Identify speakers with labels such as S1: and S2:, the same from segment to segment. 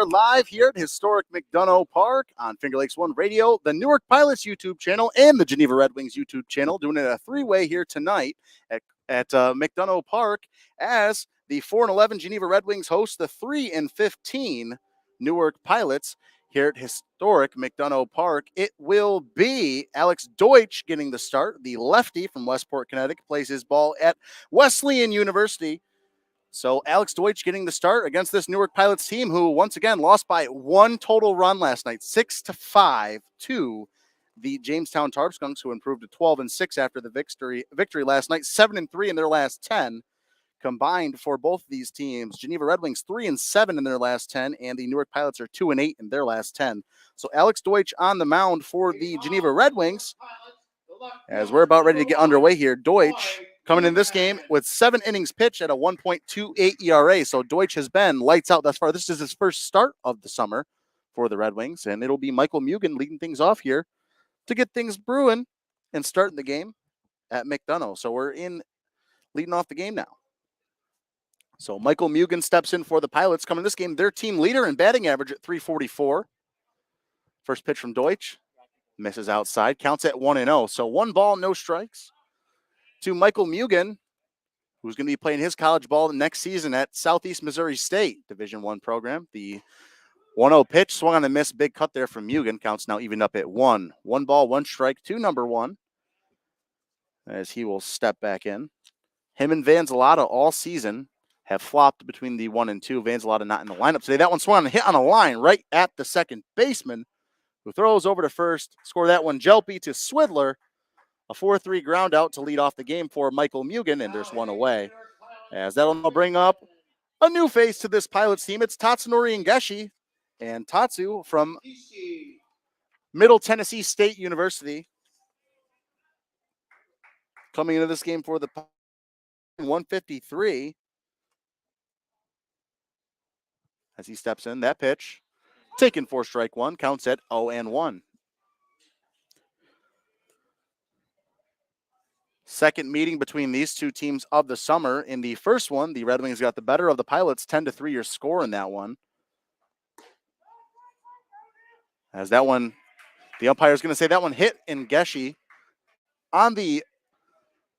S1: are live here at Historic McDonough Park on Finger Lakes One Radio, the Newark Pilots YouTube channel, and the Geneva RedWings YouTube channel, doing it a three-way here tonight at McDonough Park as the 4-11 Geneva RedWings host the 3-15 Newark Pilots here at Historic McDonough Park. It will be Alex Deutsch getting the start. The lefty from Westport, Connecticut, plays his ball at Wesleyan University. So Alex Deutsch getting the start against this Newark Pilots team, who once again lost by one total run last night, 6-5 to the Jamestown Tarpskunks, who improved to 12-6 after the victory last night, 7-3 in their last 10 combined for both these teams. Geneva RedWings 3-7 in their last 10, and the Newark Pilots are 2-8 in their last 10. So Alex Deutsch on the mound for the Geneva RedWings. As we're about ready to get underway here, Deutsch coming in this game with 7 innings pitched at a 1.28 ERA. So Deutsch has been lights out thus far. This is his first start of the summer for the Red Wings, and it'll be Michael Mugen leading things off here to get things brewing and starting the game at McDonough. So we're in leading off the game now. So Michael Mugen steps in for the Pilots. Coming in this game, their team leader in batting average at 344. First pitch from Deutsch. Misses outside. Counts at 1-0. So 1 ball, no strikes to Michael Mugen, who's going to be playing his college ball next season at Southeast Missouri State Division I program. The 1-0 pitch swung on a miss. Big cut there from Mugen. Counts now even up at 1. 1 ball, 1 strike to number 1 as he will step back in. Him and Vanzalata all season have flopped between the 1 and 2. Vanzalata not in the lineup today. That one swung on a hit on a line right at the second baseman, who throws over to first. Score that one, Jelpy to Swidler. A 4-3 ground out to lead off the game for Michael Mugen, and there's one away. As that'll now bring up a new face to this Pilots team. It's Tatsunori Ngeshi, and Tatsu from Middle Tennessee State University. Coming into this game for the 153. As he steps in, that pitch taken for strike 1, counts at 0-1. Second meeting between these two teams of the summer. In the first one, the Red Wings got the better of the Pilots, 10-3 your score in that one. As that one, the umpire is going to say that one hit Ngeshi on the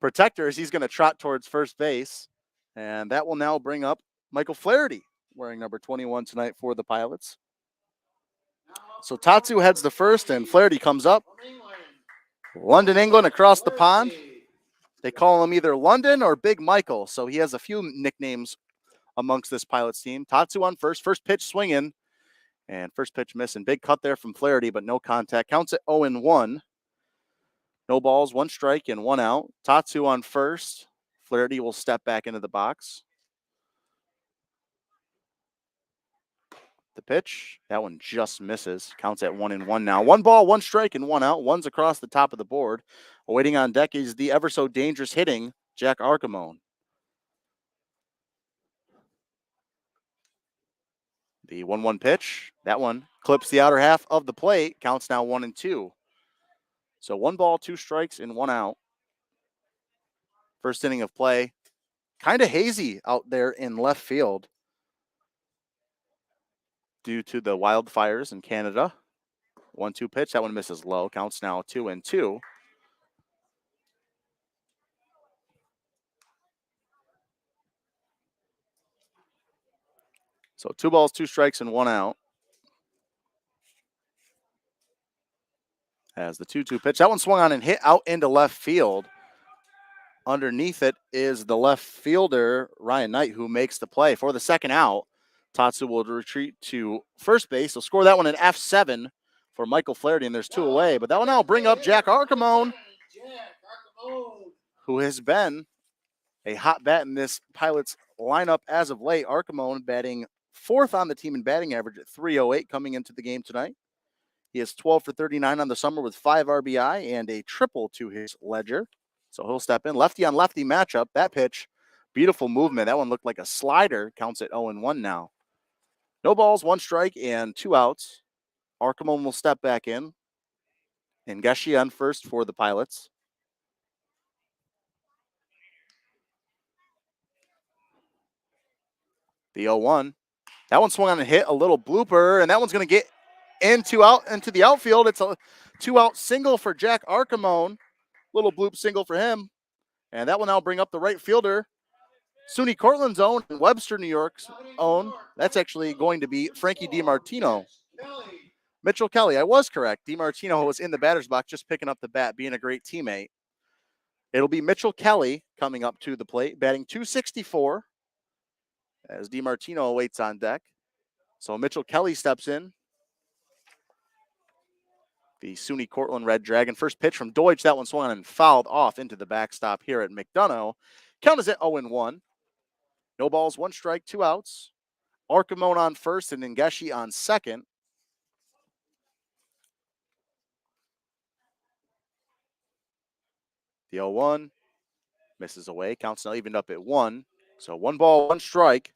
S1: protector as he's going to trot towards first base. And that will now bring up Michael Flaherty, wearing number 21 tonight for the Pilots. So Tatsu heads to first, and Flaherty comes up. London, England, across the pond. They call him either London or Big Michael, so he has a few nicknames amongst this Pilots team. Tatsu on first. First pitch swinging, and first pitch missing. Big cut there from Flaherty, but no contact. Counts at 0-1. No balls, 1 strike, and 1 out. Tatsu on first. Flaherty will step back into the box. The pitch, that one just misses. Counts at 1-1 now. 1 ball, 1 strike, and 1 out. One's across the top of the board. Awaiting on deck is the ever so dangerous hitting Jack Archimone. The 1-1 pitch, that one clips the outer half of the plate. Counts now 1-2. So 1 ball, 2 strikes, and 1 out. First inning of play. Kind of hazy out there in left field due to the wildfires in Canada. 1-2 pitch, that one misses low. Counts now 2-2. So 2 balls, 2 strikes, and 1 out. As the 2-2 pitch, that one swung on and hit out into left field. Underneath it is the left fielder, Ryan Knight, who makes the play. For the second out, Tatsu will retreat to first base. He'll score that one in F7 for Michael Flaherty, and there's 2 away. But that will now bring up Jack Archimone, who has been a hot bat in this Pilots lineup as of late. Archimone batting 4th on the team in batting average at 308 coming into the game tonight. He is 12 for 39 on the summer with 5 RBI and a triple to his ledger. So he'll step in. Lefty on lefty matchup. That pitch, beautiful movement. That one looked like a slider. Counts at 0-1 now. No balls, 1 strike, and 2 outs. Archimone will step back in. And Ngeshi on first for the Pilots. The 0-1. That one swung on and hit, a little blooper, and that one's going to get into the outfield. It's a 2-out single for Jack Archimone. Little bloop single for him. And that will now bring up the right fielder, SUNY Cortland's own and Webster, New York's own. That's actually going to be Frankie DiMartino. Mitchell Kelly, I was correct. DiMartino was in the batter's box just picking up the bat, being a great teammate. It'll be Mitchell Kelly coming up to the plate, batting .264 as DiMartino awaits on deck. So Mitchell Kelly steps in. The SUNY Cortland Red Dragon. First pitch from Deutsch. That one swung on and fouled off into the backstop here at McDonough. Count is at 0-1. No balls, 1 strike, 2 outs. Archimone on first and Ngeshi on second. The 0-1 misses away. Counts now evened up at 1. So 1 ball, 1 strike.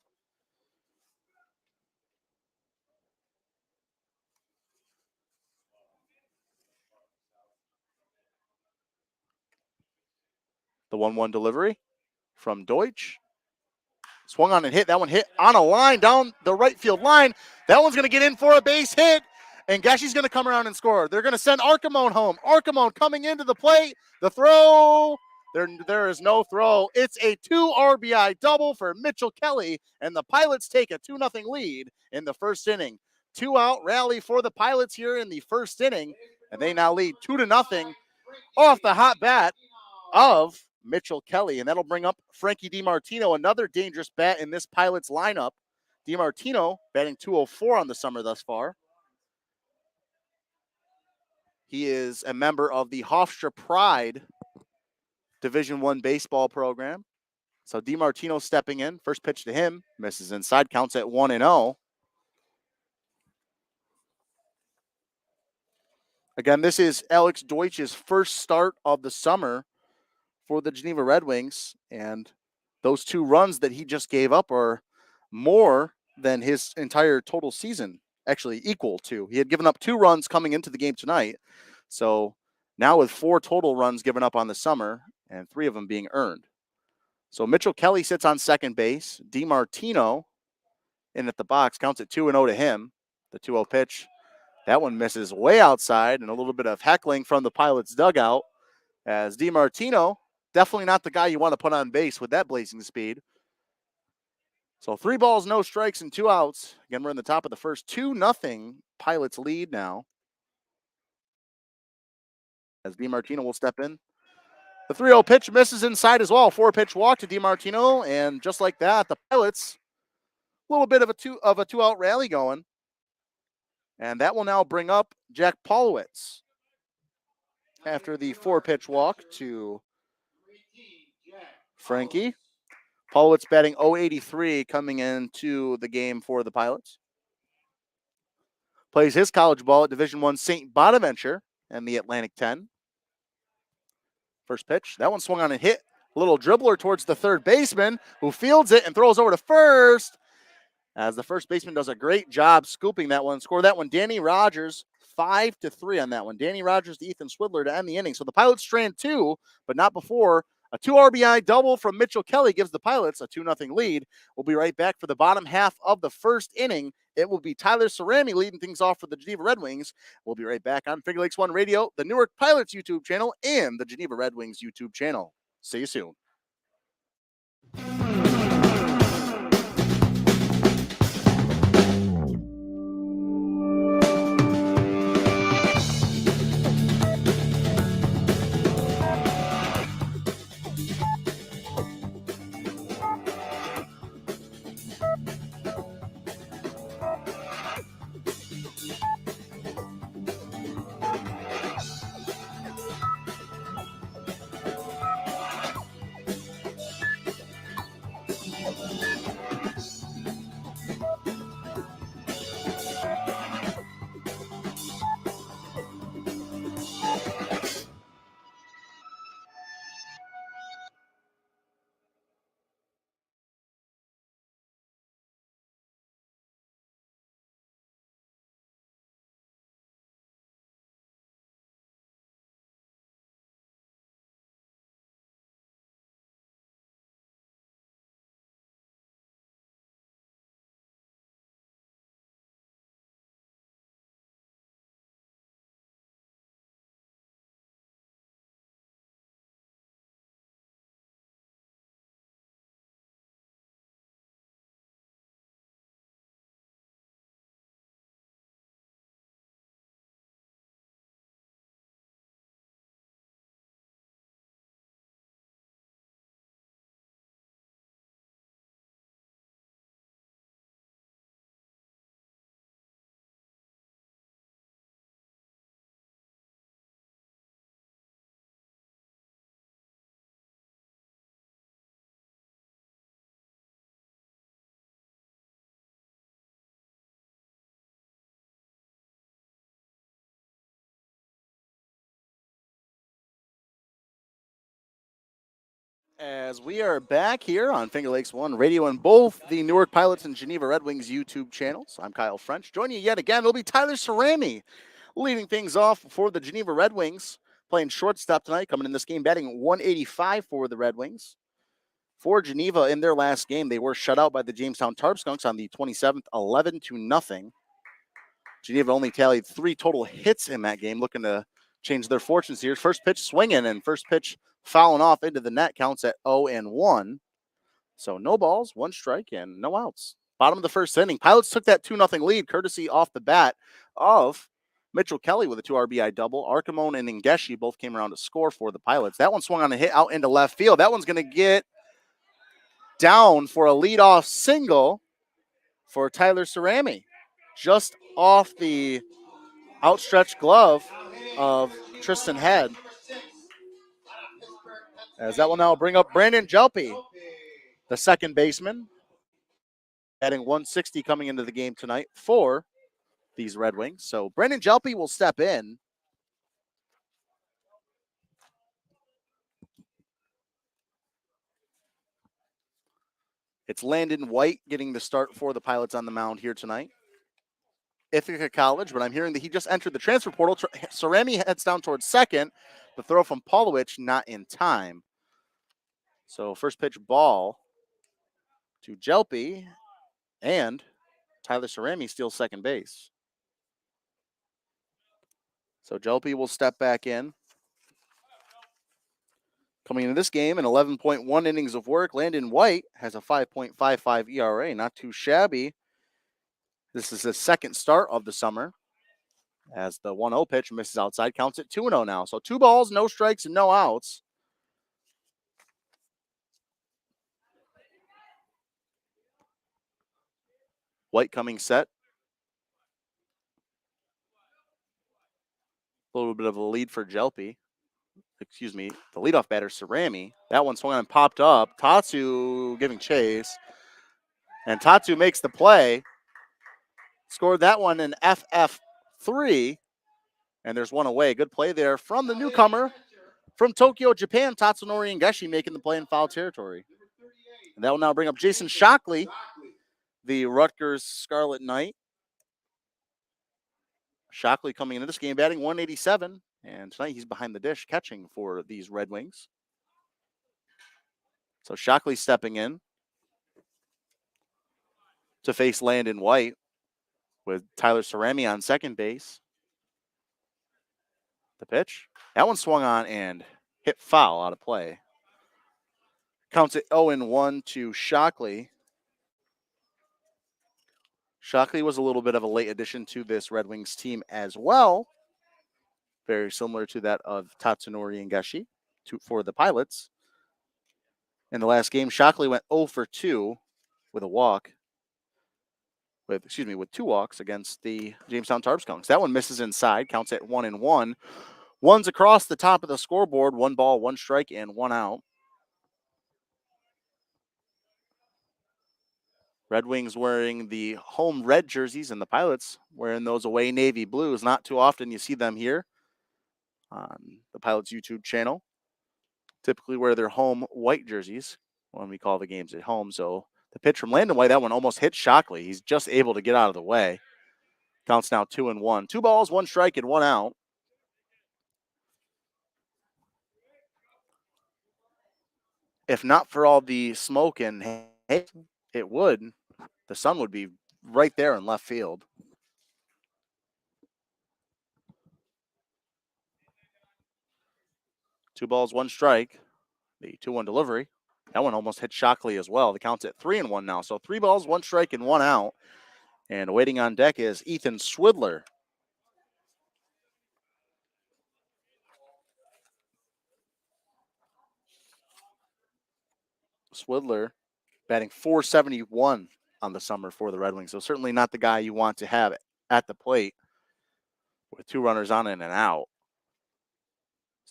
S1: The 1-1 delivery from Deutsch. Swung on and hit. That one hit on a line down the right field line. That one's going to get in for a base hit. And Geshi's going to come around and score. They're going to send Archimone home. Archimone coming into the plate. The throw. There is no throw. It's a 2 RBI double for Mitchell Kelly. And the Pilots take a 2-0 lead in the first inning. 2-out rally for the Pilots here in the first inning. And they now lead 2-0 off the hot bat of Mitchell Kelly, and that'll bring up Frankie DiMartino, another dangerous bat in this Pilots lineup. DiMartino batting .204 on the summer thus far. He is a member of the Hofstra Pride Division I baseball program. So DiMartino stepping in. First pitch to him, misses inside, counts at 1-0. Again, this is Alex Deutsch's first start of the summer for the Geneva RedWings, and those 2 runs that he just gave up are more than his entire total season, actually equal to. He had given up 2 runs coming into the game tonight, so now with 4 total runs given up on the summer, and 3 of them being earned. So Mitchell Kelly sits on second base. DiMartino in at the box, counts at 2-0 to him. The 2-0 pitch, that one misses way outside, and a little bit of heckling from the Pilots dugout as DiMartino, definitely not the guy you want to put on base with that blazing speed. So 3 balls, no strikes, and 2 outs. Again, we're in the top of the first. 2-0 Pilots lead now. As DiMartino will step in. The 3-0 pitch misses inside as well. 4-pitch walk to DiMartino, and just like that, the Pilots, a little bit of a 2-out rally going. And that will now bring up Jack Paulowitz after the 4-pitch walk to Frankie. Paulowitz batting .083 coming into the game for the Pilots. Plays his college ball at Division I St. Bonaventure and the Atlantic 10. First pitch. That one swung on and hit. A little dribbler towards the third baseman, who fields it and throws over to first. As the first baseman does a great job scooping that one. Score that one. Danny Rogers, 5-3 on that one. Danny Rogers to Ethan Swidler to end the inning. So the Pilots strand 2, but not before. A 2 RBI double from Mitchell Kelly gives the Pilots a 2-0 lead. We'll be right back for the bottom half of the first inning. It will be Tyler Cerami leading things off for the Geneva RedWings. We'll be right back on Finger Lakes One Radio, the Newark Pilots YouTube channel, and the Geneva RedWings YouTube channel. See you soon. As we are back here on Finger Lakes One Radio and both the Newark Pilots and Geneva RedWings YouTube channels, I'm Kyle French. Joining you yet again, it'll be Tyler Cerami leading things off for the Geneva RedWings, playing shortstop tonight, coming in this game, batting 185 for the Red Wings. For Geneva, in their last game, they were shut out by the Jamestown Tarpskunks on the 27th, 11-0. Geneva only tallied 3 total hits in that game, looking to change their fortunes here. First pitch swinging and first pitch fouling off into the net, counts at 0-1. So no balls, 1 strike, and no outs. Bottom of the first inning, Pilots took that 2-0 lead, courtesy off the bat of Mitchell Kelly with a 2 RBI double. Archimone and Ngeshi both came around to score for the Pilots. That one swung on a hit out into left field. That one's going to get down for a leadoff single for Tyler Cerami, just off the outstretched glove of Tristan Head. As that will now bring up Brandon Jelpe, the second baseman, adding 160 coming into the game tonight for these Red Wings. So Brandon Jelpe will step in. It's Landon White getting the start for the Pilots on the mound here tonight. Ithaca College, but I'm hearing that he just entered the transfer portal. Cerami heads down towards second. The throw from Paulowich not in time. So first pitch ball to Jelpe, and Tyler Cerami steals second base. So Jelpe will step back in. Coming into this game in 11.1 innings of work, Landon White has a 5.55 ERA, not too shabby. This is his second start of the summer, as the 1-0 pitch misses outside, counts it 2-0 now. So 2 balls, no strikes, and no outs. White coming set. A little bit of a lead for Jelpe. Excuse me, the leadoff batter, Cerami. That one swung on and popped up. Tatsu giving chase. And Tatsu makes the play. Scored that one in FF3. And there's one away. Good play there from the newcomer from Tokyo, Japan, Tatsunori Ngeshi making the play in foul territory. And that will now bring up Jason Shockley, the Rutgers Scarlet Knight. Shockley coming into this game batting 187. And tonight he's behind the dish catching for these Red Wings. So Shockley stepping in to face Landon White with Tyler Cerami on second base. The pitch. That one swung on and hit foul out of play. Counts it 0-1 to Shockley. Shockley was a little bit of a late addition to this Red Wings team as well. Very similar to that of Tatsunori Ngeshi for the Pilots. In the last game, Shockley went 0 for 2 with a walk. With 2 walks against the Jamestown Tarpskunks. That one misses inside, counts at 1-1. One's across the top of the scoreboard, 1 ball, 1 strike, and 1 out. Red Wings wearing the home red jerseys and the Pilots wearing those away navy blues. Not too often you see them here on the Pilots YouTube channel. Typically wear their home white jerseys when we call the games at home. So the pitch from Landon White, that one almost hit Shockley. He's just able to get out of the way. Counts now 2-1. 2 balls, 1 strike, and 1 out. If not for all the smoke and hay, it would. The sun would be right there in left field. Two balls, 1 strike. The 2-1 delivery. That one almost hit Shockley as well. The count's at 3-1 now. So 3 balls, 1 strike, and 1 out. And waiting on deck is Ethan Swidler. Swidler batting .471 on the summer for the Red Wings. So certainly not the guy you want to have at the plate with 2 runners on and out.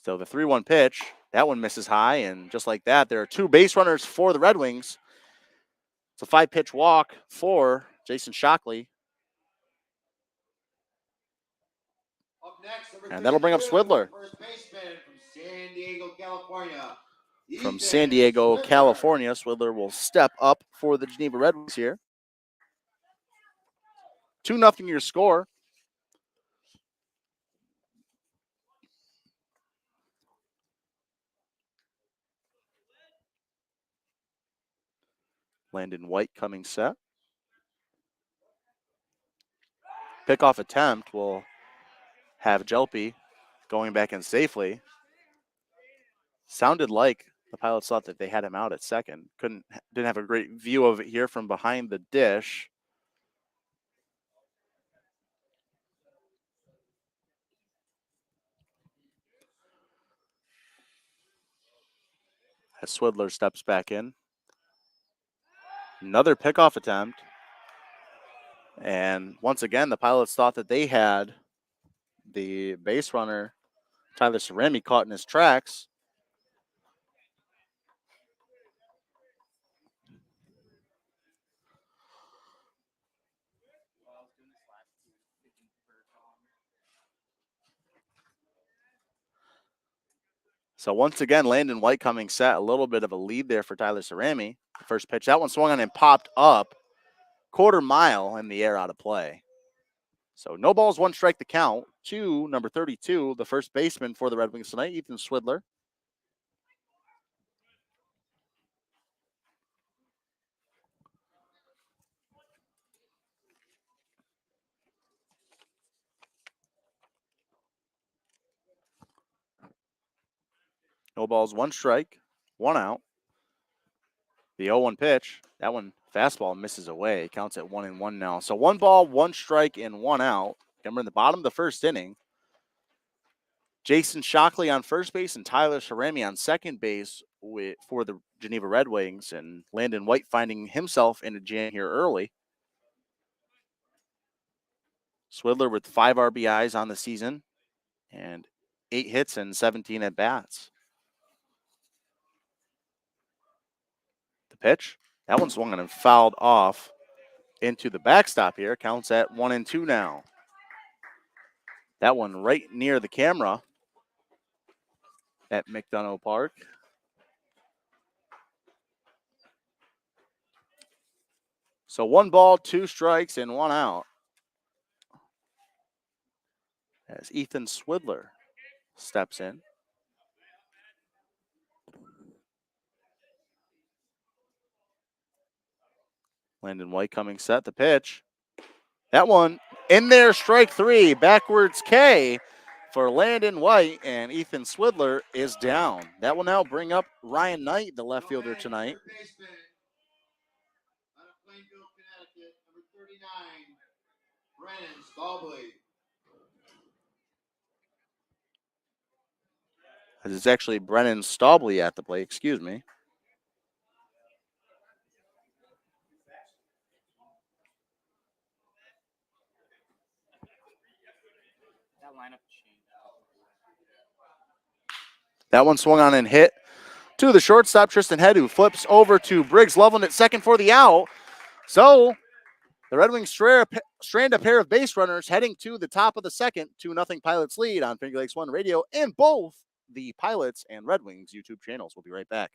S1: So the 3-1 pitch, that one misses high. And just like that, there are 2 base runners for the Red Wings. It's a 5-pitch walk for Jason Shockley. And that'll bring up Swidler.
S2: First baseman from San Diego, California,
S1: from San Diego, California. Swidler will step up for the Geneva RedWings here. 2-0 your score. Landon White coming set. Pickoff attempt will have Jelpy going back in safely. Sounded like the Pilots thought that they had him out at second. Didn't have a great view of it here from behind the dish. As Swidler steps back in. Another pickoff attempt. And once again, the Pilots thought that they had the base runner, Tyler Cerami, caught in his tracks. So once again, Landon White coming set. A little bit of a lead there for Tyler Cerami. The first pitch, that one swung on and popped up. Quarter mile in the air out of play. So no balls, 1 strike the count to number 32, the first baseman for the Red Wings tonight, Ethan Swidler. No balls, 1 strike, 1 out. The 0-1 pitch, that one fastball misses away. Counts at 1-1 now. So 1 ball, 1 strike, and 1 out. Remember in the bottom of the first inning. Jason Shockley on first base and Tyler Cerami on second base for the Geneva Red Wings, and Landon White finding himself in a jam here early. Swidler with 5 RBIs on the season and 8 hits and 17 at bats. The pitch, that one swung on and fouled off into the backstop here. Counts at 1-2 now. That one right near the camera at McDonough Park. So 1 ball, 2 strikes, and 1 out. As Ethan Swidler steps in. Landon White coming set. The pitch. That one in there, strike 3. Backwards K for Landon White, and Ethan Swidler is down. That will now bring up Ryan Knight, the left fielder tonight. It's actually Brennan Staubley at the plate, excuse me. That one swung on and hit to the shortstop, Tristan Head, who flips over to Briggs Loveland at second for the out. So the Red Wings strand a pair of base runners heading to the top of the second. 2-0 Pilots lead on Finger Lakes One Radio and both the Pilots and Red Wings YouTube channels. We'll be right back.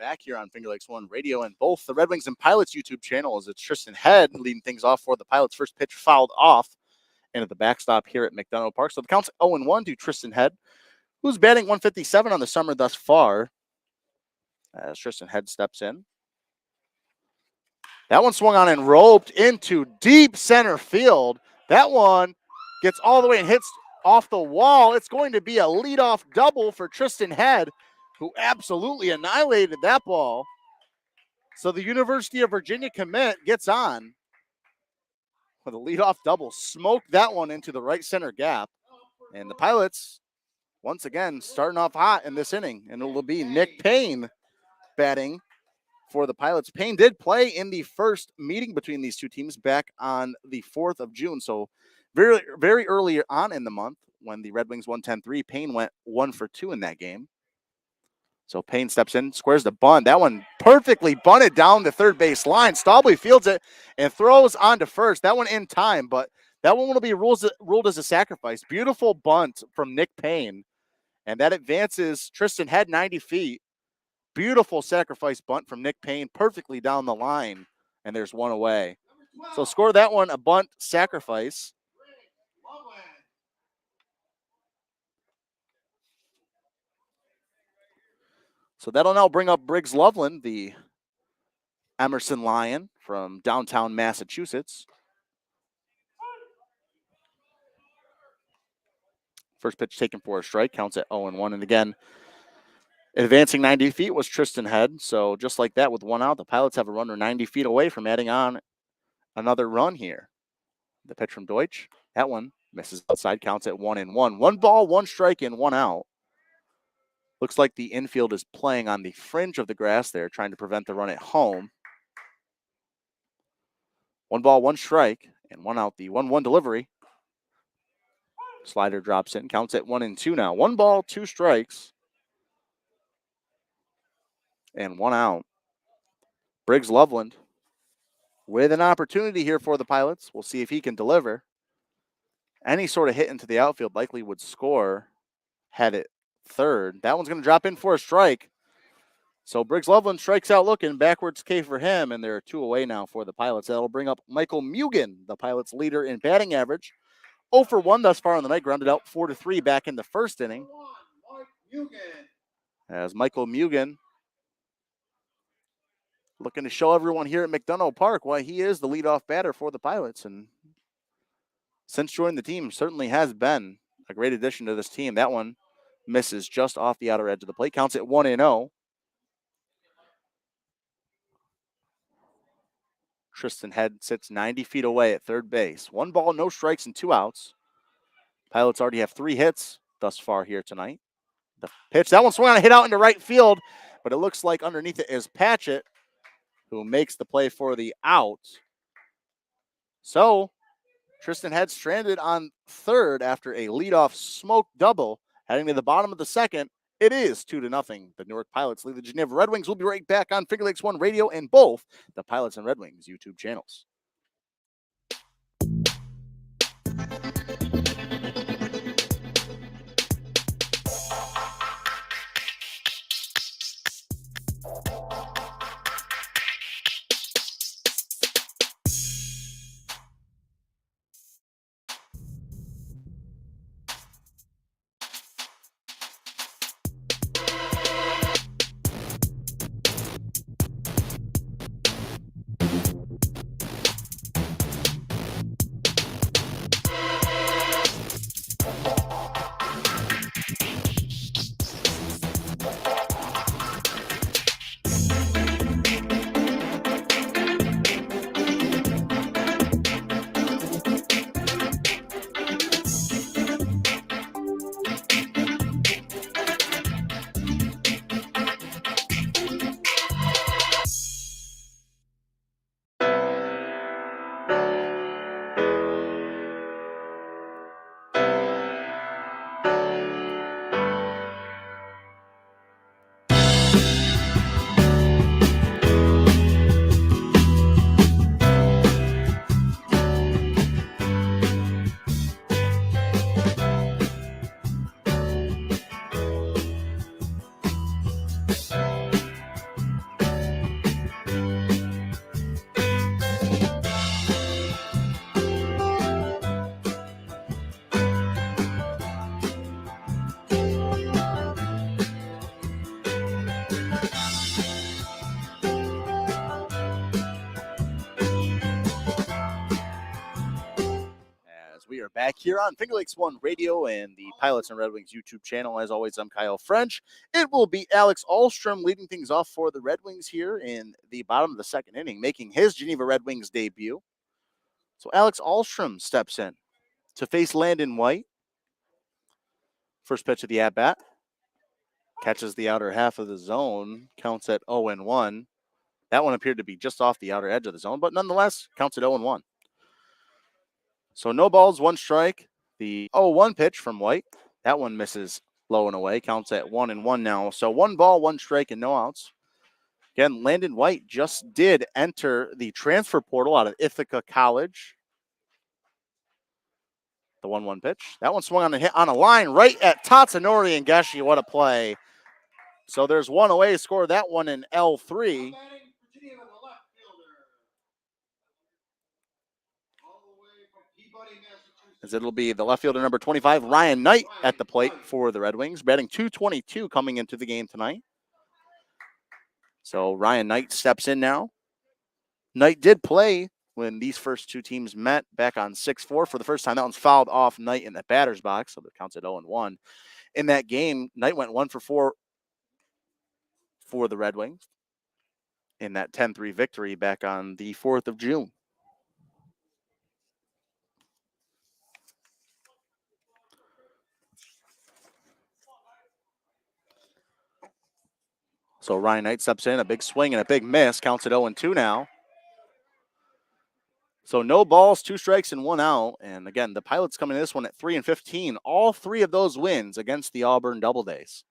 S1: back here on Finger Lakes One Radio and both the Red Wings and Pilots YouTube channels. It's Tristan Head leading things off for the Pilots. First pitch fouled off into the backstop here at McDonough Park. So the count's 0-1 to Tristan Head, who's batting 157 on the summer thus far. As Tristan Head steps in. That one swung on and roped into deep center field. That one gets all the way and hits off the wall. It's going to be a leadoff double for Tristan Head, who absolutely annihilated that ball. So the University of Virginia commit gets on with a leadoff double. Smoked that one into the right center gap. And the Pilots, once again, starting off hot in this inning. And it will be Nick Payne batting for the Pilots. Payne did play in the first meeting between these two teams back on the 4th of June. So very, very early on in the month when the Red Wings won 10-3, Payne went 1 for 2 in that game. So Payne steps in, squares the bunt. That one perfectly bunted down the third base line. Staubly fields it and throws on to first. That one in time, but that one will be ruled as a sacrifice. Beautiful bunt from Nick Payne, and that advances Tristan Head 90 feet. Beautiful sacrifice bunt from Nick Payne, perfectly down the line, and there's one away. So score that one, a bunt sacrifice. So that'll now bring up Briggs Loveland, the Emerson Lion from downtown Massachusetts. First pitch taken for a strike, counts at 0-1. And again, advancing 90 feet was Tristan Head. So just like that, with one out, the Pilots have a runner 90 feet away from adding on another run here. The pitch from Deutsch, that one misses outside, counts at 1-1. 1 ball, 1 strike, and 1 out. Looks like the infield is playing on the fringe of the grass there, trying to prevent the run at home. 1 ball, 1 strike, and 1 out. The 1-1 delivery. Slider drops in, counts at 1-2 now. 1 ball, 2 strikes, and 1 out. Briggs Loveland with an opportunity here for the Pilots. We'll see if he can deliver. Any sort of hit into the outfield likely would score. Head at third. That one's going to drop in for a strike. So Briggs Loveland strikes out looking. Backwards K for him, and there are 2 away now for the Pilots. That'll bring up Michael Mugen, the Pilots' leader in batting average. 0 for 1 thus far on the night, grounded out 4-3 back in the first inning. As Michael Mugen looking to show everyone here at McDonough Park why he is the leadoff batter for the Pilots. And since joining the team, certainly has been a great addition to this team. That one misses just off the outer edge of the plate. Counts at 1-0. Tristan Head sits 90 feet away at third base. 1 ball, no strikes, and 2 outs. Pilots already have 3 hits thus far here tonight. The pitch, that one swung on a hit out into right field, but it looks like underneath it is Patchett, who makes the play for the out. So Tristan Head stranded on third after a leadoff smoke double. Heading to the bottom of the second, it is 2-0. The Newark Pilots lead the Geneva Red Wings. We'll be right back on Finger Lakes One Radio and both the Pilots and Red Wings YouTube channels. are back here on Finger Lakes One Radio and the Pilots and Red Wings YouTube channel. As always, I'm Kyle French. It will be Alex Ahlstrom leading things off for the Red Wings here in the bottom of the second inning, making his Geneva Red Wings debut. So Alex Ahlstrom steps in to face Landon White. First pitch of the at-bat. Catches the outer half of the zone, counts at 0-1. That one appeared to be just off the outer edge of the zone, but nonetheless, counts at 0-1. So no balls, one strike. The 0-1 pitch from White. That one misses low and away. Counts at 1-1 now. So 1 ball, 1 strike, and no outs. Again, Landon White just did enter the transfer portal out of Ithaca College. The 1-1 pitch. That one swung on a hit on a line right at Tatsunori and Geshi. What a play. So there's one away. Score that one in L3. As it'll be the left fielder number 25, Ryan Knight, at the plate for the Red Wings, batting .222 coming into the game tonight. So Ryan Knight steps in now. Knight did play when these first two teams met back on 6-4 for the first time. That one's fouled off Knight in the batter's box, so that counts at 0-1. In that game, Knight went 1 for 4 for the Red Wings in that 10-3 victory back on the 4th of June. So Ryan Knight steps in, a big swing and a big miss. Counts at 0-2 now. So no balls, 2 strikes, and 1 out. And again, the Pilots coming in this one at 3-15. All 3 of those wins against the Auburn Doubledays.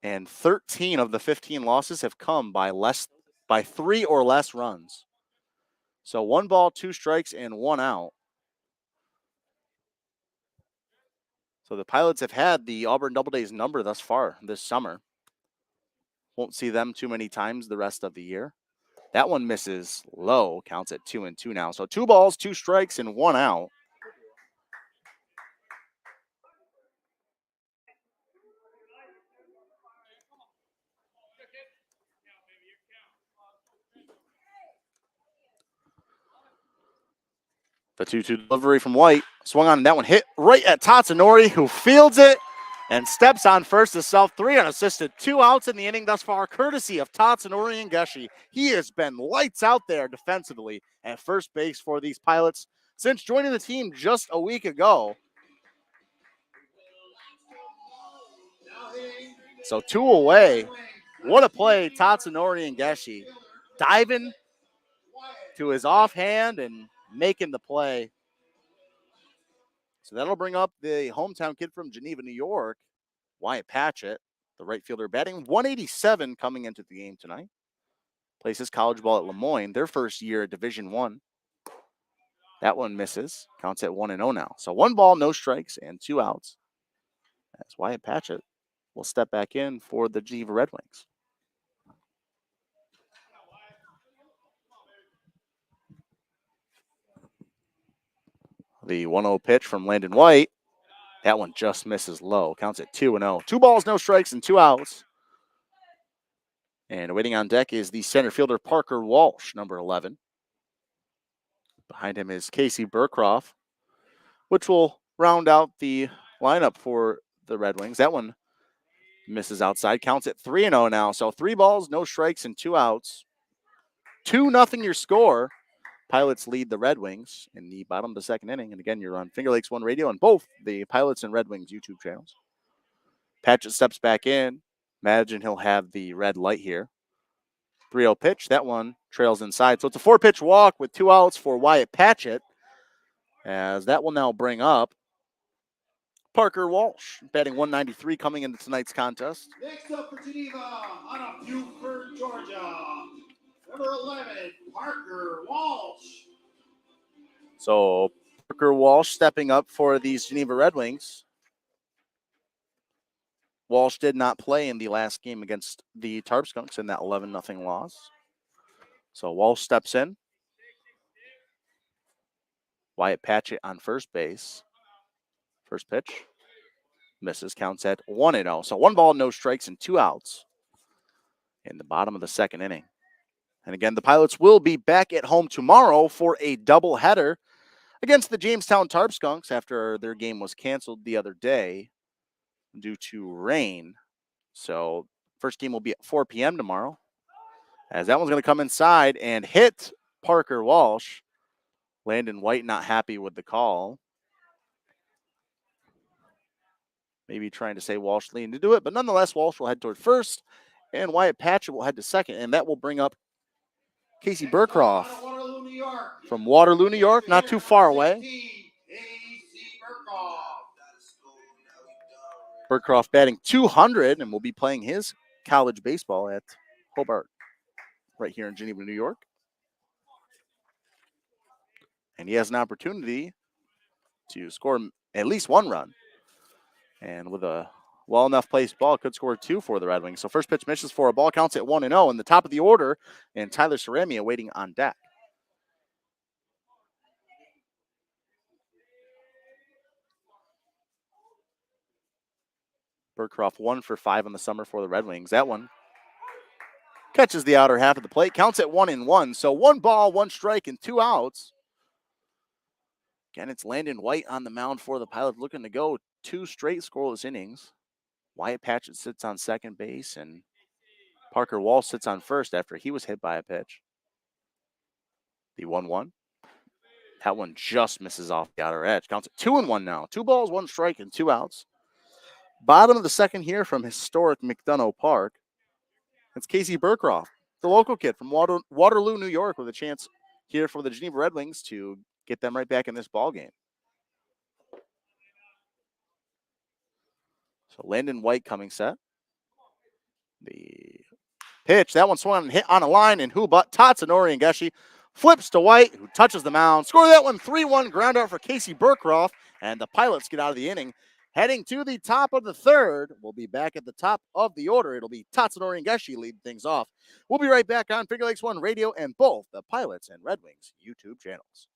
S1: And 13 of the 15 losses have come by 3 or less runs. So 1 ball, 2 strikes, and 1 out. So the Pilots have had the Auburn Doubledays number thus far this summer. Won't see them too many times the rest of the year. That one misses low, counts at 2-2 now. So 2 balls, 2 strikes, and 1 out. The 2-2 delivery from White. Swung on, and that one hit right at Tatsunori, who fields it and steps on first himself. 3 unassisted, 2 outs in the inning thus far, courtesy of Tatsunori and Geshi. He has been lights out there defensively at first base for these Pilots since joining the team just a week ago. So 2 away. What a play, Tatsunori and Geshi. Diving to his offhand and making the play. So that'll bring up the hometown kid from Geneva, New York, Wyatt Patchett, the right fielder, batting .187 coming into the game tonight. Plays his college ball at Lemoyne, their first year at Division I. That one misses. Counts at 1-0 now. So 1 ball, no strikes, and 2 outs. As Wyatt Patchett will step back in for the Geneva Red Wings. The 1-0 pitch from Landon White. That one just misses low. Counts at 2-0. 2 balls, no strikes, and 2 outs. And waiting on deck is the center fielder, Parker Walsh, number 11. Behind him is Casey Burcroft, which will round out the lineup for the Red Wings. That one misses outside. Counts at 3-0 now. So 3 balls, no strikes, and 2 outs. 2-0 your score. Pilots lead the Red Wings in the bottom of the second inning. And again, you're on Finger Lakes One Radio on both the Pilots and Red Wings YouTube channels. Patchett steps back in. Imagine he'll have the red light here. 3-0 pitch. That one trails inside. So it's a 4-pitch walk with 2 outs for Wyatt Patchett. As that will now bring up Parker Walsh, batting .193 coming into tonight's contest.
S2: Next up for Geneva, out of Buford, Georgia, number 11, Parker Walsh.
S1: So Parker Walsh stepping up for these Geneva Red Wings. Walsh did not play in the last game against the Tarp Skunks in that 11-0 loss. So Walsh steps in. Wyatt Patchett on first base. First pitch. Misses, counts at 1-0. So 1 ball, no strikes, and 2 outs in the bottom of the second inning. And again, the Pilots will be back at home tomorrow for a doubleheader against the Jamestown Tarp Skunks after their game was canceled the other day due to rain. So first game will be at 4 p.m. tomorrow, as that one's going to come inside and hit Parker Walsh. Landon White not happy with the call. Maybe trying to say Walsh leaned to do it, but nonetheless, Walsh will head toward first, and Wyatt Patchett will head to second, and that will bring up Casey Burkroff from Waterloo, New York, not too far away. Burkroff batting .200 and will be playing his college baseball at Hobart, right here in Geneva, New York. And he has an opportunity to score at least one run. And with a well enough placed ball, could score two for the Red Wings. So first pitch misses for a ball, counts at 1-0 in the top of the order, and Tyler Cerami waiting on deck. Burkroff 1 for 5 on the summer for the Red Wings. That one catches the outer half of the plate, counts at 1-1. So 1 ball, 1 strike, and 2 outs. Again, it's Landon White on the mound for the Pilots, looking to go 2 straight scoreless innings. Wyatt Patchett sits on second base, and Parker Walsh sits on first after he was hit by a pitch. The 1-1. That one just misses off the outer edge. Counts at 2-1 now. 2 balls, 1 strike, and 2 outs. Bottom of the second here from Historic McDonough Park. It's Casey Burkroff, the local kid from Waterloo, New York, with a chance here for the Geneva Red Wings to get them right back in this ball game. So Landon White coming set. The pitch, that one swung and hit on a line, and who but Tatsunori Ngeshi flips to White, who touches the mound. Score that one, 3-1 ground out for Casey Burkroff, and the Pilots get out of the inning. Heading to the top of the third, we'll be back at the top of the order. It'll be Tatsunori Ngeshi leading things off. We'll be right back on Finger Lakes One Radio and both the Pilots and Red Wings YouTube channels.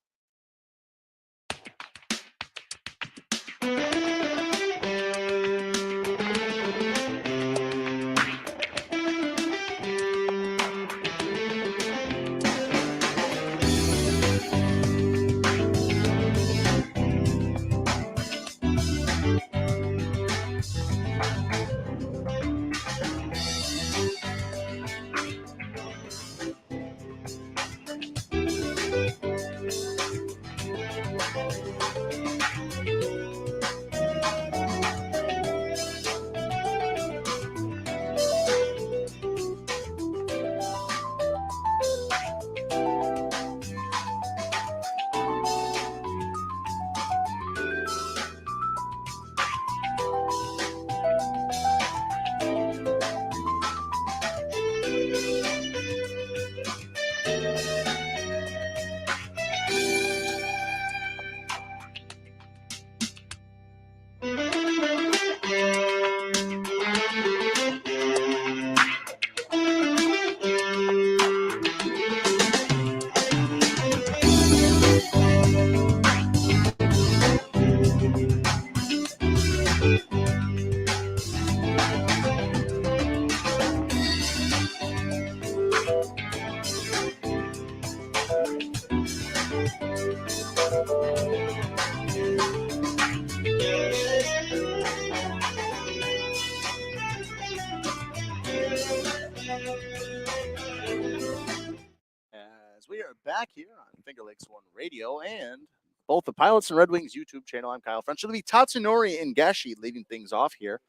S1: As we are back here on Finger Lakes One Radio and both the Pilots and Red Wings YouTube channel, I'm Kyle French. It'll be Tatsunori Ngeshi leading things off here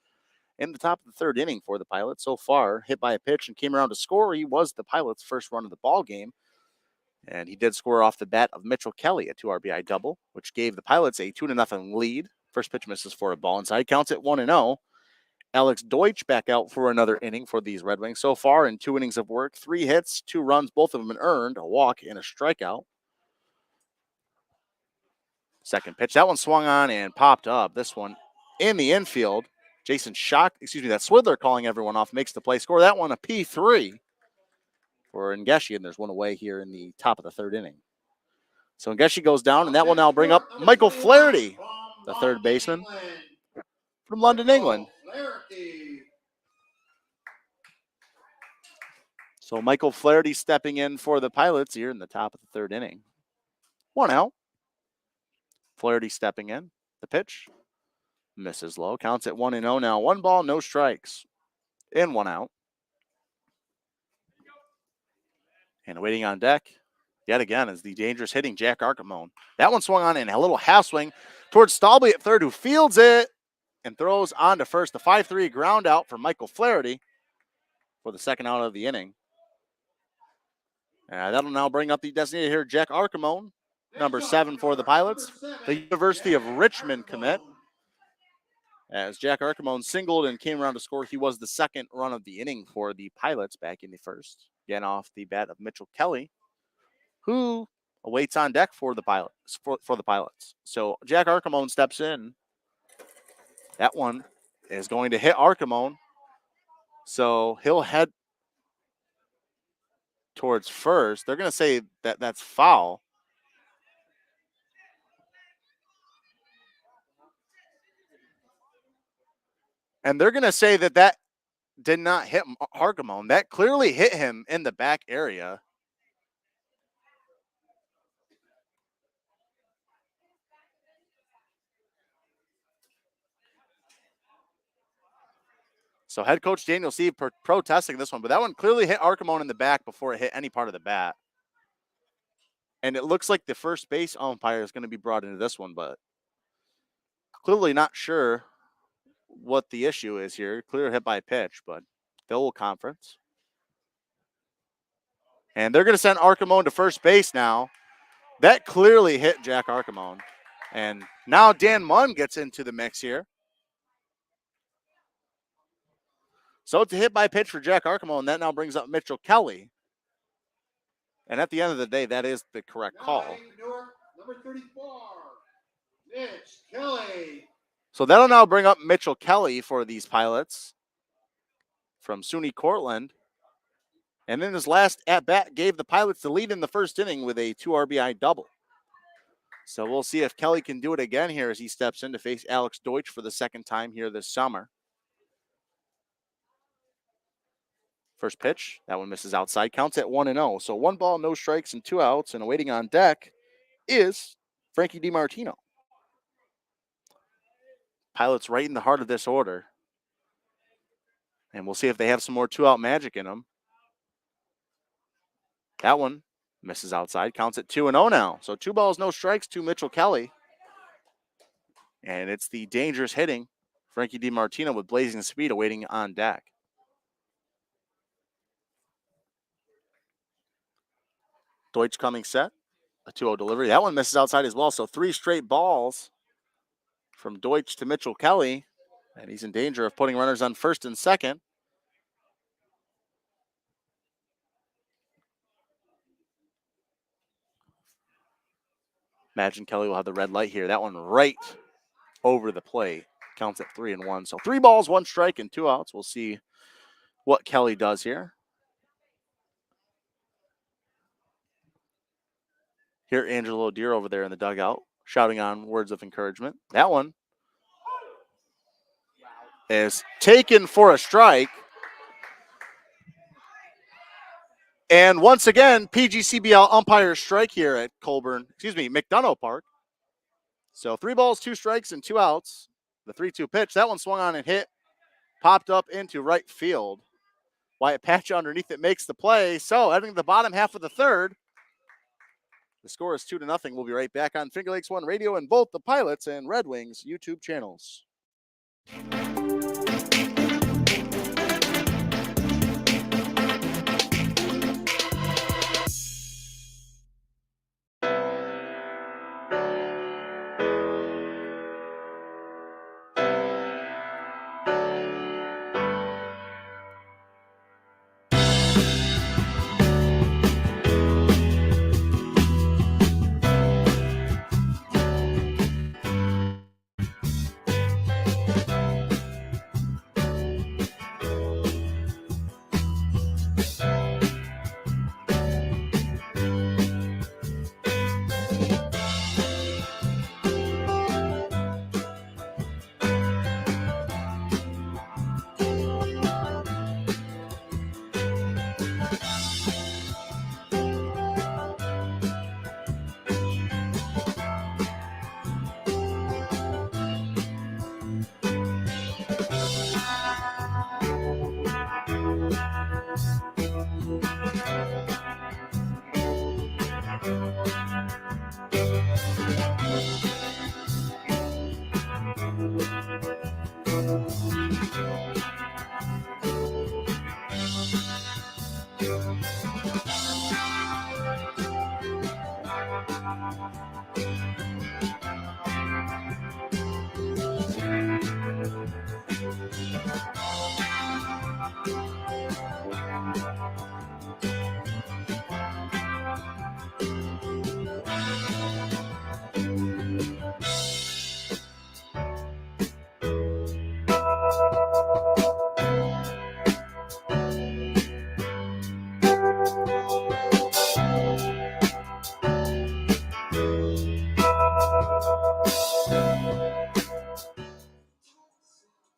S1: in the top of the third inning for the Pilots. So far, hit by a pitch and came around to score. He was the Pilots' first run of the ball game, and he did score off the bat of Mitchell Kelly, a 2 RBI double, which gave the Pilots a 2-0 lead. First pitch misses for a ball inside. Counts at 1-0. Alex Deutsch back out for another inning for these Red Wings. So far in 2 innings of work, 3 hits, 2 runs, both of them earned, a walk and a strikeout. Second pitch, that one swung on and popped up. This one in the infield. Jason that's Swidler calling everyone off, makes the play. Score that one a P3 for Ngeshi, and there's one away here in the top of the third inning. So Ngeshi goes down, and that will now bring up Michael Flaherty, the third baseman from London, England. So Michael Flaherty stepping in for the Pilots here in the top of the third inning. 1 out. Flaherty stepping in. The pitch. Misses low. Counts at 1-0 now. 1 ball, no strikes. And 1 out. And waiting on deck, yet again, is the dangerous hitting Jack Archimone. That one swung on in a little half swing towards Stalby at third, who fields it and throws on to first. The 5-3 ground out for Michael Flaherty for the second out of the inning. That'll now bring up the designated hitter, Jack Archimone, number 7 for the Pilots, the University of Richmond commit. As Jack Archimone singled and came around to score, he was the second run of the inning for the Pilots back in the first. Again, off the bat of Mitchell Kelly, who awaits on deck for the Pilots. For the Pilots. So Jack Archimone steps in. That one is going to hit Archimone. So he'll head towards first. They're going to say that that's foul. And they're going to say that that did not hit Archimone. That clearly hit him in the back area. So head coach Daniel Steve protesting this one, but that one clearly hit Archimone in the back before it hit any part of the bat. And it looks like the first base umpire is going to be brought into this one, but clearly not sure what the issue is here. Clear hit by pitch, but they'll conference. And they're going to send Archimone to first base now. That clearly hit Jack Archimone. And now Dan Munn gets into the mix here. So it's a hit by pitch for Jack Archimone. That now brings up Mitchell Kelly. And at the end of the day, that is the correct call.
S2: Newark, number 34, Mitch Kelly.
S1: So that'll now bring up Mitchell Kelly for these Pilots from SUNY Cortland. And then his last at-bat gave the Pilots the lead in the first inning with a 2 RBI double. So we'll see if Kelly can do it again here as he steps in to face Alex Deutsch for the second time here this summer. First pitch, that one misses outside. Counts at 1-0. So 1 ball, no strikes, and 2 outs. And waiting on deck is Frankie DiMartino. Pilots right in the heart of this order. And we'll see if they have some more 2-out magic in them. That one misses outside. Counts at 2-0 now. So 2 balls, no strikes to Mitchell Kelly. And it's the dangerous hitting Frankie DiMartino with blazing speed awaiting on deck. Deutsch coming set. A 2-0 delivery. That one misses outside as well. So 3 straight balls from Deutsch to Mitchell Kelly. And he's in danger of putting runners on first and second. Imagine Kelly will have the red light here. That one right over the plate. Counts at 3-1. So 3 balls, 1 strike, and 2 outs. We'll see what Kelly does here. Hear Angelo Deere over there in the dugout shouting on words of encouragement. That one is taken for a strike. And once again, PGCBL umpire strike here at McDonough Park. So 3 balls, 2 strikes, and 2 outs. The 3-2 pitch, that one swung on and hit, popped up into right field. Wyatt Patch underneath it makes the play. So heading to the bottom half of the third. The score is 2-0. We'll be right back on Finger Lakes One Radio and both the Pilots and Red Wings YouTube channels.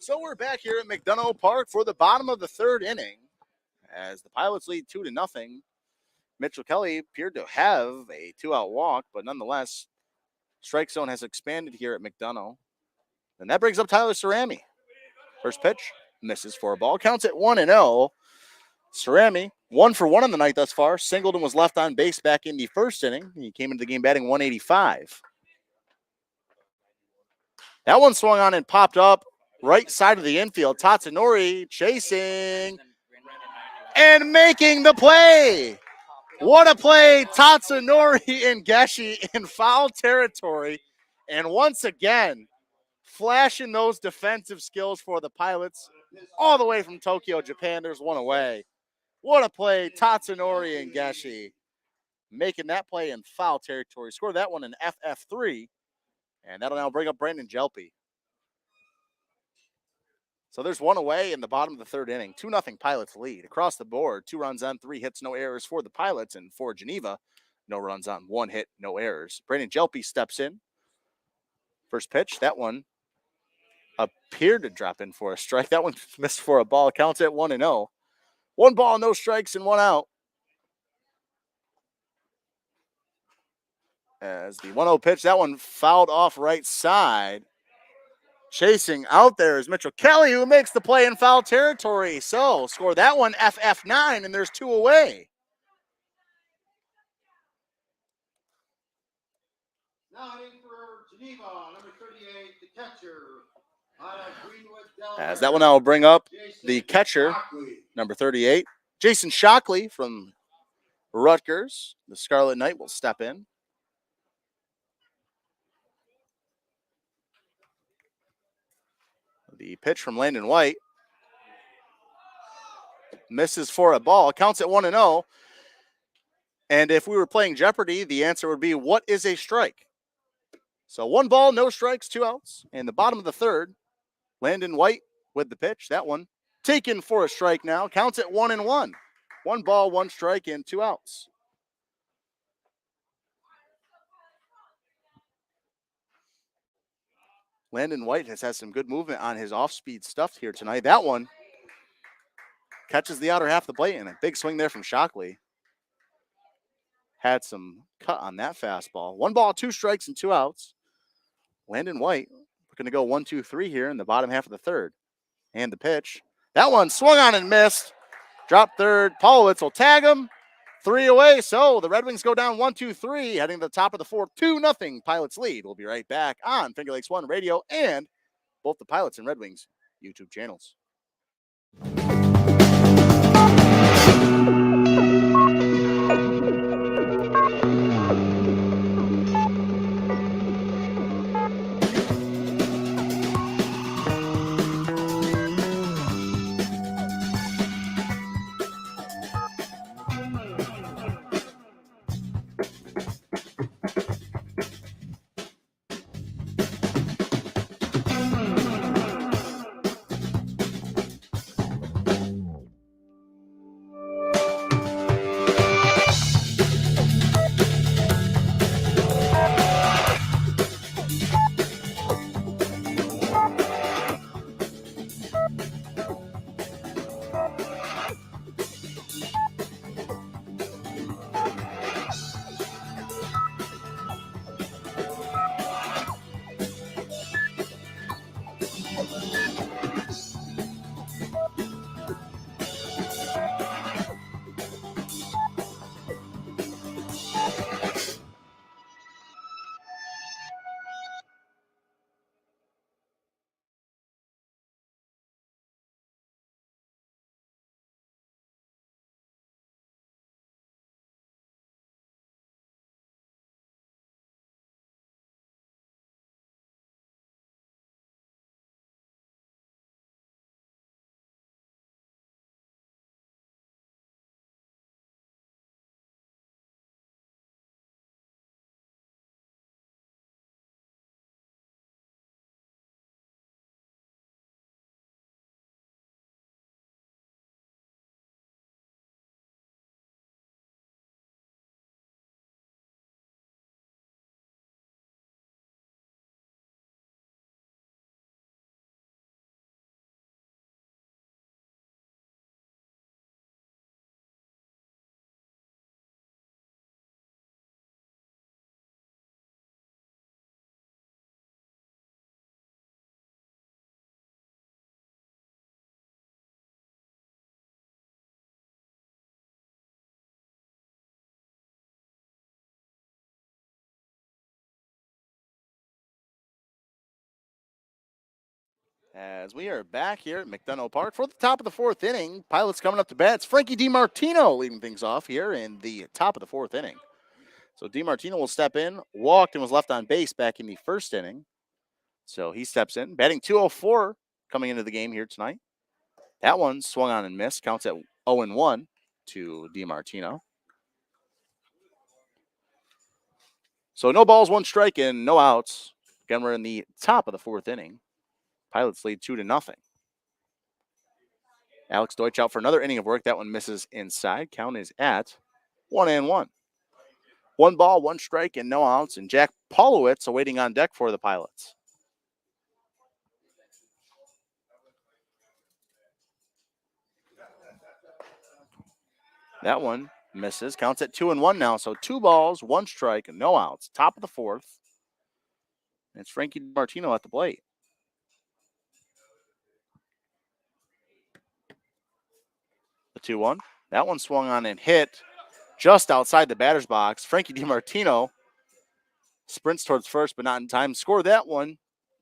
S1: So we're back here at McDonough Park for the bottom of the third inning as the Pilots lead 2-0. Mitchell Kelly appeared to have a 2-out walk, but nonetheless, strike zone has expanded here at McDonough. And that brings up Tyler Cerami. First pitch, misses for a ball. Counts at 1-0. Cerami, 1 for 1 on the night thus far. Singled and was left on base back in the first inning. He came into the game batting 185. That one swung on and popped up right side of the infield. Tatsunori chasing and making the play. What a play. Tatsunori and Geshi in foul territory. And once again, flashing those defensive skills for the Pilots all the way from Tokyo, Japan. There's one away. What a play. Tatsunori and Geshi making that play in foul territory. Scored that one in FF3. And that'll now bring up Brandon Jelpe. So there's one away in the bottom of the third inning. 2-0 Pilots lead. Across the board, 2 runs on 3 hits, no errors for the Pilots. And for Geneva, no runs on 1 hit, no errors. Brandon Jelpe steps in. First pitch, that one appeared to drop in for a strike. That one missed for a ball. Counts at 1-0. 1 ball, no strikes, and 1 out. As the 1-0 pitch, that one fouled off right side. Chasing out there is Mitchell Kelly, who makes the play in foul territory. So, score that one FF9, and there's 2 away.
S2: Now hitting for Geneva, number 38, the catcher. Out of Greenwood, Delaware.
S1: As that one now will bring up
S2: Jason
S1: the catcher,
S2: Shockley.
S1: number 38, Jason Shockley from Rutgers. The Scarlet Knight will step in. The pitch from Landon White misses for a ball. Counts at 1-0. And if we were playing Jeopardy, the answer would be, what is a strike? So 1 ball, no strikes, 2 outs. In the bottom of the third, Landon White with the pitch. That one taken for a strike now. Counts at 1-1. 1 ball, 1 strike, and 2 outs. Landon White has had some good movement on his off-speed stuff here tonight. That one catches the outer half of the plate, and a big swing there from Shockley. Had some cut on that fastball. 1 ball, 2 strikes, and 2 outs. Landon White looking to go 1-2-3 here in the bottom half of the third. And the pitch. That one swung on and missed. Dropped third. Paulowitz will tag him. 3 away. So the Red Wings go down 1-2-3, heading to the top of the fourth. 2-0 Pilots lead. We'll be right back on Finger Lakes One Radio and both the Pilots and Red Wings YouTube channels. As we are back here at McDonough Park for the top of the fourth inning, Pilots coming up to bat. It's Frankie DiMartino leading things off here in the top of the fourth inning. So DiMartino will step in, walked and was left on base back in the first inning. So he steps in, batting 204 coming into the game here tonight. That one swung on and missed, counts at 0-1 to DiMartino. So no balls, one strike, and no outs. Again, we're in the top of the fourth inning. Pilots lead 2-0. Alex Deutsch out for another inning of work. That one misses inside. Count is at 1-1. 1 ball, 1 strike, and no outs. And Jack Polowitz awaiting on deck for the Pilots. That one misses. Counts at 2-1 now. So 2 balls, 1 strike, and no outs. Top of the fourth. And it's Frankie DiMartino at the plate. The 2-1. That one swung on and hit just outside the batter's box. Frankie DiMartino sprints towards first, but not in time. Score that one.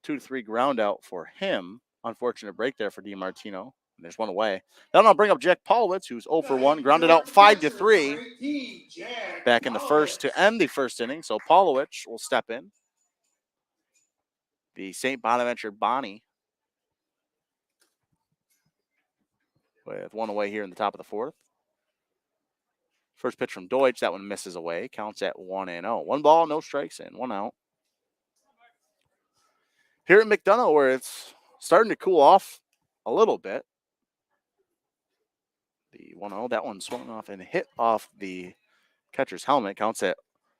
S1: 2-3 ground out for him. Unfortunate break there for DiMartino. And there's one away. Then I'll bring up Jack Polowitz, who's 0 for 1, grounded out 5-3 back in the first to end the first inning. So Polowitz will step in. The St. Bonaventure Bonnie with one away here in the top of the fourth. First pitch from Deutsch. That one misses away. Counts at 1-0. 1 ball, no strikes, and 1 out. Here at McDonough, where it's starting to cool off a little bit. The 1-0. That one swung off and hit off the catcher's helmet. Counts at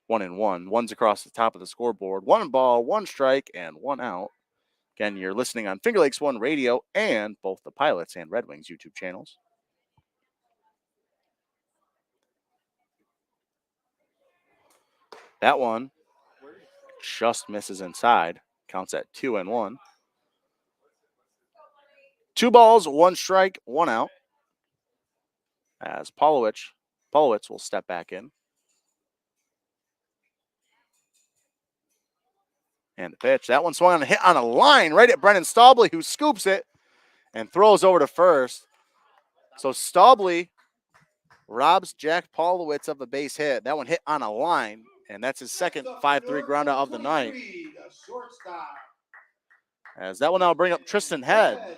S1: 1-1. One's across the top of the scoreboard. 1 ball, 1 strike, and 1 out. Again, you're listening on Finger Lakes One Radio and both the Pilots and Red Wings YouTube channels. That one just misses inside. Counts at 2-1. 2 balls, 1 strike, 1 out. As Polowitz will step back in. And the pitch. That one swung on a hit on a line right at Brennan Staubley, who scoops it and throws over to first. So Staubley robs Jack Polowitz of a base hit. That one hit on a line, and that's his second 5-3 ground out of the night. As that will now bring up Tristan Head,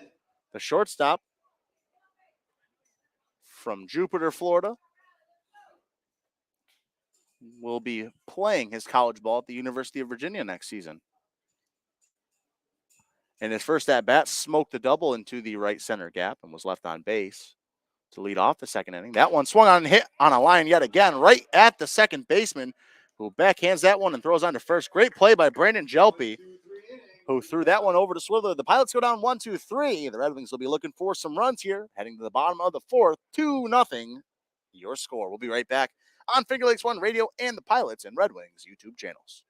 S1: the shortstop from Jupiter, Florida. Will be playing his college ball at the University of Virginia next season. In his first at-bat, smoked a double into the right center gap and was left on base to lead off the second inning. That one swung on and hit on a line yet again, right at the second baseman, who backhands that one and throws on to first. Great play by Brandon Jelpe, who threw that one over to Swither. The Pilots go down 1-2-3. The Red Wings will be looking for some runs here, heading to the bottom of the fourth. 2-0, your score. We'll be right back on Finger Lakes One Radio and the Pilots and Red Wings YouTube channels.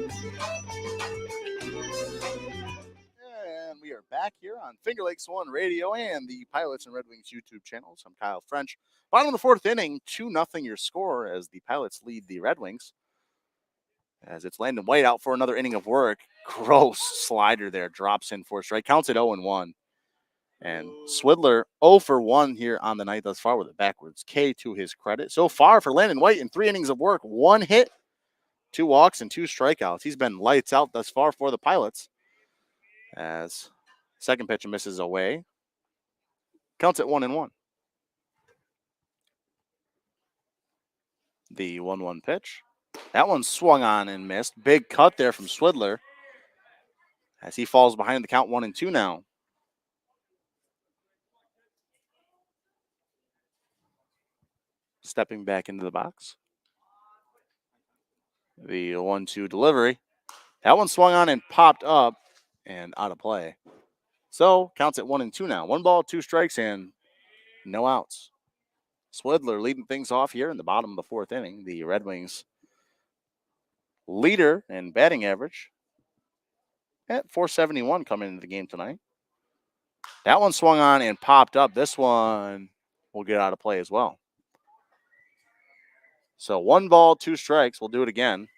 S1: And we are back here on Finger Lakes One Radio and the Pilots and Red Wings YouTube channels. I'm Kyle French. Bottom of the fourth inning, 2-0 your score as the Pilots lead the Red Wings. As it's Landon White out for another inning of work. Gross slider there, drops in for a strike. Counts at 0-1. And Swidler 0 for 1 here on the night thus far with a backwards K to his credit. So far for Landon White in 3 innings of work, 1 hit, 2 walks, and 2 strikeouts. He's been lights out thus far for the Pilots. As second pitch misses away. Counts at 1-1. The 1-1 pitch. That one swung on and missed. Big cut there from Swidler as he falls behind the count 1-2 now. Stepping back into the box. The 1-2 delivery. That one swung on and popped up and out of play. So counts at 1-2 now. 1 ball, 2 strikes, and no outs. Swidler leading things off here in the bottom of the fourth inning. The Red Wings leader in batting average at .471 coming into the game tonight. That one swung on and popped up. This one will get out of play as well. So 1 ball, 2 strikes. We'll do it again.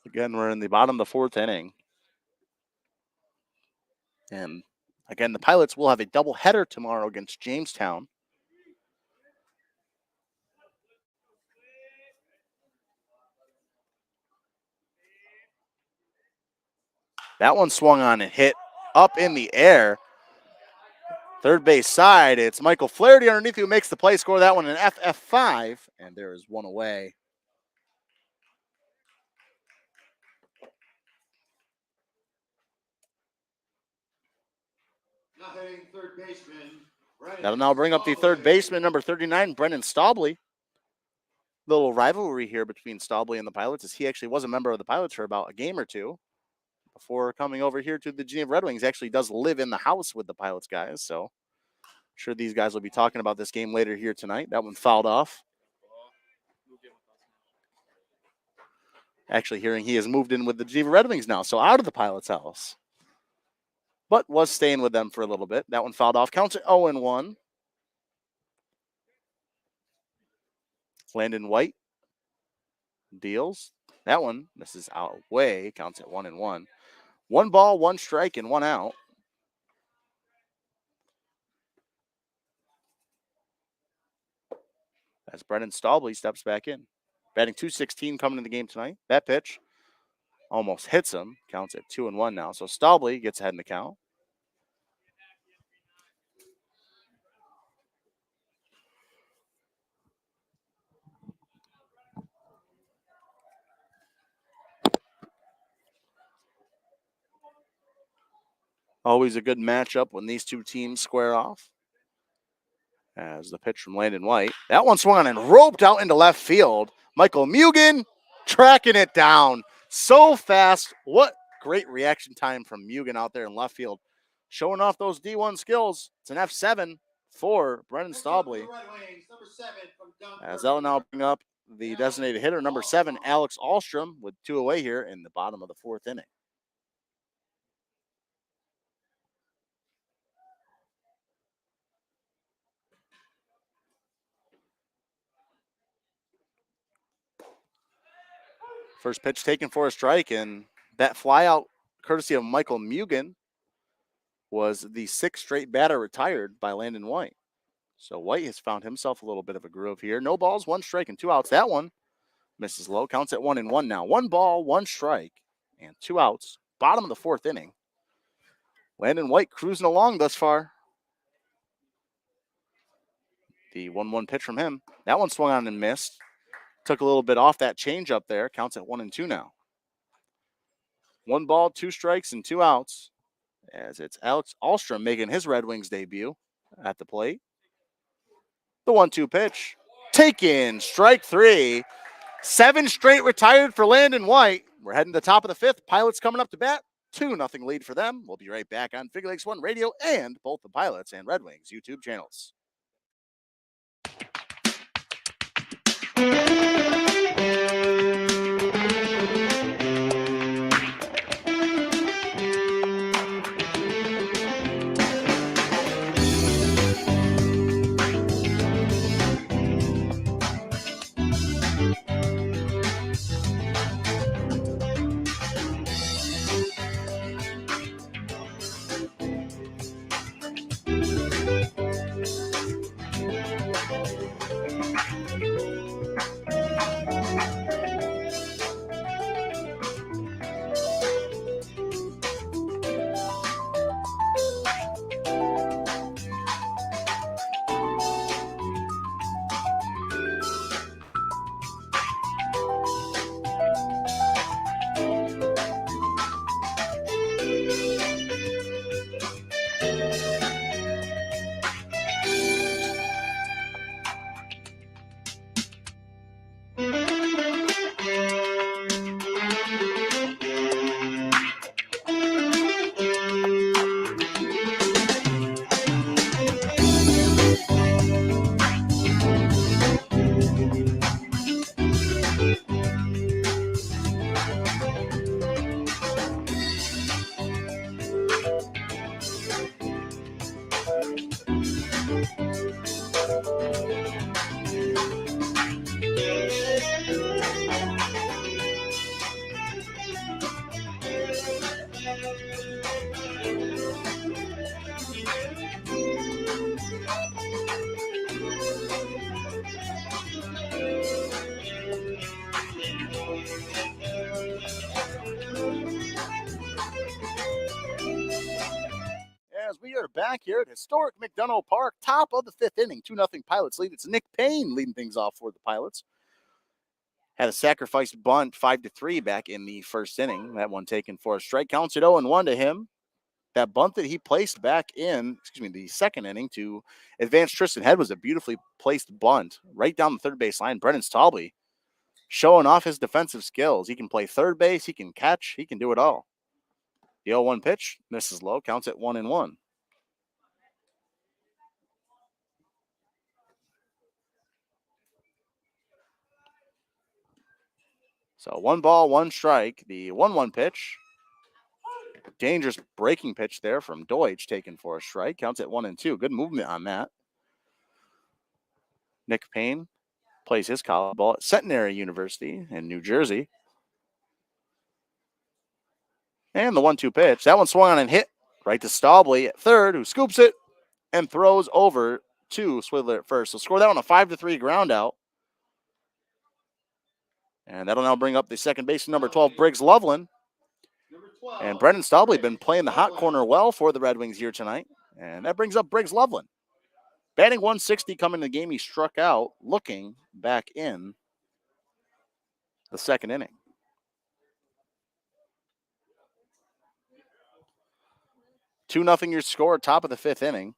S1: Again, we're in the bottom of the fourth inning. And again, the Pilots will have a doubleheader tomorrow against Jamestown. That one swung on and hit up in the air. Third base side, it's Michael Flaherty underneath who makes the play, score that one in FF5, and there is 1 away.
S2: Third baseman.
S1: That'll now bring up the third baseman, number 39, Brendan Staubley. Little rivalry here between Staubley and the Pilots, as he actually was a member of the Pilots for about a game or two before coming over here to the Geneva RedWings. Actually does live in the house with the Pilots guys, so I'm sure these guys will be talking about this game later here tonight. That one fouled off. Actually hearing he has moved in with the Geneva RedWings now, so out of the Pilots' house. But was staying with them for a little bit. That one fouled off. Counts at 0-1. Landon White deals. That one misses out away. Counts at 1-1. 1 ball, 1 strike, and 1 out. As Brendan Staubley steps back in. Batting .216 coming in the game tonight. That pitch almost hits him. Counts at 2-1 now. So Staubley gets ahead in the count. Always a good matchup when these two teams square off. As the pitch from Landon White. That one swung on and roped out into left field. Michael Mugen tracking it down so fast. What great reaction time from Mugen out there in left field. Showing off those D1 skills. It's an F7 for Brendan Staubley. As that'll now bring up the designated hitter, number 7, Alex Alstrom, with 2 away here in the bottom of the fourth inning. First pitch taken for a strike, and that flyout, courtesy of Michael Mugen, was the 6th straight batter retired by Landon White. So White has found himself a little bit of a groove here. No balls, 1 strike, and 2 outs. That one misses low. Counts at 1-1 now. 1 ball, 1 strike, and 2 outs. Bottom of the fourth inning. Landon White cruising along thus far. The 1-1 pitch from him. That one swung on and missed. Took a little bit off that changeup there. Counts at 1-2 now. 1 ball, 2 strikes, and 2 outs. As it's Alex Alstrom making his Red Wings debut at the plate. The 1-2 pitch. Taken, strike 3. 7 straight retired for Landon White. We're heading to the top of the 5th. Pilots coming up to bat. 2-0 lead for them. We'll be right back on Finger Lakes One Radio and both the Pilots and Red Wings YouTube channels. As we are back here at Historic McDonough Park, top of the fifth inning, 2-0 Pilots lead. It's Nick Payne leading things off for the Pilots. Had a sacrifice bunt 5-3 back in the first inning. That one taken for a strike. Counts it 0-1 to him. That bunt that he placed back in, the second inning to advance Tristan Head was a beautifully placed bunt right down the third base line. Brennan Stauble showing off his defensive skills. He can play third base. He can catch. He can do it all. The 0-1 pitch misses low. Counts it 1-1. So 1 ball, 1 strike. The 1-1 pitch. Dangerous breaking pitch there from Deutsch, taken for a strike. Counts at 1-2. Good movement on that. Nick Payne plays his college ball at Centenary University in New Jersey. And the 1-2 pitch. That one swung on and hit right to Stauble at third, who scoops it and throws over to Swidler at first. So score that one a 5-3 ground out. And that'll now bring up the second baseman, number 12, Briggs Loveland. And Brendan Stauble been playing the hot corner well for the Red Wings here tonight. And that brings up Briggs Loveland. Batting 160 coming in the game, he struck out looking back in the second inning. Two nothing your score, top of the fifth inning.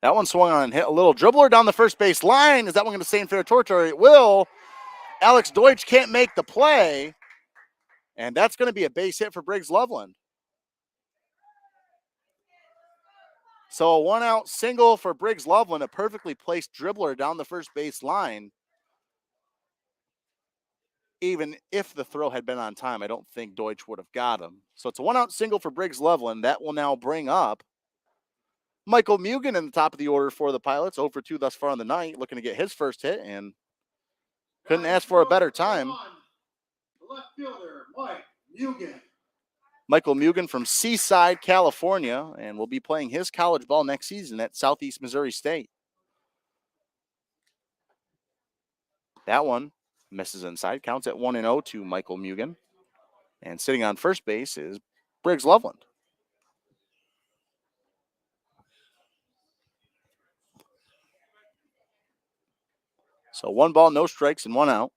S1: That one swung on and hit a little dribbler down the first base line. Is that one going to stay in fair territory? It will. Alex Deutsch can't make the play. And that's going to be a base hit for Briggs Loveland. So a 1-out single for Briggs Loveland, a perfectly placed dribbler down the first base line. Even if the throw had been on time, I don't think Deutsch would have got him. So it's a 1-out single for Briggs Loveland. That will now bring up Michael Mugen in the top of the order for the Pilots, 0 for 2 thus far on the night, looking to get his first hit, and couldn't ask for a better time.
S2: Left fielder, Mike Mugen.
S1: Michael Mugen from Seaside, California, and will be playing his college ball next season at Southeast Missouri State. That one misses inside, counts at 1-0 to Michael Mugen. And sitting on first base is Briggs Loveland. So 1 ball, no strikes, and 1 out.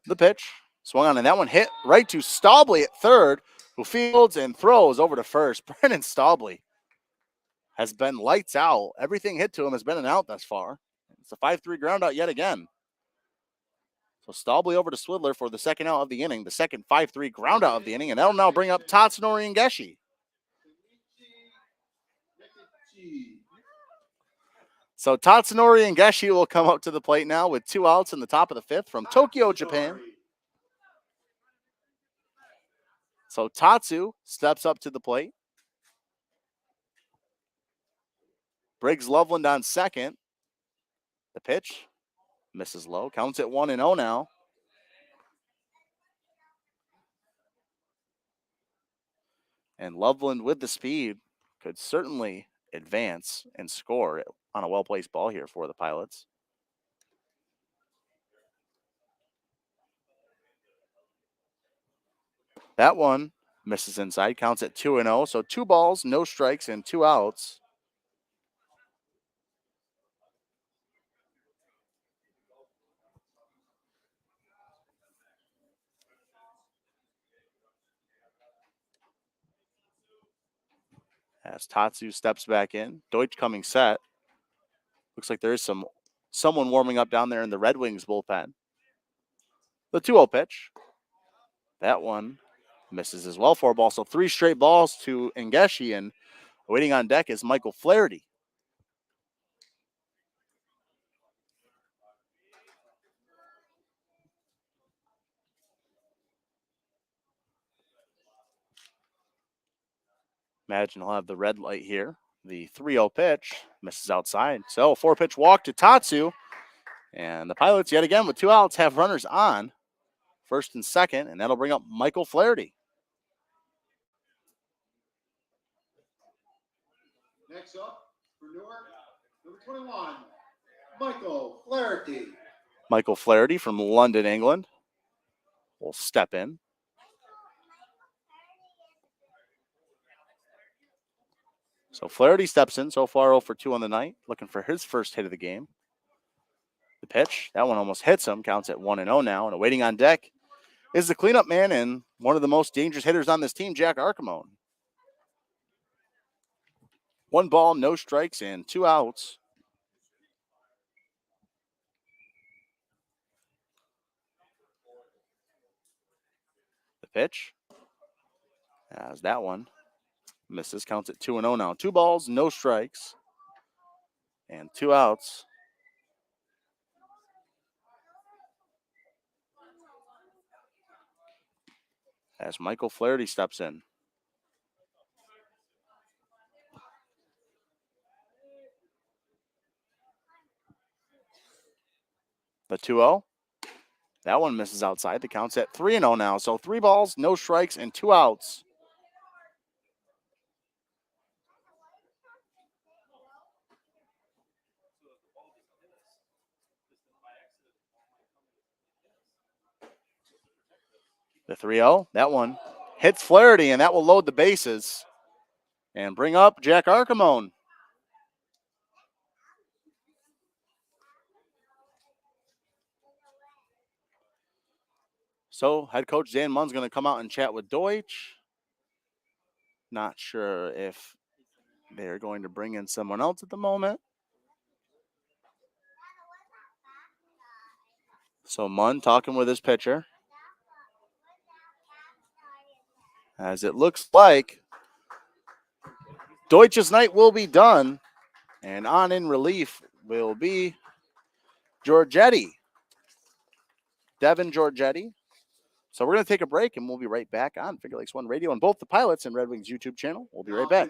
S1: The pitch swung on, and that one hit right to Stauble at third, who fields and throws over to first. Brennan Stauble has been lights out. Everything hit to him has been an out thus far. It's a 5-3 ground out yet again. So Stauble over to Swidler for the second out of the inning, the second 5-3 ground out of the inning, and that'll now bring up Tatsunori Ngeshi. So Tatsunori Ngeshi will come up to the plate now with 2 outs in the top of the fifth from Tokyo, Japan. So Tatsu steps up to the plate. Briggs Loveland on second. The pitch misses low. Counts at 1-0 now. And Loveland with the speed could certainly advance and score on a well-placed ball here for the Pilots. That one misses inside, counts at 2-0. So 2 balls, no strikes, and 2 outs. As Tatsu steps back in, Deutsch coming set. Looks like there is someone warming up down there in the Red Wings bullpen. The 2-0 pitch. That one misses as well. 4 balls, so 3 straight balls to Ngeshi, and waiting on deck is Michael Flaherty. Imagine he'll have the red light here. The 3-0 pitch misses outside. So 4-pitch walk to Tatsu. And the Pilots, yet again, with 2 outs, have runners on first and second, and that'll bring up Michael Flaherty.
S2: Next up for Newark, number 21, Michael Flaherty.
S1: Michael Flaherty from London, England will step in. So Flaherty steps in so far 0 for 2 on the night, looking for his first hit of the game. The pitch, that one almost hits him, counts at 1-0 now, and waiting on deck is the cleanup man and one of the most dangerous hitters on this team, Jack Archimone. 1 ball, no strikes, and 2 outs. The pitch, as that one misses, counts at 2-0 now. 2 balls, no strikes, and 2 outs. As Michael Flaherty steps in. The 2-0. That one misses outside. The count's at 3-0 now. So 3 balls, no strikes, and 2 outs. The 3-0. That one hits Flaherty, and that will load the bases and bring up Jack Archimone. So head coach Dan Munn's going to come out and chat with Deutsch. Not sure if they're going to bring in someone else at the moment. So Munn talking with his pitcher. As it looks like Deutsch's night will be done. And on in relief will be Giorgetti. Devin Giorgetti. So we're going to take a break, and we'll be right back on Finger Lakes One Radio on both the Pilots and Red Wings YouTube channel. We'll be right back.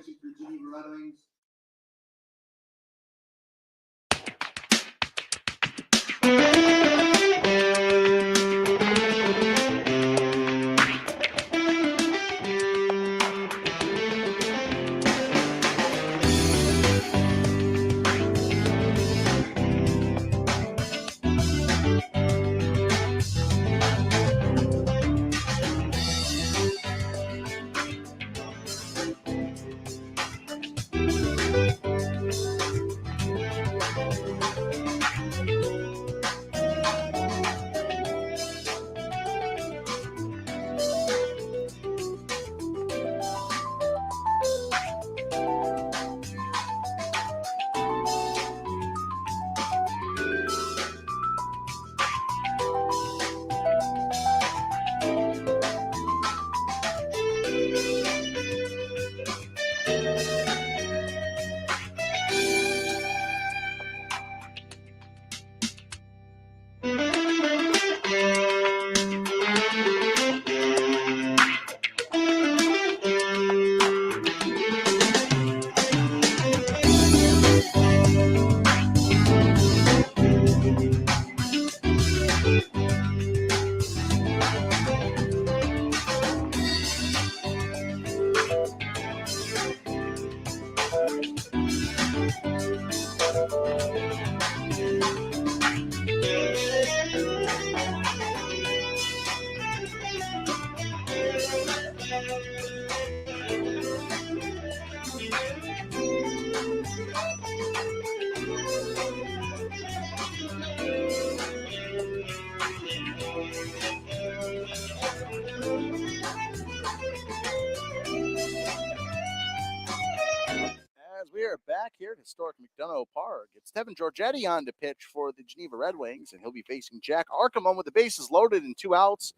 S1: We are back here at Historic McDonough Park. It's Devin Giorgetti on to pitch for the Geneva RedWings, and he'll be facing Jack Archimone with the bases loaded and 2 outs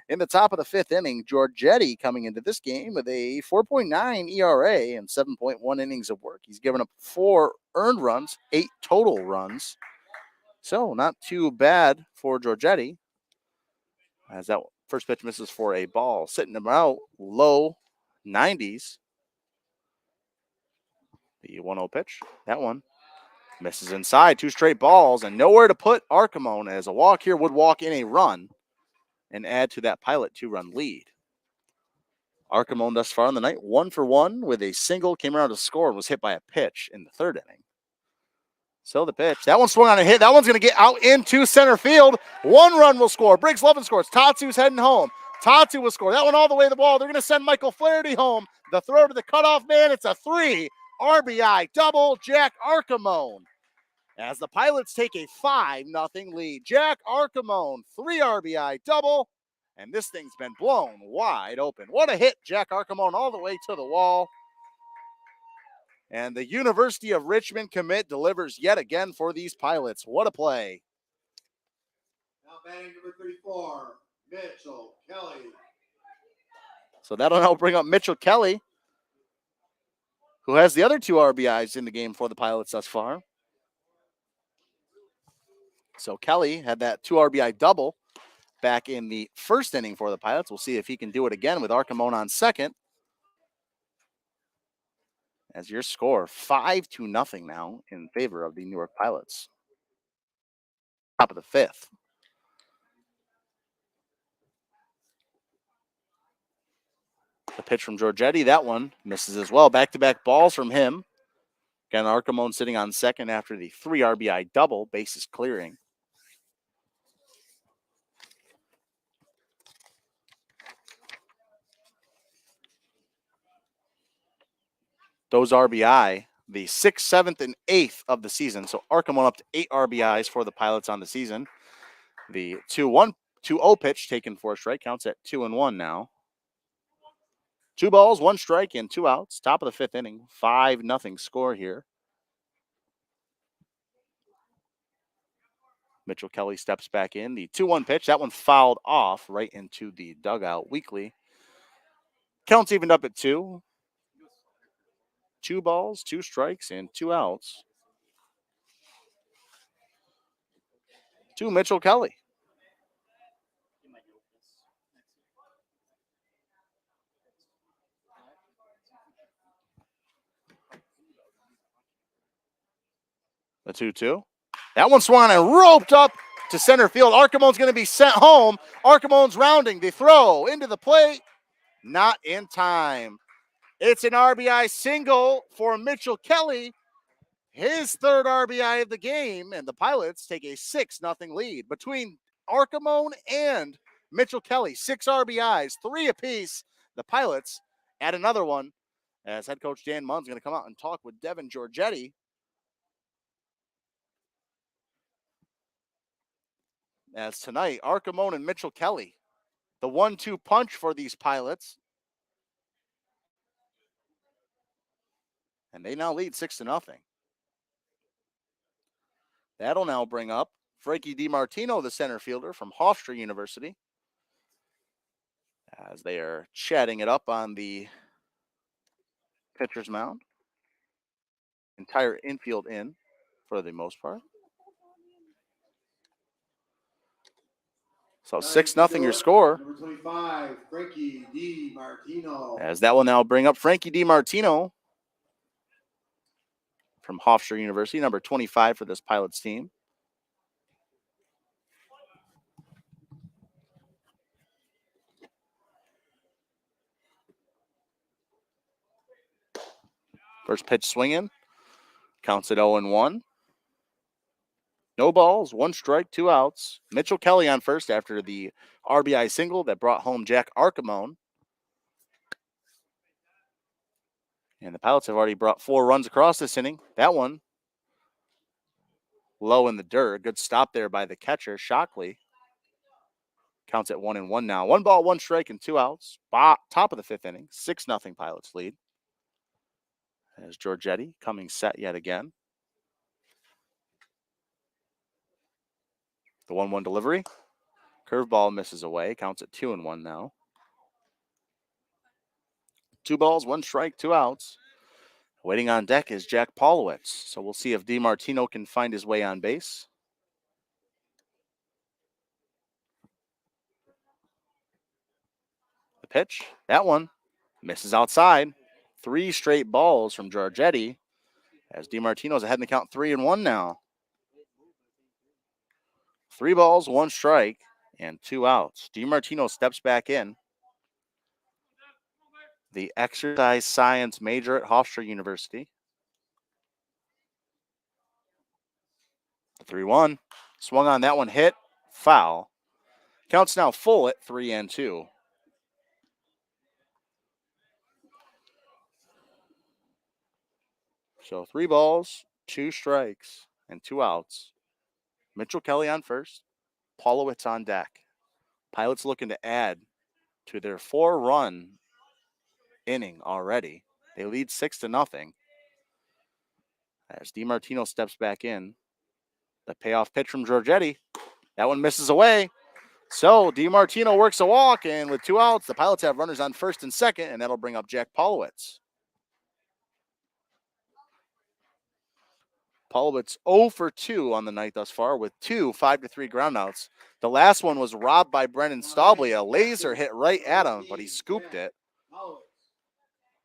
S1: in the top of the 5th inning. Giorgetti coming into this game with a 4.9 ERA and 7.1 innings of work. He's given up 4 earned runs, 8 total runs. So not too bad for Giorgetti, as that first pitch misses for a ball, sitting him out low 90s. The 1-0 pitch. That one misses inside. 2 straight balls and nowhere to put Archimone, as a walk here would walk in a run and add to that Pilot 2-run lead. Archimone thus far in the night, 1 for 1 with a single, came around to score and was hit by a pitch in the 3rd inning. So the pitch, that one swung on a hit. That one's going to get out into center field. 1 run will score. Briggs Lovin scores. Tatsu's heading home. Tatsu will score. That one all the way to the ball. They're going to send Michael Flaherty home. The throw to the cutoff man. It's a 3 RBI double, Jack Archimone. As the Pilots take a 5-0 lead. Jack Archimone, 3 RBI double. And this thing's been blown wide open. What a hit, Jack Archimone, all the way to the wall. And the University of Richmond commit delivers yet again for these Pilots. What a play.
S2: Now batting number 34, Mitchell Kelly.
S1: So that'll now bring up Mitchell Kelly, who has the other 2 RBIs in the game for the Pilots thus far. So Kelly had that 2 RBI double back in the 1st inning for the Pilots. We'll see if he can do it again with Archimone on second. As your score, 5-0 now in favor of the Newark Pilots. Top of the 5th. The pitch from Giorgetti, that one misses as well. Back-to-back balls from him. Again, Archimone sitting on second after the 3 RBI double, bases clearing. Those RBI, the 6th, 7th, and 8th of the season. So Archimone up to 8 RBIs for the Pilots on the season. The 2-0 pitch taken for a strike counts at 2-1 now. 2 balls, 1 strike, and 2 outs. Top of the 5th inning. 5-0 score here. Mitchell Kelly steps back in. The 2-1 pitch. That one fouled off right into the dugout. Weekly. Counts evened up at 2. 2 balls, 2 strikes, and 2 outs to Mitchell Kelly. The 2-2. That one swung and roped up to center field. Archimone's going to be sent home. Archimone's rounding the throw into the plate. Not in time. It's an RBI single for Mitchell Kelly. His 3rd RBI of the game, and the Pilots take a 6-0 lead. Between Archimone and Mitchell Kelly, 6 RBIs, 3 apiece. The Pilots add another one as head coach Dan Munn's going to come out and talk with Devin Giorgetti. As tonight, Archimone and Mitchell Kelly, the 1-2 punch for these Pilots. And they now lead 6-0. That'll now bring up Frankie DiMartino, the center fielder from Hofstra University, as they are chatting it up on the pitcher's mound. Entire infield in for the most part. So 6-0 your score.
S2: Number 25, Frankie DiMartino.
S1: As that will now bring up Frankie DiMartino from Hofstra University, number 25 for this Pilots team. First pitch swinging. Counts at 0-1. No balls, 1 strike, 2 outs. Mitchell Kelly on first after the RBI single that brought home Jack Archimone. And the Pilots have already brought 4 runs across this inning. That one low in the dirt. Good stop there by the catcher, Shockley. Counts at 1-1 now. 1 ball, 1 strike, and 2 outs. Top of the 5th inning. 6-0 Pilots lead. As Giorgetti coming set yet again. The 1-1 delivery. Curveball misses away. Counts at 2-1 now. 2 balls, 1 strike, 2 outs. Waiting on deck is Jack Paulowitz. So we'll see if DiMartino can find his way on base. The pitch. That one misses outside. 3 straight balls from Giorgetti. As DiMartino's ahead in the count 3-1 now. 3 balls, 1 strike, and 2 outs. DiMartino steps back in. The exercise science major at Hofstra University. The 3-1. Swung on that one, hit, foul. Counts now full at 3-2. So 3 balls, 2 strikes, and 2 outs. Mitchell Kelly on first. Paulowitz on deck. Pilots looking to add to their 4-run inning already. They lead 6-0. As DiMartino steps back in. The payoff pitch from Giorgetti. That one misses away. So DiMartino works a walk, and with 2 outs, the Pilots have runners on first and second, and that'll bring up Jack Paulowitz. Paulowitz 0 for 2 on the night thus far with 2 5-3 groundouts. The last one was robbed by Brendan Staubly. A laser hit right at him, but he scooped it.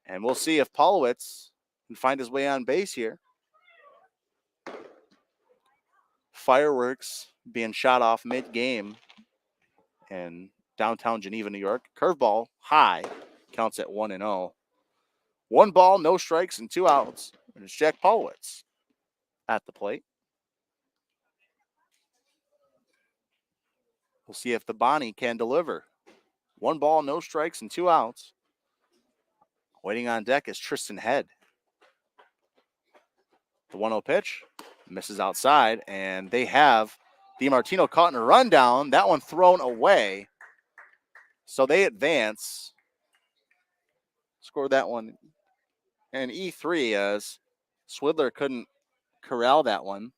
S1: And we'll see if Paulowitz can find his way on base here. Fireworks being shot off mid-game in downtown Geneva, New York. Curveball high, counts at 1-0. 1 ball, no strikes, and 2 outs. And it's Jack Paulowitz at the plate. We'll see if the Bonnie can deliver. 1 ball, no strikes, and 2 outs. Waiting on deck is Tristan Head. The 1-0 pitch misses outside, and they have DiMartino caught in a rundown. That one thrown away. So they advance. Scored that one. And E3 as Swidler couldn't corral that one.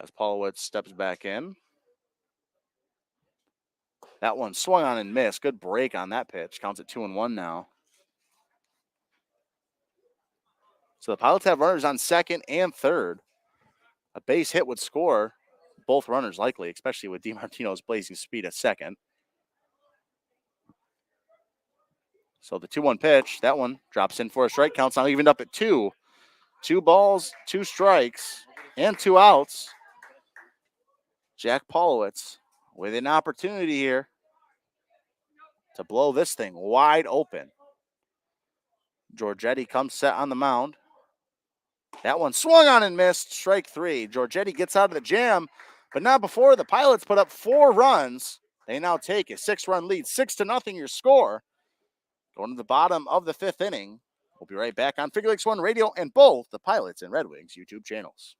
S1: As Paulowitz steps back in. That one swung on and missed. Good break on that pitch. Counts at 2-1 now. So the Pilots have runners on second and third. A base hit would score both runners likely, especially with DiMartino's blazing speed at second. So the 2-1 pitch, that one drops in for a strike. Counts now evened up at 2. 2 balls, 2 strikes, and 2 outs. Jack Paulowitz with an opportunity here to blow this thing wide open. Giorgetti comes set on the mound. That one swung on and missed. Strike 3. Giorgetti gets out of the jam, but not before the Pilots put up 4 runs. They now take a 6-run lead. 6-0 your score. Going to the bottom of the 5th inning. We'll be right back on Figure Lakes 1 Radio and both the Pilots and Red Wings YouTube channels.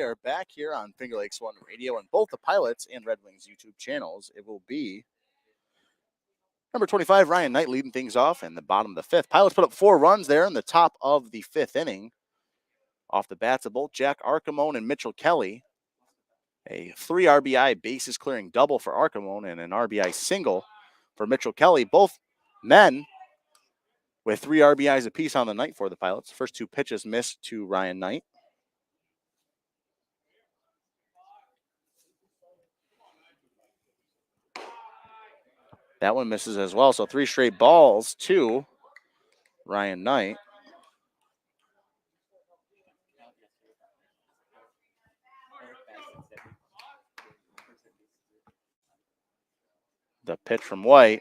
S1: are back here on Finger Lakes One Radio and both the Pilots and Red Wings YouTube channels. It will be number 25, Ryan Knight, leading things off in the bottom of the fifth. Pilots put up 4 runs there in the top of the fifth inning. Off the bats of both Jack Archimone and Mitchell Kelly. A 3 RBI bases clearing double for Archimone and an RBI single for Mitchell Kelly. Both men with 3 RBIs apiece on the night for the Pilots. First 2 pitches missed to Ryan Knight. That one misses as well. So 3 straight balls to Ryan Knight. The pitch from White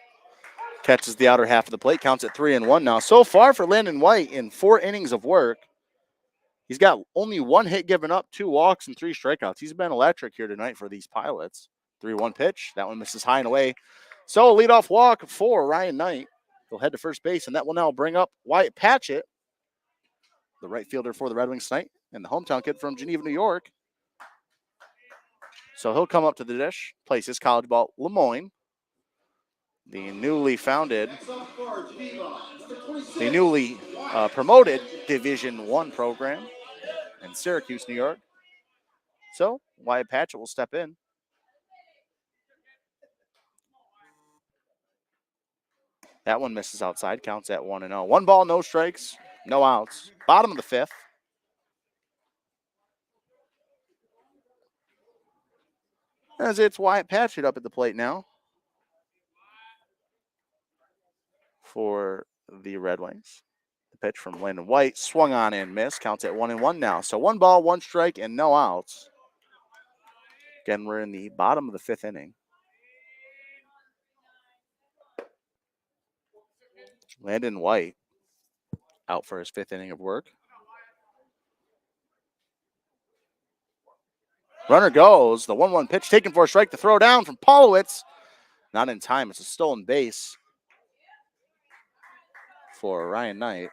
S1: catches the outer half of the plate, counts at 3-1 now. So far for Landon White in 4 innings of work, he's got only 1 hit given up, 2 walks, and 3 strikeouts. He's been electric here tonight for these Pilots. 3-1 pitch. That one misses high and away. So a leadoff walk for Ryan Knight. He'll head to first base, and that will now bring up Wyatt Patchett, the right fielder for the Red Wings tonight, and the hometown kid from Geneva, New York. So he'll come up to the dish, plays his college ball, Lemoyne. The newly promoted Division I program in Syracuse, New York. So Wyatt Patchett will step in. That one misses outside, counts at 1-0. 1 ball, no strikes, no outs. Bottom of the fifth. As it's Wyatt Patchett up at the plate now for the Red Wings. The pitch from Landon White, swung on and missed, counts at 1-1 now. So 1 ball, 1 strike, and no outs. Again, we're in the bottom of the 5th inning. Landon White out for his 5th inning of work. Runner goes. The 1-1 pitch taken for a strike. The throw down from Polowitz. Not in time. It's a stolen base for Ryan Knight.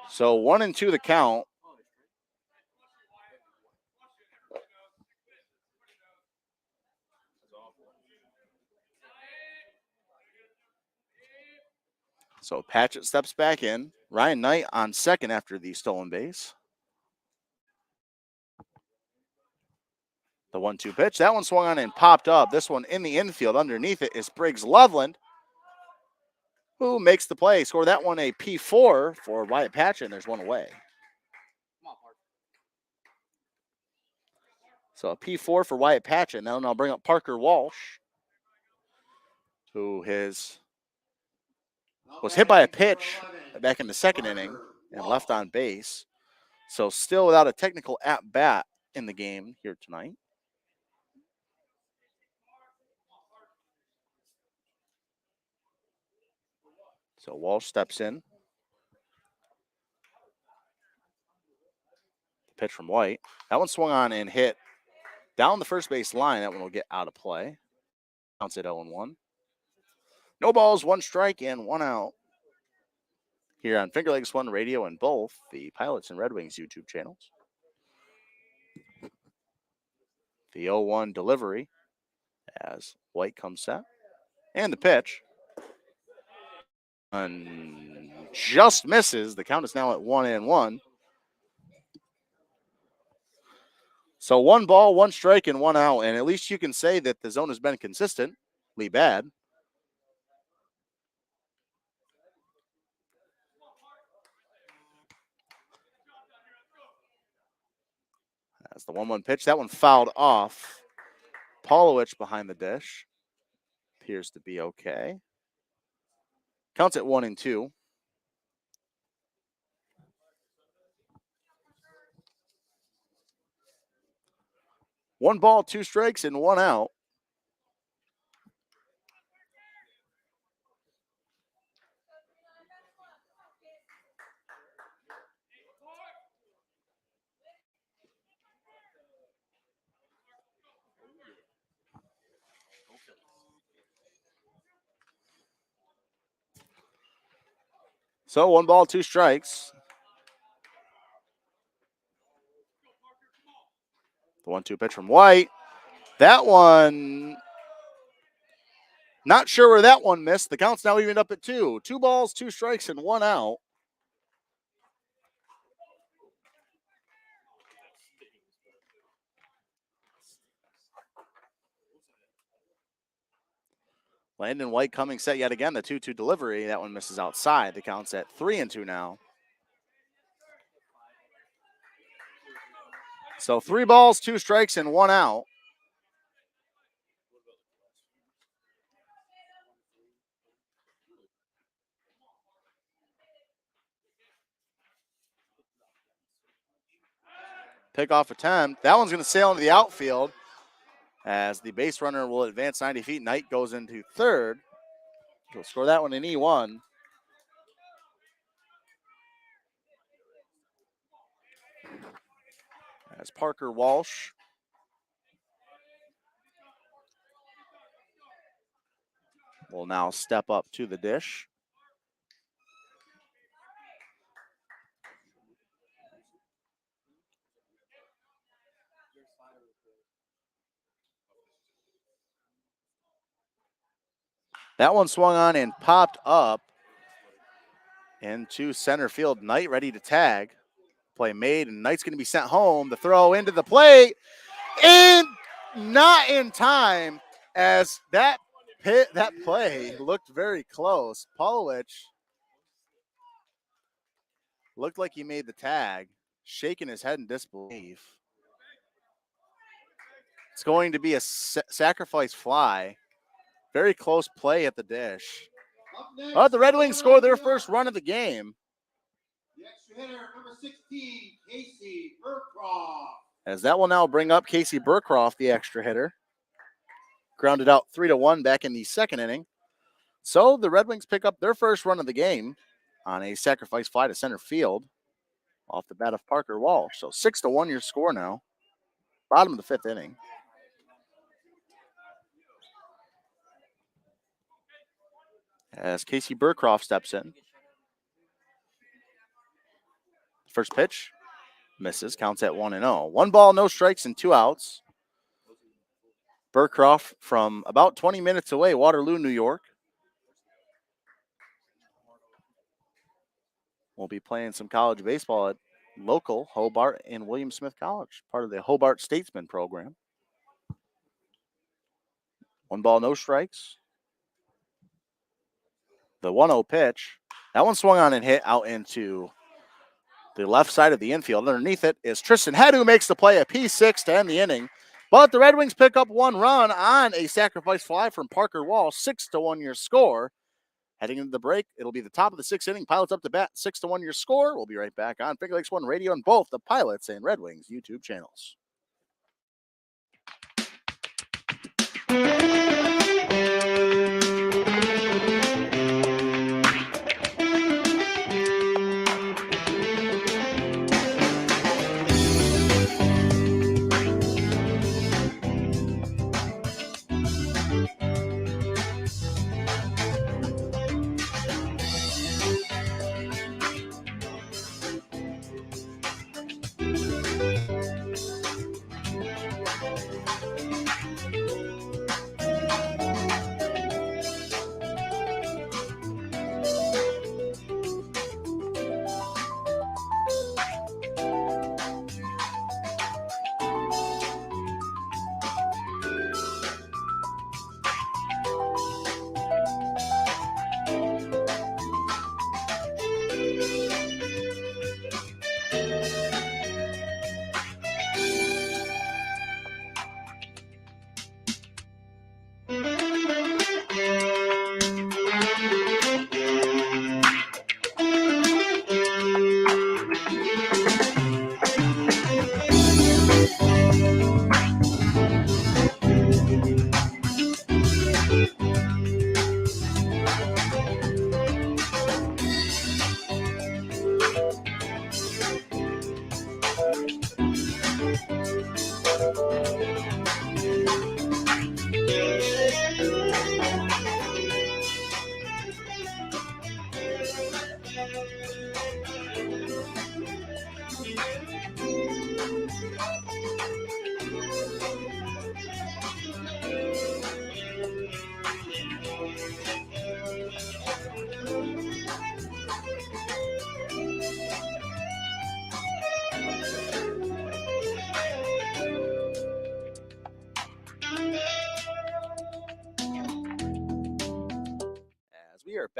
S1: So 1-2 the count. So Patchett steps back in. Ryan Knight on second after the stolen base. The 1-2 pitch. That one swung on and popped up. This one in the infield. Underneath it is Briggs Loveland, who makes the play. Score that one a P4 for Wyatt Patchett, and there's one away. So a P4 for Wyatt Patchett. Now I'll bring up Parker Walsh, who was hit by a pitch back in the 2nd inning and left on base. So still without a technical at-bat in the game here tonight. So Walsh steps in. The pitch from White. That one swung on and hit down the first base line. That one will get out of play. Counts at 0-1. No balls, 1 strike, and 1 out. Here on Finger Lakes One Radio and both the Pilots and Red Wings YouTube channels. The 0-1 delivery as White comes set. And the pitch. And just misses. The count is now at 1-1. So 1 ball, 1 strike, and 1 out. And at least you can say that the zone has been consistently bad. As the 1-1 pitch, that one fouled off. Polowitz behind the dish. Appears to be okay. Counts at 1-2. One ball, 2 strikes, and 1 out. So 1 ball, 2 strikes. The 1-2 pitch from White. That one, not sure where that one missed. The count's now evened up at 2. 2 balls, 2 strikes, and 1 out. Landon White coming set yet again. The 2-2 delivery. That one misses outside. The count's at 3-2 now. So 3 balls, 2 strikes, and 1 out. Pickoff attempt. That one's going to sail into the outfield as the base runner will advance 90 feet. Knight goes into third. He'll score that one in E1. As Parker Walsh will now step up to the dish. That one swung on and popped up into center field. Knight ready to tag. Play made, and Knight's going to be sent home. The throw into the plate, and not in time, as that play looked very close. Pawlowicz looked like he made the tag, shaking his head in disbelief. It's going to be a sacrifice fly. Very close play at the dish. But the Red Wings score their first run of the game.
S2: The extra hitter, number 16, Casey Burcroft.
S1: As that will now bring up Casey Burcroft, the extra hitter. Grounded out 3-1 back in the second inning. So the Red Wings pick up their first run of the game on a sacrifice fly to center field off the bat of Parker Walsh. So 6-1 your score now. Bottom of the fifth inning. As Casey Burcroft steps in. First pitch misses, counts at 1-0. 1 ball, no strikes, and 2 outs. Burcroft from about 20 minutes away, Waterloo, New York. We'll be playing some college baseball at local Hobart and William Smith College, part of the Hobart Statesman program. 1 ball, no strikes. The 1-0 pitch. That one swung on and hit out into the left side of the infield. Underneath it is Tristan Head, who makes the play, a P6 to end the inning. But the Red Wings pick up 1 run on a sacrifice fly from Parker Walsh. 6-1 your score. Heading into the break, it'll be the top of the 6th inning. Pilots up to bat, 6-1 your score. We'll be right back on Finger Lakes One Radio and both the Pilots and Red Wings YouTube channels.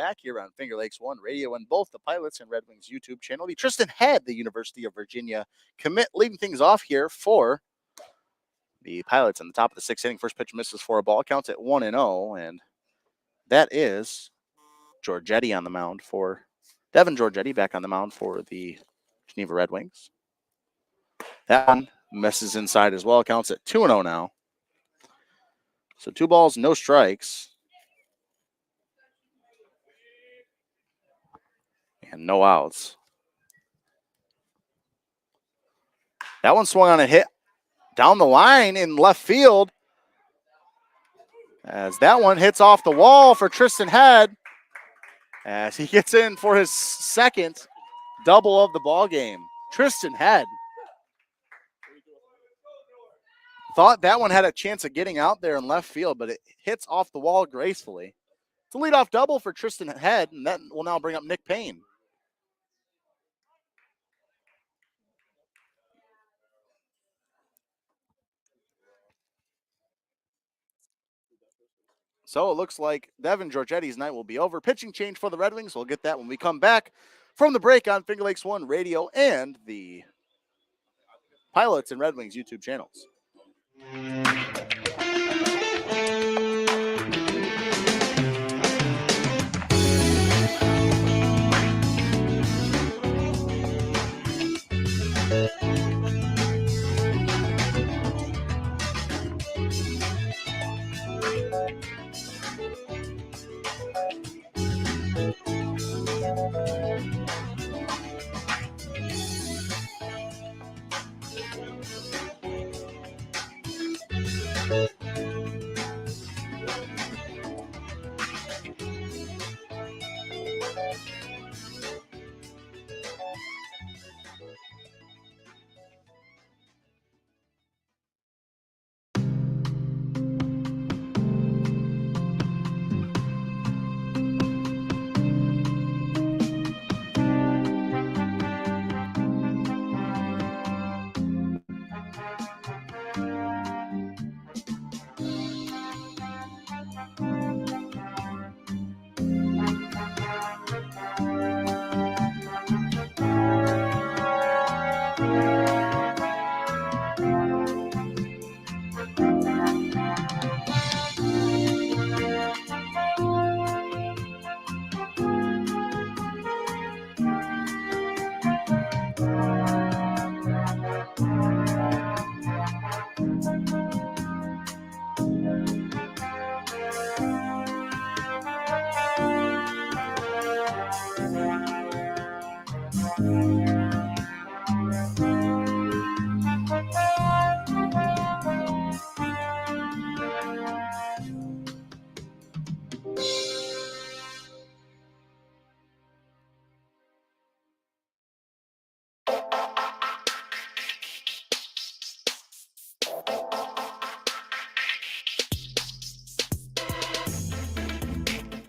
S1: back here on Finger Lakes One Radio and both the Pilots and Red Wings YouTube channel. The Tristan Head, the University of Virginia commit, leading things off here for the Pilots in the top of the sixth inning. First pitch misses for a ball, counts at 1-0, and that is Giorgetti on the mound for Devin Giorgetti, back on the mound for the Geneva Red Wings. That one misses inside as well, counts at 2-0 now. So 2 balls, no strikes. And no outs. That one swung on a hit down the line in left field, as that one hits off the wall for Tristan Head, as he gets in for his second double of the ball game. Tristan Head thought that one had a chance of getting out there in left field, but it hits off the wall gracefully. It's a leadoff double for Tristan Head, and that will now bring up Nick Payne. So it looks like Devin Giorgetti's night will be over. Pitching change for the Red Wings. We'll get that when we come back from the break on Finger Lakes One Radio and the Pilots and Red Wings YouTube channels.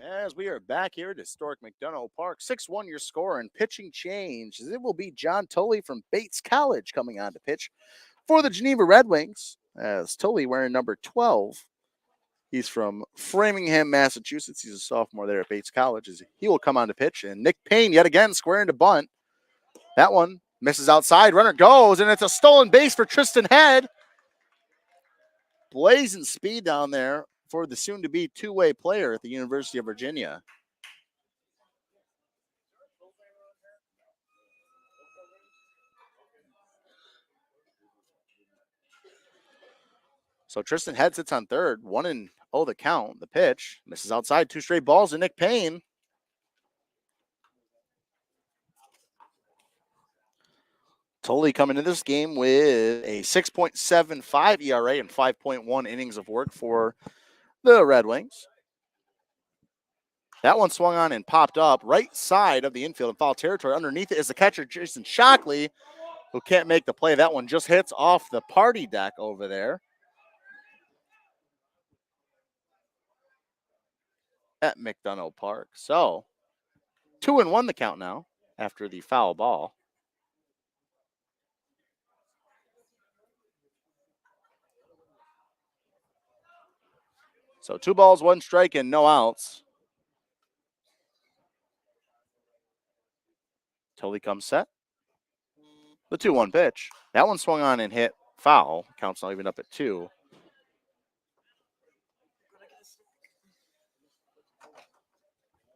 S1: As we are back here at Historic McDonough Park, 6-1 your score, and pitching change. It will be John Tully from Bates College coming on to pitch for the Geneva Red Wings, as Tully wearing number 12. He's from Framingham, Massachusetts. He's a sophomore there at Bates College. As he will come on to pitch, and Nick Payne yet again squaring to bunt. That one misses outside. Runner goes, and it's a stolen base for Tristan Head. Blazing speed down there for the soon-to-be two-way player at the University of Virginia. So Tristan Head sits on third. 1-0 the count. The pitch misses outside. 2 straight balls to Nick Payne. Tully coming into this game with a 6.75 ERA and 5.1 innings of work for the Red Wings. That one swung on and popped up right side of the infield in foul territory. Underneath it is the catcher, Jason Shockley, who can't make the play. That one just hits off the party deck over there at McDonough Park. So 2-1 the count now after the foul ball. So 2 balls, 1 strike, and no outs. Tully comes set. The 2-1 pitch. That one swung on and hit foul. Count's not even up at 2.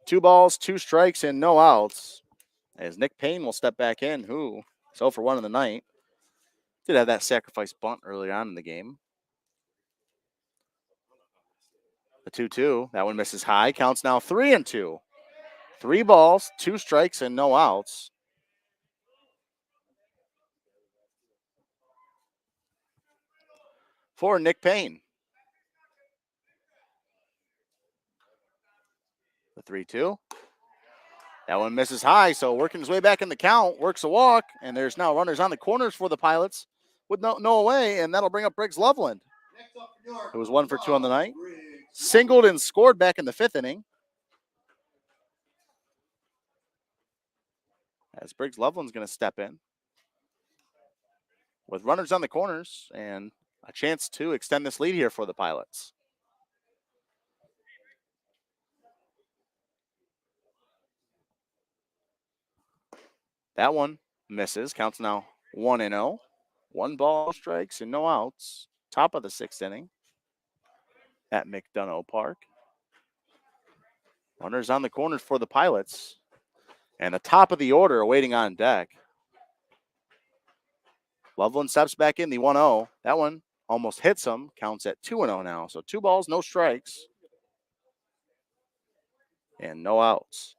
S1: Two balls, 2 strikes, and no outs. As Nick Payne will step back in, who is 0 for 1 in the night. Did have that sacrifice bunt early on in the game. The 2-2. That one misses high. Counts now 3-2. 3 balls, 2 strikes, and no outs. For Nick Payne. The 3-2. That one misses high, so working his way back in the count, works a walk, and there's now runners on the corners for the Pilots with no away, and that'll bring up Briggs Loveland. It was 1 for 2 on the night. Singled and scored back in the 5th inning. As Briggs Loveland's going to step in with runners on the corners and a chance to extend this lead here for the Pilots. That one misses. Counts now 1-0. 1 ball, strikes, and no outs. Top of the 6th inning at McDonough Park. Runners on the corners for the Pilots. And the top of the order waiting on deck. Loveland steps back in the 1-0. That one almost hits him. Counts at 2-0 now. So 2 balls, no strikes. And no outs.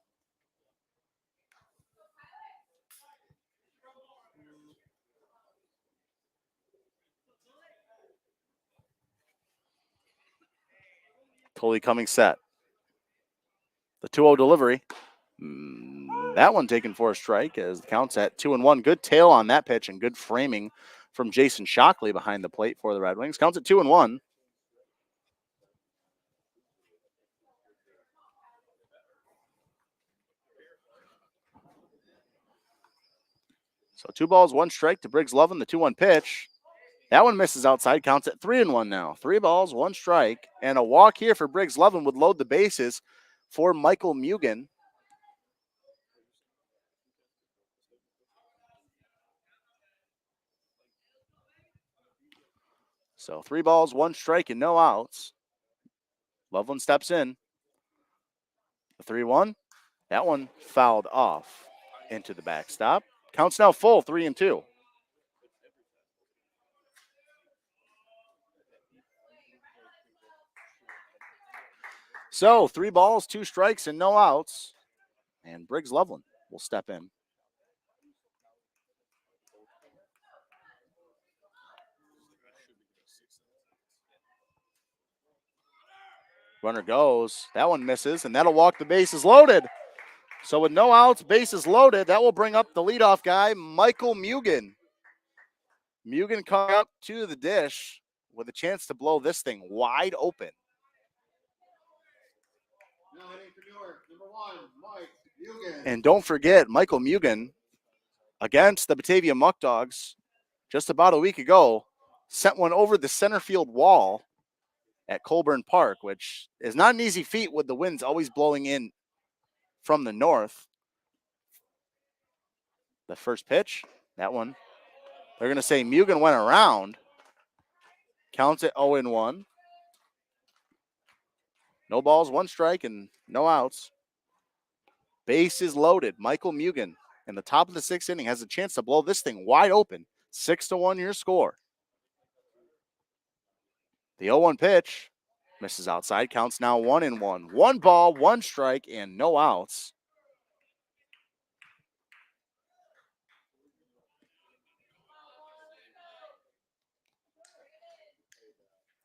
S1: Tully coming set. The 2-0 delivery. That one taken for a strike as the count's at 2-1. Good tail on that pitch and good framing from Jason Shockley behind the plate for the Red Wings. Counts at 2-1. So 2 balls, 1 strike to Briggs Loveland, the 2-1 pitch. That one misses outside, counts at 3-1 now. 3 balls, 1 strike, and a walk here for Briggs Loveland would load the bases for Michael Mugen. So 3 balls, 1 strike, and no outs. Loveland steps in. The 3-1. That one fouled off into the backstop. Counts now full, 3-2. So 3 balls, 2 strikes, and no outs. And Briggs Loveland will step in. Runner goes. That one misses, and that'll walk the bases loaded. So with no outs, bases loaded, that will bring up the leadoff guy, Michael Mugen. Mugen coming up to the dish with a chance to blow this thing wide open.
S2: Now hitting for Newark, number 1, Mike Mugen.
S1: And don't forget, Michael Mugen against the Batavia Muck Dogs just about a week ago sent one over the center field wall at Colburn Park, which is not an easy feat with the winds always blowing in from the north. The first pitch, that one, they're going to say Mugen went around. Counts at 0-1. No balls, 1 strike, and no outs. Bases loaded. Michael Mugen in the top of the 6th inning has a chance to blow this thing wide open. 6-1 your score. The 0-1 pitch misses outside. Counts now 1-1. 1 ball, 1 strike, and no outs.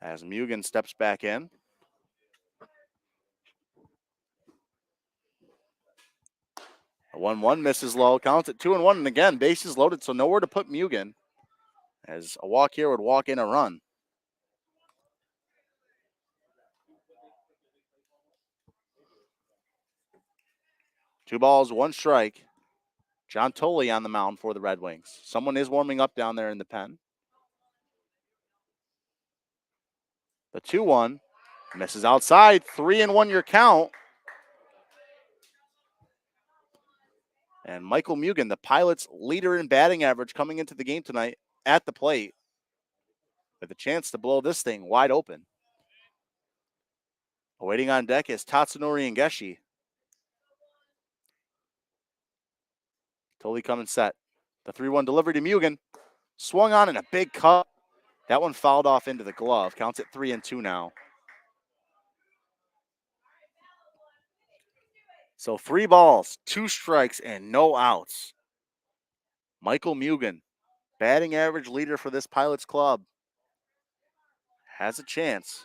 S1: As Mugen steps back in. A 1-1 misses low. Counts at 2-1. And again, bases loaded, so nowhere to put Mugen. As a walk here would walk in a run. Two balls, 1 strike. John Tully on the mound for the Red Wings. Someone is warming up down there in the pen. The 2-1 misses outside. 3-1 your count. And Michael Mugen, the Pilots' leader in batting average coming into the game tonight at the plate with a chance to blow this thing wide open. Awaiting on deck is Tatsunori and Geshi. Totally coming set. The 3-1 delivery to Mugen. Swung on in a big cut. That one fouled off into the glove. Counts at 3-2 now. So 3 balls, 2 strikes, and no outs. Michael Mugen, batting average leader for this Pilots club, has a chance.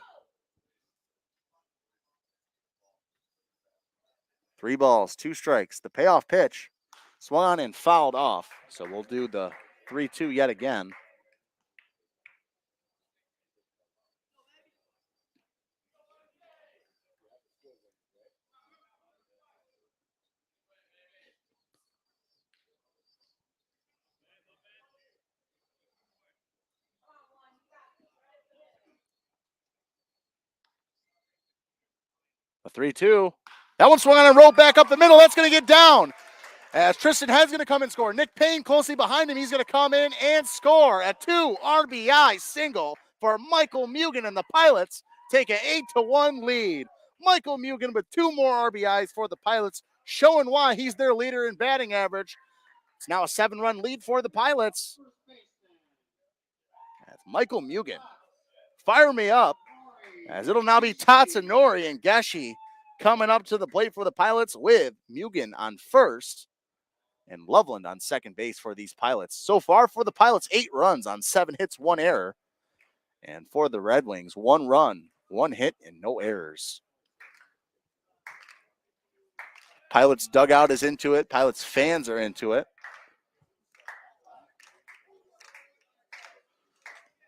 S1: 3 balls, 2 strikes. The payoff pitch swung on and fouled off. So we'll do the 3-2 yet again. A 3-2. That one swung on and rolled back up the middle. That's going to get down. As Tristan Head's going to come and score. Nick Payne closely behind him. He's going to come in and score. A 2 RBI single for Michael Mugen, and the Pilots take an 8-1 lead. Michael Mugen with 2 more RBIs for the Pilots, showing why he's their leader in batting average. It's now a 7-run lead for the Pilots. As Michael Mugen, fire me up, as it'll now be Tatsunori and Geshi coming up to the plate for the Pilots with Mugen on first and Loveland on second base for these Pilots. So far for the Pilots, 8 runs on 7 hits, 1 error. And for the Red Wings, 1 run, 1 hit, and no errors. Pilots dugout is into it. Pilots fans are into it.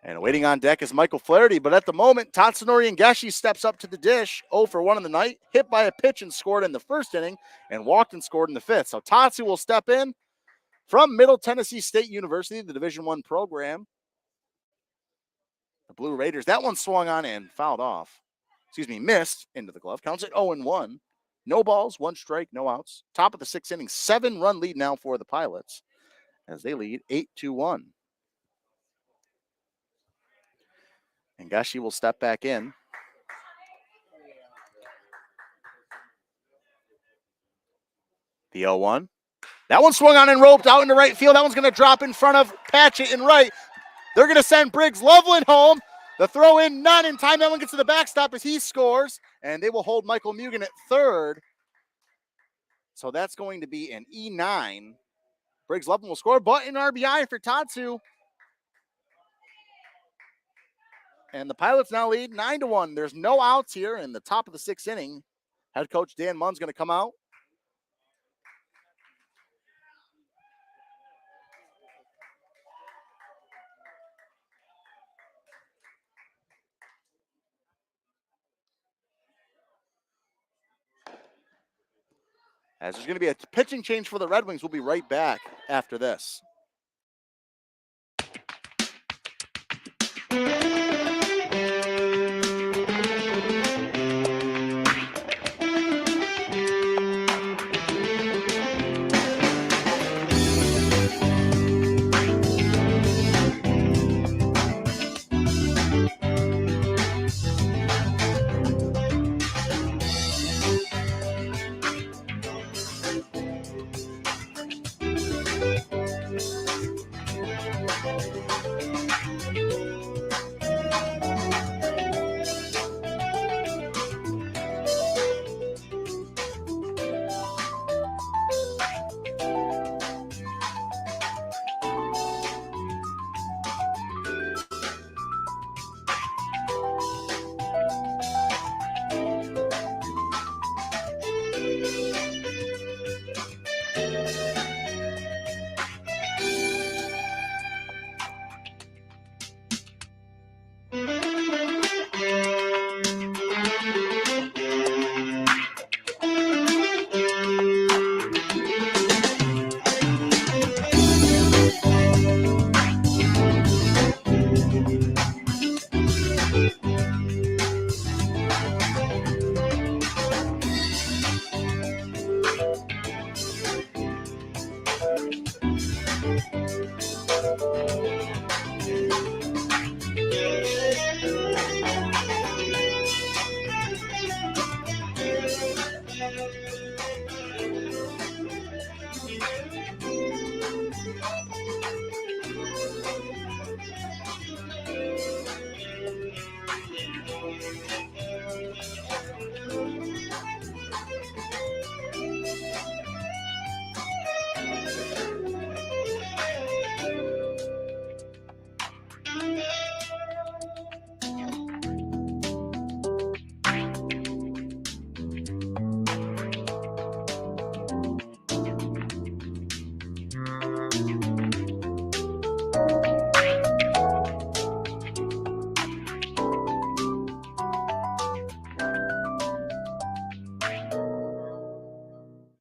S1: And waiting on deck is Michael Flaherty. But at the moment, Tatsunori and Geshi steps up to the dish. 0 for 1 in the night. Hit by a pitch and scored in the first inning. And walked and scored in the 5th. So Tatsu will step in from Middle Tennessee State University, the Division I program. The Blue Raiders. That one swung on and fouled off. Missed into the glove. Counts at 0-1. No balls, 1 strike, no outs. Top of the 6th inning. 7-run lead now for the Pilots as they lead 8-1. And Geshi will step back in. The 0-1. That one swung on and roped out into right field. That one's going to drop in front of Patchett in right. They're going to send Briggs Loveland home. The throw in, not in time. That one gets to the backstop as he scores. And they will hold Michael Mugen at third. So that's going to be an E9. Briggs Loveland will score, but an RBI for Tatsu. And the Pilots now lead 9-1. There's no outs here in the top of the 6th inning. Head coach Dan Munn's going to come out. As there's going to be a pitching change for the Red Wings. We'll be right back after this.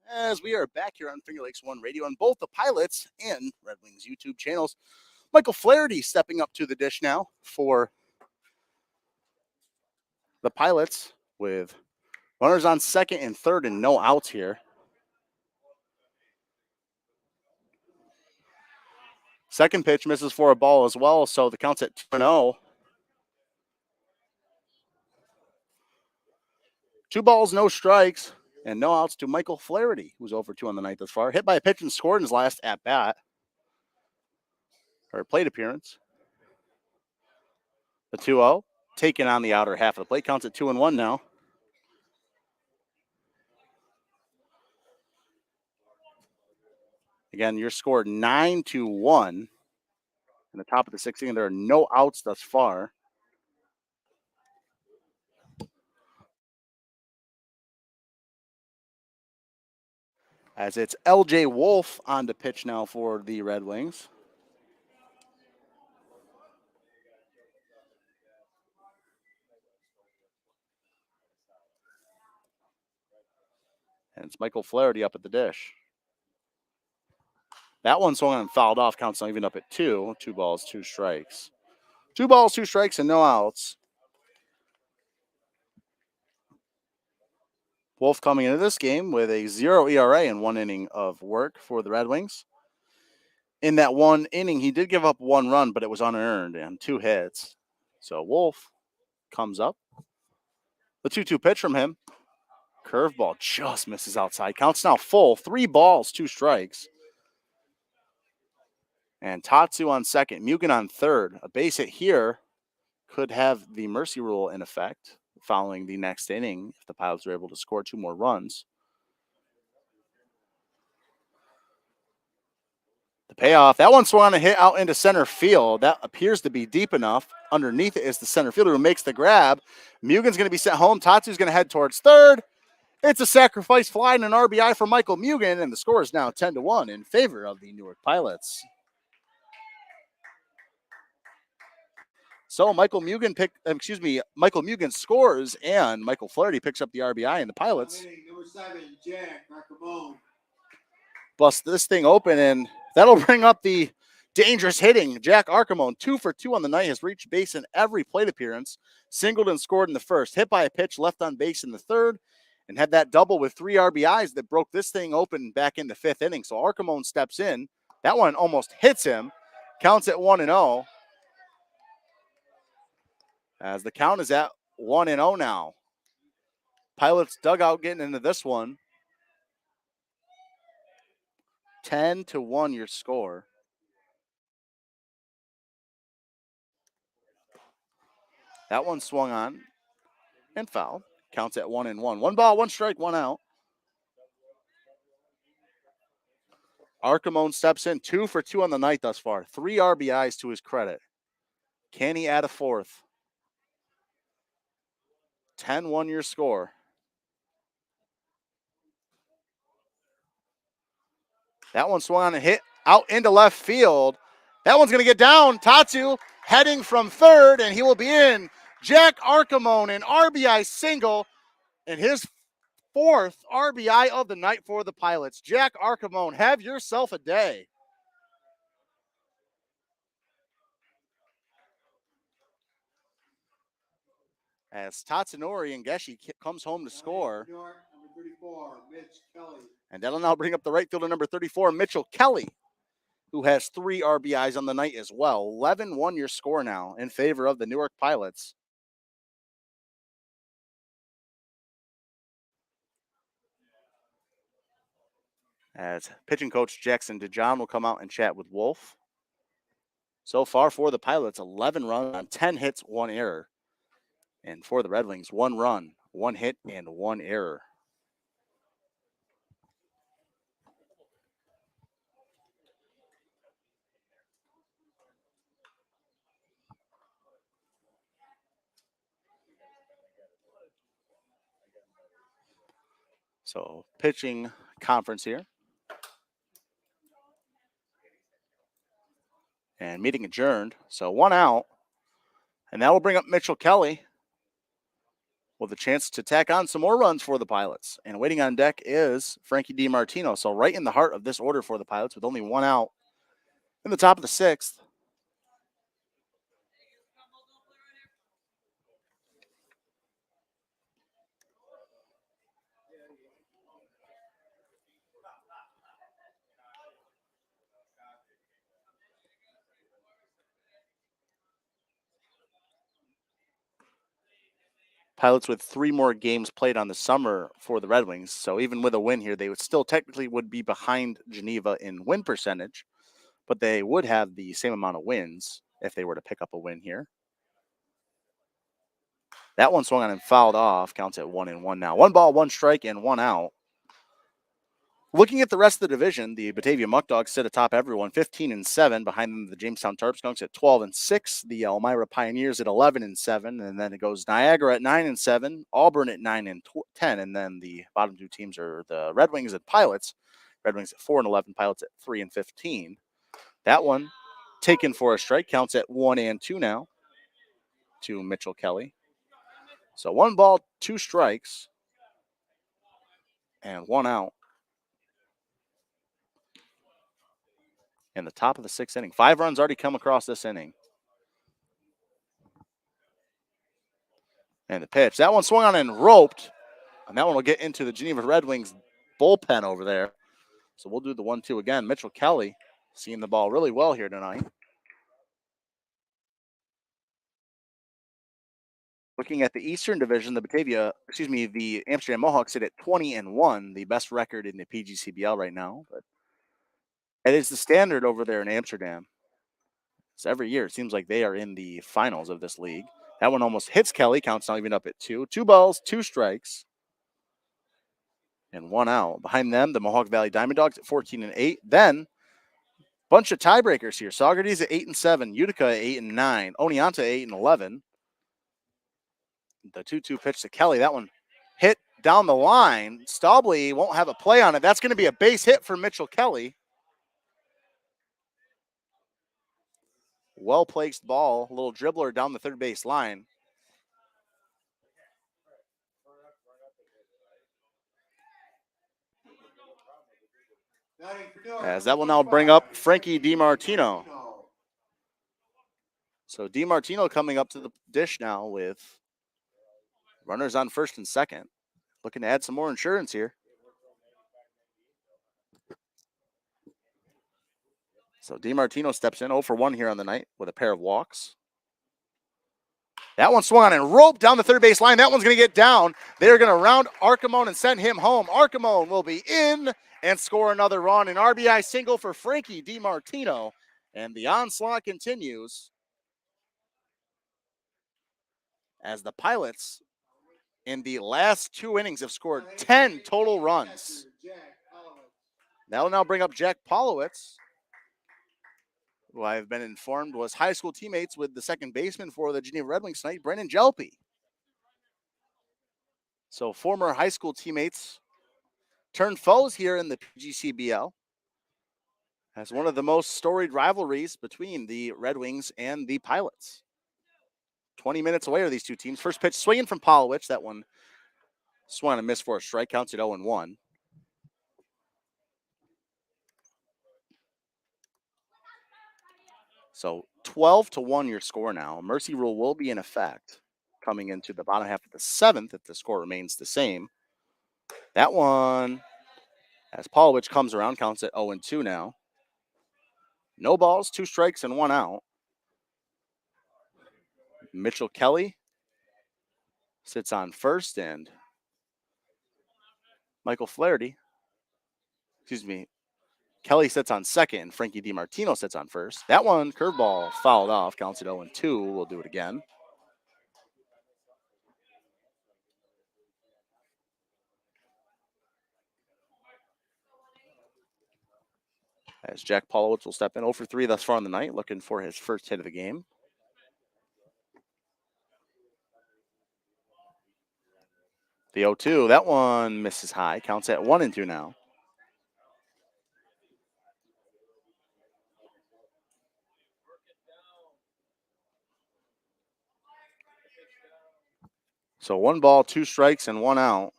S1: As we are back here on Finger Lakes One Radio on both the Pilots and Red Wings YouTube channels, Michael Flaherty stepping up to the dish now for the Pilots with runners on second and third and no outs here. Second pitch misses for a ball as well, so the count's at 2-0. 2 balls, no strikes, and no outs to Michael Flaherty, who's over 2 on the night thus far. Hit by a pitch and scored in his last at-bat, or plate appearance. The 2-0, taking on the outer half of the plate. Counts at 2-1 now. Again, your score 9-1 in the top of the 6th inning. There are no outs thus far. As it's LJ Wolf on the pitch now for the Red Wings. And it's Michael Flaherty up at the dish. That one swung and fouled off. Counts not even up at 2. 2 balls, 2 strikes. 2 balls, 2 strikes, and no outs. Wolf coming into this game with a 0 ERA in 1 inning of work for the Red Wings. In that 1 inning, he did give up 1 run, but it was unearned and 2 hits. So Wolf comes up. The 2-2 pitch from him. Curveball just misses outside. Counts now full. 3 balls, 2 strikes. And Tatsu on second. Mugen on third. A base hit here could have the mercy rule in effect following the next inning if the Pilots are able to score 2 more runs. The payoff. That one swung on a hit out into center field. That appears to be deep enough. Underneath it is the center fielder who makes the grab. Mugen's going to be sent home. Tatsu's going to head towards third. It's a sacrifice fly and an RBI for Michael Mugen, and the score is now 10-1 in favor of the Newark Pilots. So Michael Mugen scores, and Michael Flaherty picks up the RBI, and the Pilots
S2: Number 7, Jack Arcamone.
S1: bust this thing open, and that'll bring up the dangerous hitting. Jack Arcamone, 2 for 2 on the night, has reached base in every plate appearance, singled and scored in the first, hit by a pitch, left on base in the third, and had that double with 3 RBIs that broke this thing open back in the 5th inning. So Arcamone steps in. That one almost hits him. Counts at 1-0. As the count is at 1-0 now. Pilots dugout getting into this one. 10-1 your score. That one swung on and fouled. Counts at 1-1. 1 ball, 1 strike, 1 out. Arcamone steps in, 2 for 2 on the night thus far. 3 RBIs to his credit. Can he add a 4th? 10-1 your score. That one swung on and hit out into left field. That one's going to get down. Tatsu heading from third, and he will be in. Jack Arcamone, an RBI single, and his 4th RBI of the night for the Pilots. Jack Arcamone, have yourself a day. As Tatsunori and Geshi comes home to score.
S2: Number 34, Mitch Kelly.
S1: And that'll now bring up the right fielder, number 34, Mitchell Kelly. who has 3 RBIs on the night as well. 11-1 your score now in favor of the Newark Pilots. As pitching coach Jackson DeJohn will come out and chat with Wolf. So far for the Pilots, 11 runs on 10 hits, 1 error. And for the Red Wings, 1 run, 1 hit, and 1 error. So pitching conference here. And meeting adjourned. So 1 out. And that will bring up Mitchell Kelly with a chance to tack on some more runs for the Pilots. And waiting on deck is Frankie DiMartino. So right in the heart of this order for the Pilots with only 1 out in the top of the 6th. Pilots with 3 more games played on the summer for the Red Wings. So even with a win here, they would still technically would be behind Geneva in win percentage, but they would have the same amount of wins if they were to pick up a win here. That one swung on and fouled off. Counts at 1-1 now. 1 ball, 1 strike, and 1 out. Looking at the rest of the division, the Batavia Muck Dogs sit atop everyone, 15-7. Behind them, the Jamestown Tarp Skunks at 12-6. The Elmira Pioneers at 11-7, and then it goes Niagara at 9-7, Auburn at 9-10, and then the bottom 2 teams are the Red Wings and Pilots. Red Wings at 4-11, Pilots at 3-15. That one taken for a strike, counts at 1-2 now to Mitchell Kelly. So 1 ball, 2 strikes, and 1 out. In the top of the 6th inning. 5 runs already come across this inning. And the pitch. That one swung on and roped. And that one will get into the Geneva Red Wings bullpen over there. So we'll do the 1-2 again. Mitchell Kelly seeing the ball really well here tonight. Looking at the Eastern Division, the Amsterdam Mohawks sit at 20-1, the best record in the PGCBL right now. But it is the standard over there in Amsterdam. So every year it seems like they are in the finals of this league. That one almost hits Kelly. Counts not even up at 2. 2 balls, 2 strikes, and 1 out. Behind them, the Mohawk Valley Diamond Dogs at 14-8. Then bunch of tiebreakers here. Saugerties at 8-7, Utica at 8-9, Oneonta at 8-11. The 2-2 pitch to Kelly. That one hit down the line. Staubley won't have a play on it. That's going to be a base hit for Mitchell Kelly. Well-placed ball, a little dribbler down the third base line. As that will now bring up Frankie DiMartino. So DiMartino coming up to the dish now with runners on first and second. Looking to add some more insurance here. So DiMartino steps in 0 for 1 here on the night with a pair of walks. That one swung on and roped down the third base line. That one's going to get down. They're going to round Archimone and send him home. Archimone will be in and score another run. An RBI single for Frankie DiMartino. And the onslaught continues as the Pilots in the last 2 innings have scored 10 total runs. That will now bring up Jack Polowitz, who I've been informed was high school teammates with the second baseman for the Geneva Red Wings tonight, Brennan Jelpe. So former high school teammates turned foes here in the PGCBL as one of the most storied rivalries between the Red Wings and the Pilots. 20 minutes away are these 2 teams. First pitch swinging from Polowitz. That one swung and missed for a strike. Counts at 0-1. So 12-1 your score now. Mercy rule will be in effect coming into the bottom half of the 7th if the score remains the same. That one, as Polowitz comes around, counts at 0-2 now. No balls, 2 strikes, and 1 out. Mitchell Kelly sits on first, and Michael Flaherty, Kelly sits on second, and Frankie DiMartino sits on first. That one, curveball, fouled off, counts it 0-2. We'll do it again. As Jack Polowitz will step in 0-3 thus far on the night, looking for his first hit of the game. The 0-2, that one misses high, counts at 1-2 now. So 1 ball, 2 strikes, and 1 out.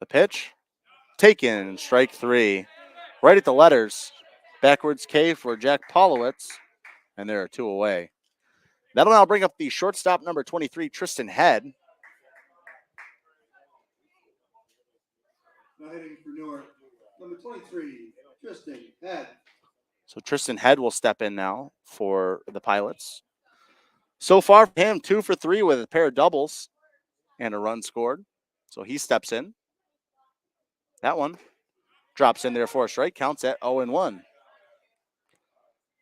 S1: The pitch, taken, strike 3. Right at the letters. Backwards K for Jack Polowitz, and there are 2 away. That'll now bring up the shortstop, number 23, Tristan Head.
S2: Now hitting for Newark, number 23, Tristan Head.
S1: So Tristan Head will step in now for the Pilots. So far for him, 2 for 3 with a pair of doubles and a run scored. So he steps in. That one drops in there for a strike, counts at 0-1.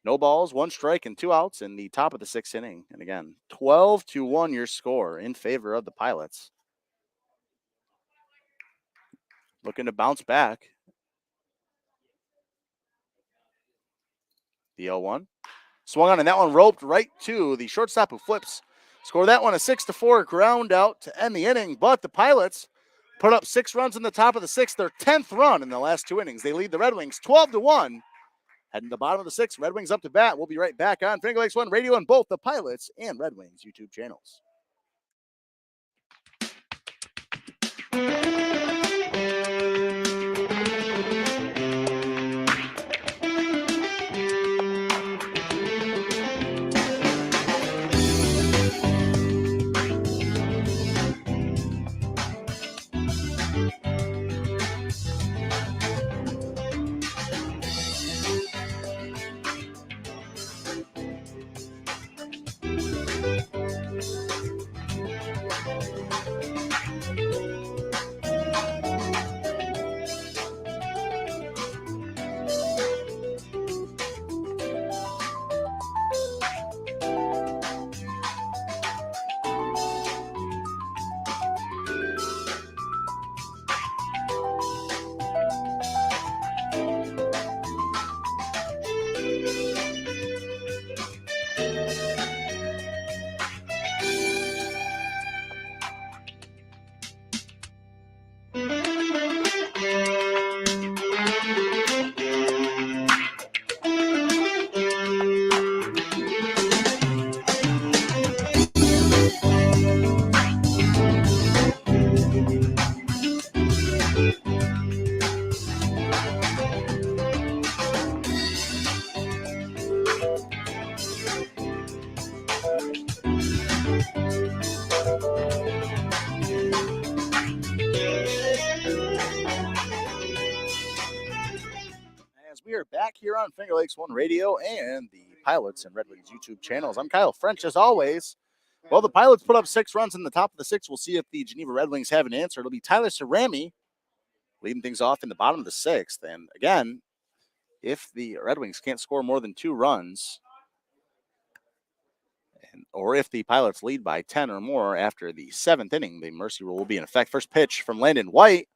S1: No balls, 1 strike, and 2 outs in the top of the 6th inning. And again, 12-1 your score in favor of the Pilots. Looking to bounce back. The 0-1. Swung on, and that one roped right to the shortstop who flips. Score that one a 6-4 ground out to end the inning. But the Pilots put up 6 runs in the top of the 6th, their 10th run in the last 2 innings. They lead the Red Wings 12-1. Heading to the bottom of the 6th, Red Wings up to bat. We'll be right back on Finger Lakes One Radio on both the Pilots and Red Wings YouTube channels. We are back here on Finger Lakes One Radio and the Pilots and Red Wings YouTube channels. I'm Kyle French, as always. Well, the Pilots put up 6 runs in the top of the 6th. We'll see if the Geneva Red Wings have an answer. It'll be Tyler Cerami leading things off in the bottom of the 6th. And again, if the Red Wings can't score more than 2 runs, or if the Pilots lead by 10 or more after the 7th inning, the mercy rule will be in effect. First pitch from Landon White,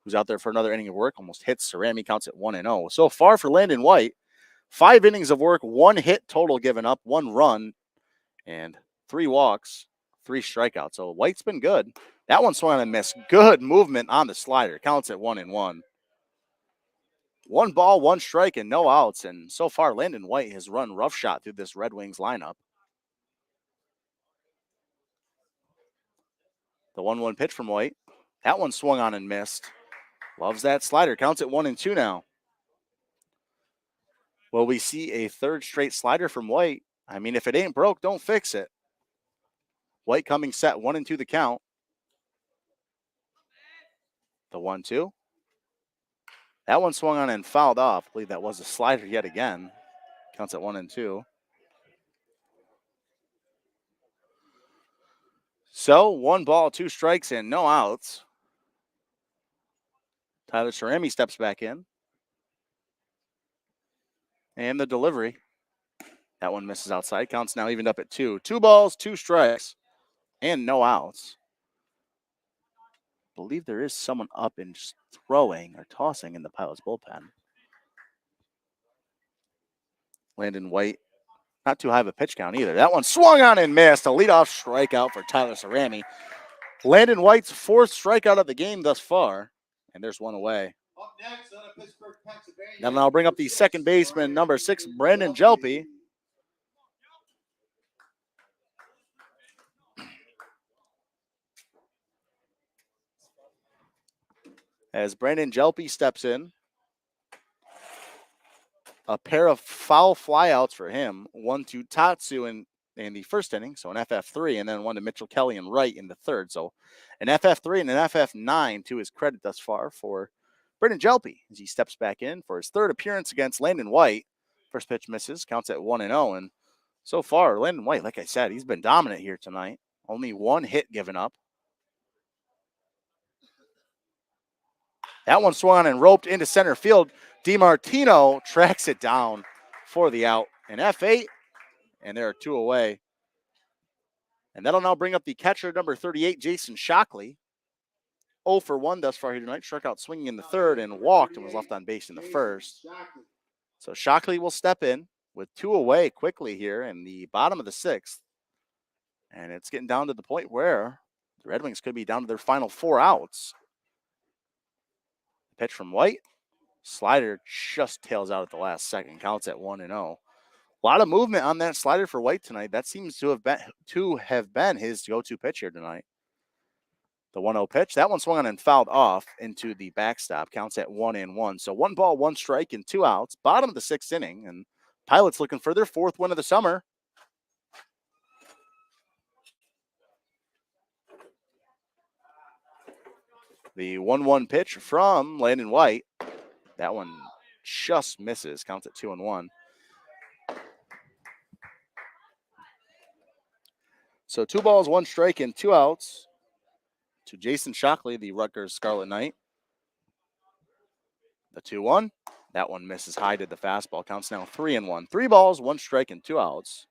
S1: who's out there for another inning of work, almost hits Cerami, counts at 1-0. So far for Landon White, 5 innings of work, 1 hit total given up, 1 run, and 3 walks, 3 strikeouts. So White's been good. That one swung on and missed. Good movement on the slider. Counts at 1-1. 1 ball, 1 strike, and no outs. And so far, Landon White has run roughshod through this Red Wings lineup. The 1-1 pitch from White. That one swung on and missed. Loves that slider. Counts at 1-2 now. Will we see a 3rd straight slider from White? I mean, if it ain't broke, don't fix it. White coming set, 1-2 the count. The 1-2. That one swung on and fouled off. I believe that was a slider yet again. Counts at 1-2. So 1 ball, 2 strikes, and no outs. Tyler Cerami steps back in. And the delivery. That one misses outside. Counts now evened up at 2. 2 balls, 2 strikes, and no outs. I believe there is someone up and just throwing or tossing in the Pilots bullpen. Landon White, not too high of a pitch count either. That one swung on and missed. A leadoff strikeout for Tyler Cerami. Landon White's 4th strikeout of the game thus far, and there's one away.
S2: Up next out of Pittsburgh, Pennsylvania.
S1: Now I'll bring up the second baseman, number 6, Brandon Jelpe. As Brandon Jelpe steps in. A pair of foul flyouts for him. One to Tatsu in the first inning, so an FF3, and then one to Mitchell Kelly and Wright in the third. So an FF3 and an FF9 to his credit thus far for Brandon Jelpe as he steps back in for his 3rd appearance against Landon White. First pitch misses, counts at 1-0. And so far, Landon White, like I said, he's been dominant here tonight. Only 1 hit given up. That one swung on and roped into center field. DiMartino tracks it down for the out. An F8, and there are 2 away. And that'll now bring up the catcher, number 38, Jason Shockley. 0 for 1 thus far here tonight. Struck out swinging in the 3rd and walked and was left on base in the 1st. So Shockley will step in with 2 away quickly here in the bottom of the 6th. And it's getting down to the point where the Red Wings could be down to their final 4 outs. Pitch from White. Slider just tails out at the last second. Counts at 1-0. A lot of movement on that slider for White tonight. That seems to have been his go-to pitch here tonight. The 1-0 pitch. That one swung on and fouled off into the backstop. Counts at 1-1. So 1 ball, 1 strike, and 2 outs. Bottom of the 6th inning. And Pilots looking for their 4th win of the summer. The 1-1 pitch from Landon White. That one just misses. Counts at 2-1. So 2 balls, 1 strike, and 2 outs to Jason Shockley, the Rutgers Scarlet Knight. The 2-1. That one misses high to the fastball. Counts now 3-1. 3 balls, 1 strike, and 2 outs.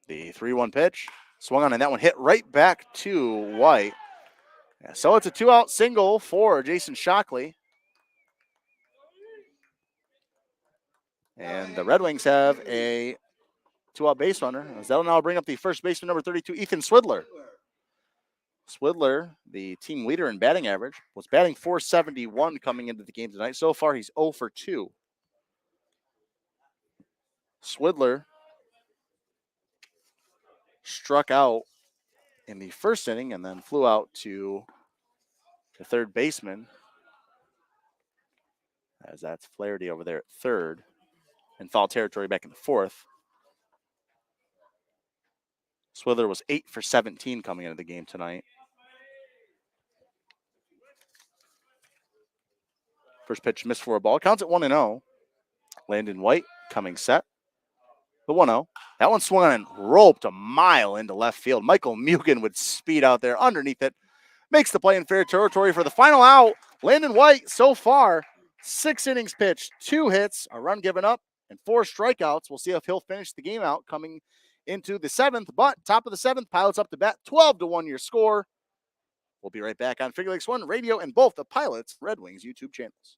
S1: The 3-1 pitch. Swung on, and that one hit right back to White. Yeah, so it's a 2-out single for Jason Shockley. And the Red Wings have a 2-out base runner. As that'll now bring up the first baseman, number 32, Ethan Swidler. Swidler, the team leader in batting average, was batting .471 coming into the game tonight. So far, he's 0 for 2. Swidler struck out in the first inning and then flew out to the third baseman, as that's Flaherty over there at third, and foul territory back in the 4th. Swidler was 8 for 17 coming into the game tonight. First pitch missed for a ball. Counts at 1-0. Landon White coming set. The 1-0. That one swung on and roped a mile into left field. Michael Mugen would speed out there underneath it. Makes the play in fair territory for the final out. Landon White, so far, 6 innings pitched, 2 hits, a run given up, and 4 strikeouts. We'll see if he'll finish the game out coming into the 7th. But top of the 7th, Pilots up to bat, 12-1 your score. We'll be right back on Finger Lakes One Radio and both the Pilots Red Wings YouTube channels.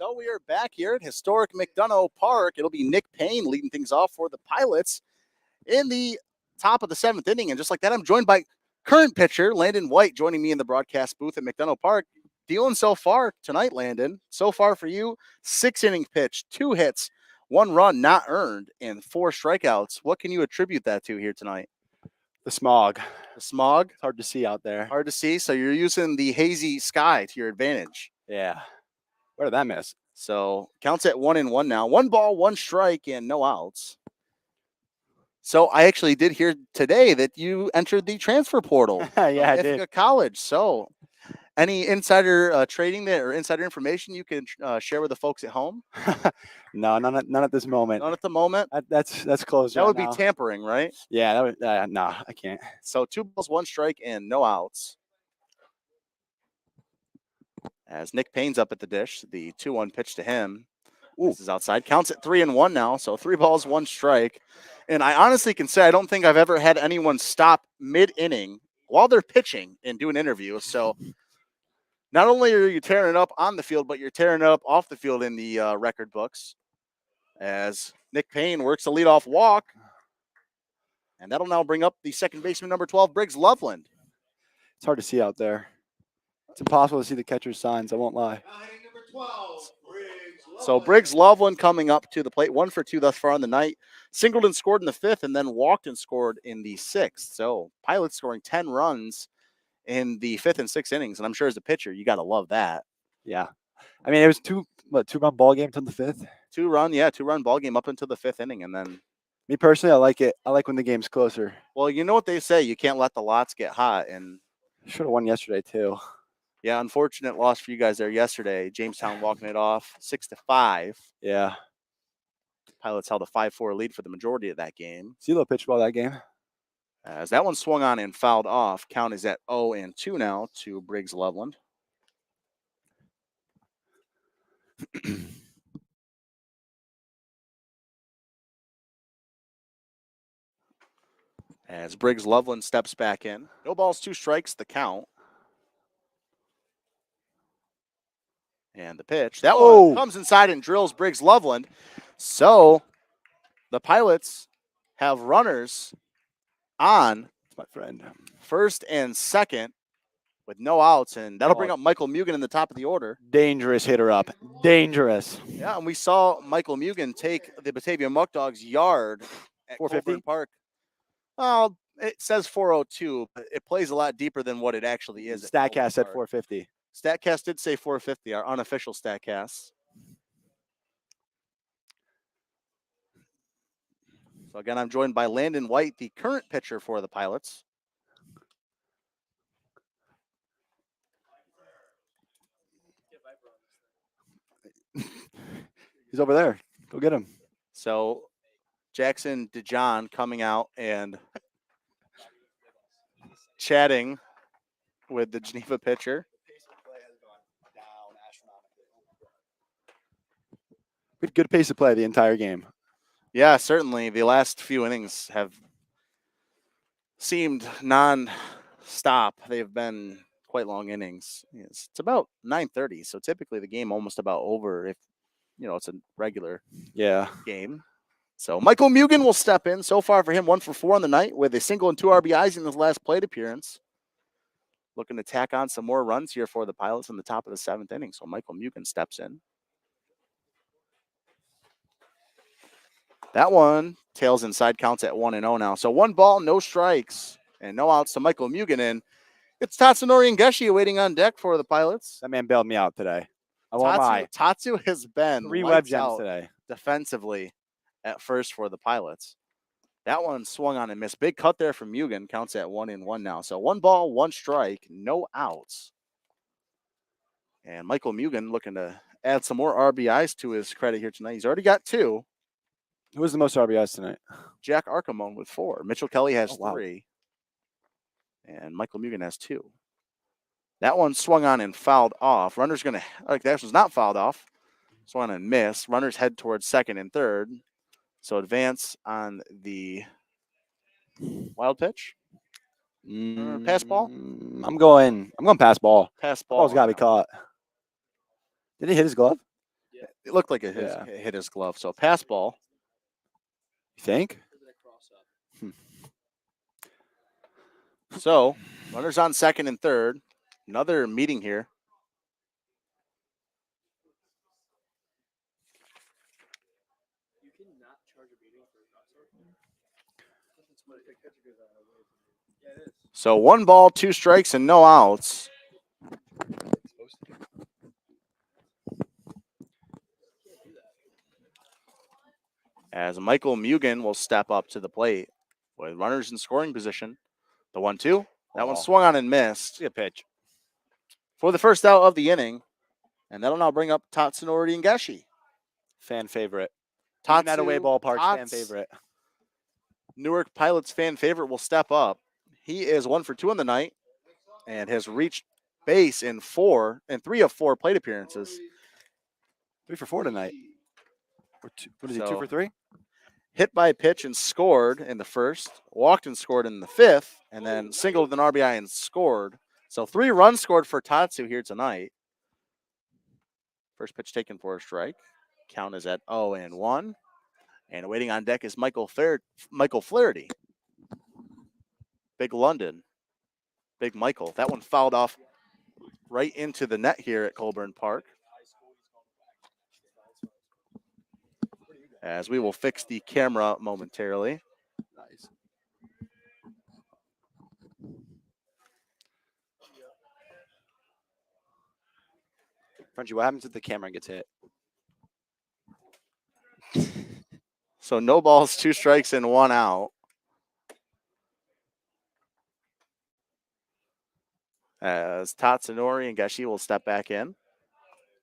S1: So we are back here at Historic McDonough Park. It'll be Nick Payne leading things off for the Pilots in the top of the 7th inning. And just like that, I'm joined by current pitcher Landon White joining me in the broadcast booth at McDonough Park. Dealing so far tonight, Landon. So far for you, 6 innings pitched, 2 hits, 1 run not earned, and 4 strikeouts. What can you attribute that to here tonight?
S3: The smog.
S1: The smog?
S3: It's hard to see out there.
S1: Hard to see. So you're using the hazy sky to your advantage.
S3: Yeah. Where did that miss?
S1: So counts at 1-1 now. 1 ball, 1 strike, and no outs. So I actually did hear today that you entered the transfer portal.
S3: Yeah, I did.
S1: Ithaca College. So any insider trading there or insider information you can share with the folks at home?
S3: No, none at this moment.
S1: None at the moment.
S3: That's closed.
S1: That
S3: right
S1: would
S3: now.
S1: be tampering, right?
S3: Yeah, that would. No, I can't.
S1: So 2 balls, 1 strike, and no outs. As Nick Payne's up at the dish, the 2-1 pitch to him. Ooh. This is outside. Counts at 3-1 now. So 3 balls, 1 strike. And I honestly can say I don't think I've ever had anyone stop mid-inning while they're pitching and do an interview. So not only are you tearing it up on the field, but you're tearing it up off the field in the record books. As Nick Payne works the leadoff walk. And that'll now bring up the second baseman, number 12, Briggs Loveland.
S3: It's hard to see out there. It's impossible to see the catcher's signs. I won't lie.
S2: Number 12, Briggs.
S1: So Briggs Loveland coming up to the plate, 1 for 2 thus far on the night. Singled and scored in the 5th, and then walked and scored in the 6th. So Pilots scoring 10 runs in the 5th and 6th innings, and I'm sure as a pitcher, you got to love that.
S3: Yeah, I mean it was 2-run ball game until the 5th.
S1: 2-run ball game up until the 5th inning, and then.
S3: Me personally, I like it. I like when the game's closer.
S1: Well, you know what they say, you can't let the lots get hot, and
S3: should have won yesterday too.
S1: Yeah, unfortunate loss for you guys there yesterday. Jamestown walking it off 6-5.
S3: Yeah.
S1: Pilots held a 5-4 lead for the majority of that game.
S3: See a little pitch ball that game.
S1: As that one swung on and fouled off. Count is at 0-2 now to Briggs Loveland. As Briggs Loveland steps back in. No balls, 2 strikes, the count. And the pitch. That one comes inside and drills Briggs Loveland. So the Pilots have runners on
S3: my friend
S1: first and second with no outs, and that'll bring up Michael Mugen in the top of the order.
S3: Dangerous hitter up. Dangerous.
S1: Yeah, and we saw Michael Mugen take the Batavia Muck Dogs yard at 450 Park. Well, it says 402, but it plays a lot deeper than what it actually is.
S3: Statcast said 450.
S1: Statcast did say 450, our unofficial Statcast. So again, I'm joined by Landon White, the current pitcher for the Pilots.
S3: He's over there. Go get him.
S1: So Jackson DeJohn coming out and chatting with the Geneva pitcher.
S3: Good pace of play the entire game.
S1: Yeah, certainly. The last few innings have seemed non-stop. They've been quite long innings. It's about 9:30, so typically the game almost about over if, it's a regular game. So Michael Mugen will step in. So far for him, 1 for 4 on the night with a single and 2 RBIs in his last plate appearance. Looking to tack on some more runs here for the Pilots in the top of the 7th inning. So Michael Mugen steps in. That one tails inside, counts at 1-0 now. So 1 ball, no strikes, and no outs to Michael Mugen. And it's Tatsunori and Geshi waiting on deck for the Pilots.
S3: That man bailed me out today. I won't lie.
S1: Tatsu has been
S3: 3 web gems today
S1: defensively at first for the Pilots. That one swung on and missed. Big cut there from Mugen. Counts at 1-1 now. So 1 ball, 1 strike, no outs. And Michael Mugen looking to add some more RBIs to his credit here tonight. He's already got 2.
S3: Who was the most RBIs tonight?
S1: Jack Archimone with 4. Mitchell Kelly has 3. And Michael Mugen has 2. That one swung on and fouled off. Runner's going to, that one's not fouled off. Swung on and missed. Runners head towards second and third. So advance on the wild pitch. Pass ball?
S3: I'm going pass ball.
S1: Pass ball.
S3: Ball's got to be caught. Did he hit his glove?
S1: It looked like it
S3: Yeah.
S1: hit his glove. So pass ball.
S3: You think?
S1: So runners on second and third. Another meeting here. So 1 ball, 2 strikes, and no outs. As Michael Mugen will step up to the plate with runners in scoring position. The 1-2. That one swung on and missed.
S3: Good pitch.
S1: For the first out of the inning. And that'll now bring up Tatsunori and Geshi.
S3: Fan favorite. Even at away ballpark, fan favorite.
S1: Newark Pilots fan favorite will step up. He is 1 for 2 on the night and has reached base in 3 of 4 plate appearances.
S3: 3 for 4 tonight. What is he, 2 for 3?
S1: Hit by pitch and scored in the first, walked and scored in the 5th, and then singled with an RBI and scored. So 3 runs scored for Tatsu here tonight. First pitch taken for a strike. Count is at 0-1. And waiting on deck is Michael Flaherty. Big London. Big Michael. That one fouled off right into the net here at Colburn Park. As we will fix the camera momentarily.
S3: Nice. Frenchie, what happens if the camera gets hit?
S1: So no balls, 2 strikes, and 1 out. As Tatsunori and Gashi will step back in.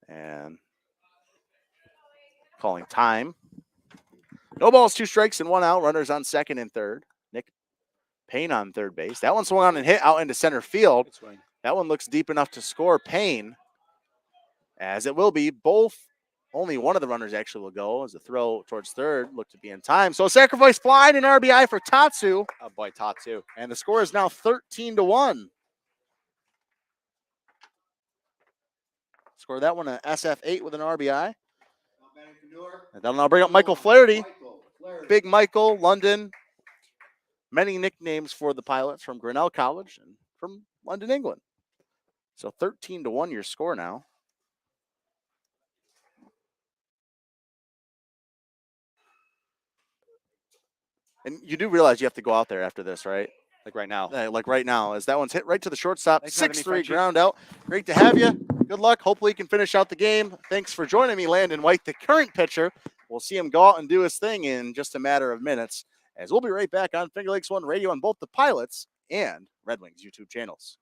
S1: And calling time. No balls, 2 strikes, and 1 out. Runners on second and third. Nick Payne on third base. That one swung on and hit out into center field.
S3: Good swing.
S1: That one looks deep enough to score Payne. As it will be, only one of the runners actually will go as the throw towards third looked to be in time. So sacrifice fly and an RBI for Tatsu.
S3: Oh boy, Tatsu.
S1: And the score is now 13-1. Score that one an SF8 with an RBI. And that'll now bring up Michael Flaherty. Big Michael, London. Many nicknames for the Pilots from Grinnell College and from London, England. So 13-1 your score now. And you do realize you have to go out there after this, right?
S3: Like right now.
S1: Like right now, as that one's hit right to the shortstop.
S3: Thanks for having me,
S1: 6-3
S3: Frenchie.
S1: ground out. Great to have you. Good luck. Hopefully you can finish out the game. Thanks for joining me, Landon White, the current pitcher. We'll see him go out and do his thing in just a matter of minutes, as we'll be right back on Finger Lakes One Radio on both the Pilots and Red Wings YouTube channels.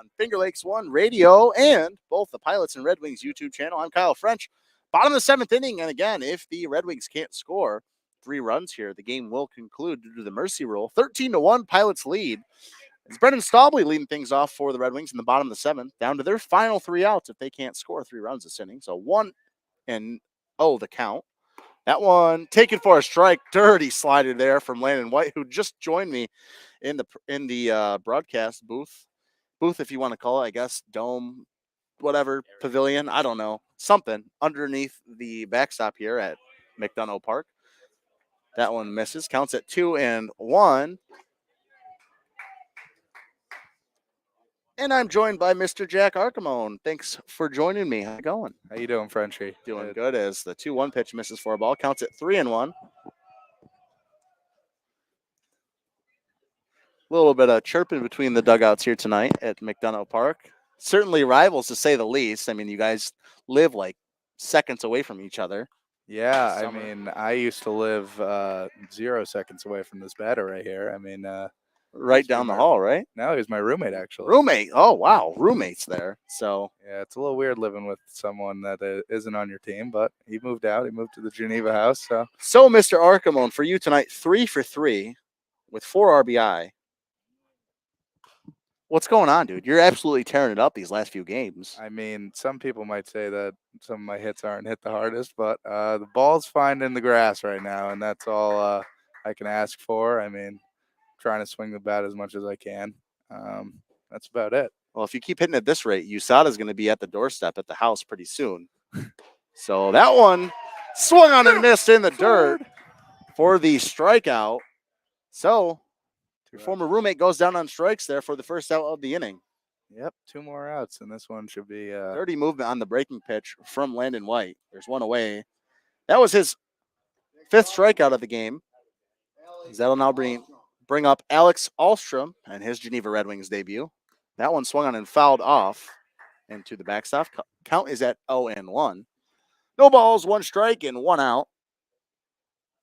S1: on Finger Lakes One Radio and both the Pilots and Red Wings YouTube channel. I'm Kyle French. Bottom of the seventh inning, and again, if the Red Wings can't score 3 runs here, the game will conclude due to the mercy rule. 13-1 Pilots lead. It's Brendan Staubly leading things off for the Red Wings in the bottom of the seventh, down to their final 3 outs if they can't score 3 runs this inning. So 1-0 the count. That one taken for a strike. Dirty slider there from Landon White, who just joined me in the broadcast booth, if you want to call it, I guess, dome, whatever, pavilion, I don't know, something underneath the backstop here at McDonough Park. That one misses. Counts at 2-1. And I'm joined by Mr. Jack Archimone. Thanks for joining me. How you going?
S4: How you doing, Frenchie?
S1: Doing good as the 2-1 pitch misses for a ball. Counts at 3-1. A little bit of chirping between the dugouts here tonight at McDonough Park. Certainly rivals, to say the least. I mean, you guys live like seconds away from each other.
S4: Yeah, I
S1: Summer.
S4: mean, I used to live 0 seconds away from this batter right here. I mean,
S1: Right down the hall, right?
S4: now he's my roommate, actually.
S1: Roommate. Oh, wow. Roommates there. So,
S4: Yeah, it's a little weird living with someone that isn't on your team, but he moved out. He moved to the Geneva house.
S1: so Mr. Archimone, for you tonight, 3 for 3 with 4 RBI. What's going on, dude? You're absolutely tearing it up these last few games.
S4: I mean, some people might say that some of my hits aren't hit the hardest, but the ball's fine in the grass right now, and that's all I can ask for. I mean, trying to swing the bat as much as I can. That's about it.
S1: Well, if you keep hitting at this rate, USADA's going to be at the doorstep at the house pretty soon. So that one swung on and missed in the dirt for the strikeout. So your former roommate goes down on strikes there for the first out of the inning.
S4: Yep, 2 more outs, and this one should be
S1: Dirty movement on the breaking pitch from Landon White. There's one away. That was his 5th strikeout of the game. That'll now bring up Alex Ahlstrom and his Geneva Red Wings debut. That one swung on and fouled off into the backstop. Count is at 0-1. No balls, 1 strike, and 1 out.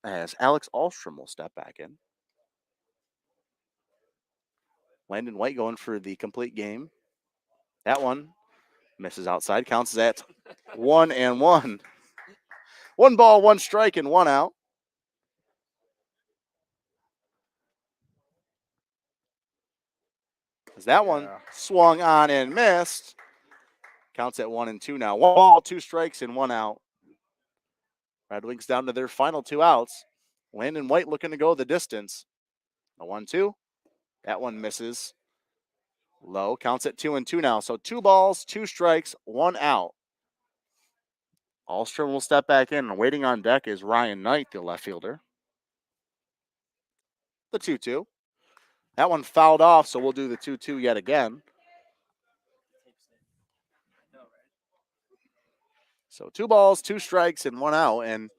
S1: As Alex Ahlstrom will step back in. Landon White going for the complete game. That one misses outside. Counts at 1-1. 1 ball, 1 strike, and 1 out. As that one swung on and missed. Counts at 1-2 now. 1 ball, 2 strikes, and 1 out. Red Wings down to their final 2 outs. Landon White looking to go the distance. A 1-2. That one misses. Low. Counts at 2-2 now. So 2 balls, 2 strikes, 1 out. Ahlstrom will step back in. Waiting on deck is Ryan Knight, the left fielder. The 2-2. That one fouled off, so we'll do the 2-2 yet again. So 2 balls, 2 strikes, and 1 out. And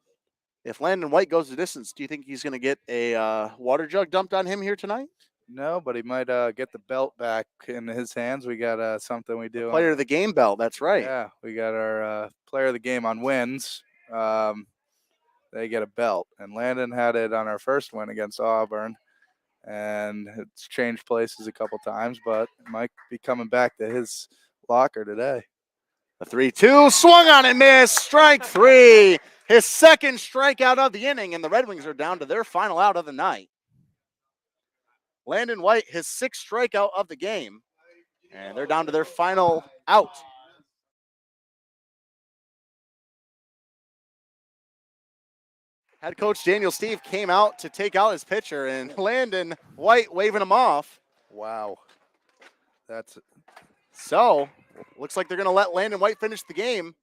S1: if Landon White goes the distance, do you think he's going to get a water jug dumped on him here tonight?
S4: No, but he might get the belt back in his hands. We got something we do.
S1: Player of the game belt, that's right.
S4: Yeah, we got our player of the game on wins. They get a belt. And Landon had it on our first win against Auburn. And it's changed places a couple times, but it might be coming back to his locker today.
S1: The 3-2 swung on and missed. Strike 3. His 2nd strikeout of the inning, and the Red Wings are down to their final out of the night. Landon White, his 6th strikeout of the game, and they're down to their final out. Head coach Daniel Steve came out to take out his pitcher, and Landon White waving him off.
S4: Wow.
S1: So, looks like they're going to let Landon White finish the game.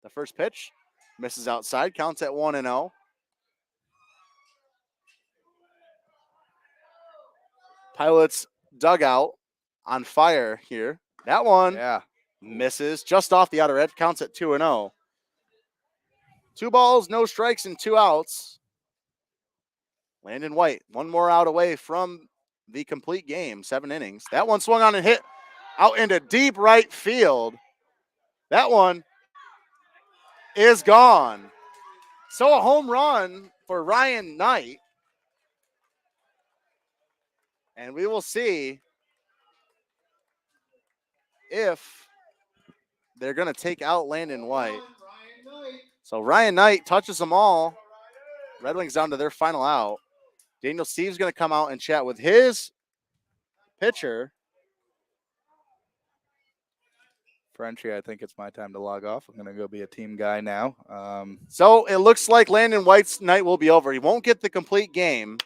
S1: The first pitch misses outside, counts at 1-0. Pilots dugout on fire here. That one misses just off the outer edge, counts at 2-0. 2 balls, no strikes, and 2 outs. Landon White, 1 more out away from the complete game, 7 innings. That one swung on and hit out into deep right field. That one is gone. So a home run for Ryan Knight. And we will see if they're going to take out Landon White.
S2: Ryan Knight.
S1: So Ryan Knight touches them all. Red Wings down to their final out. Daniel Steve's going to come out and chat with his pitcher.
S4: Frenchie, I think it's my time to log off. I'm going to go be a team guy now.
S1: So it looks like Landon White's night will be over. He won't get the complete game.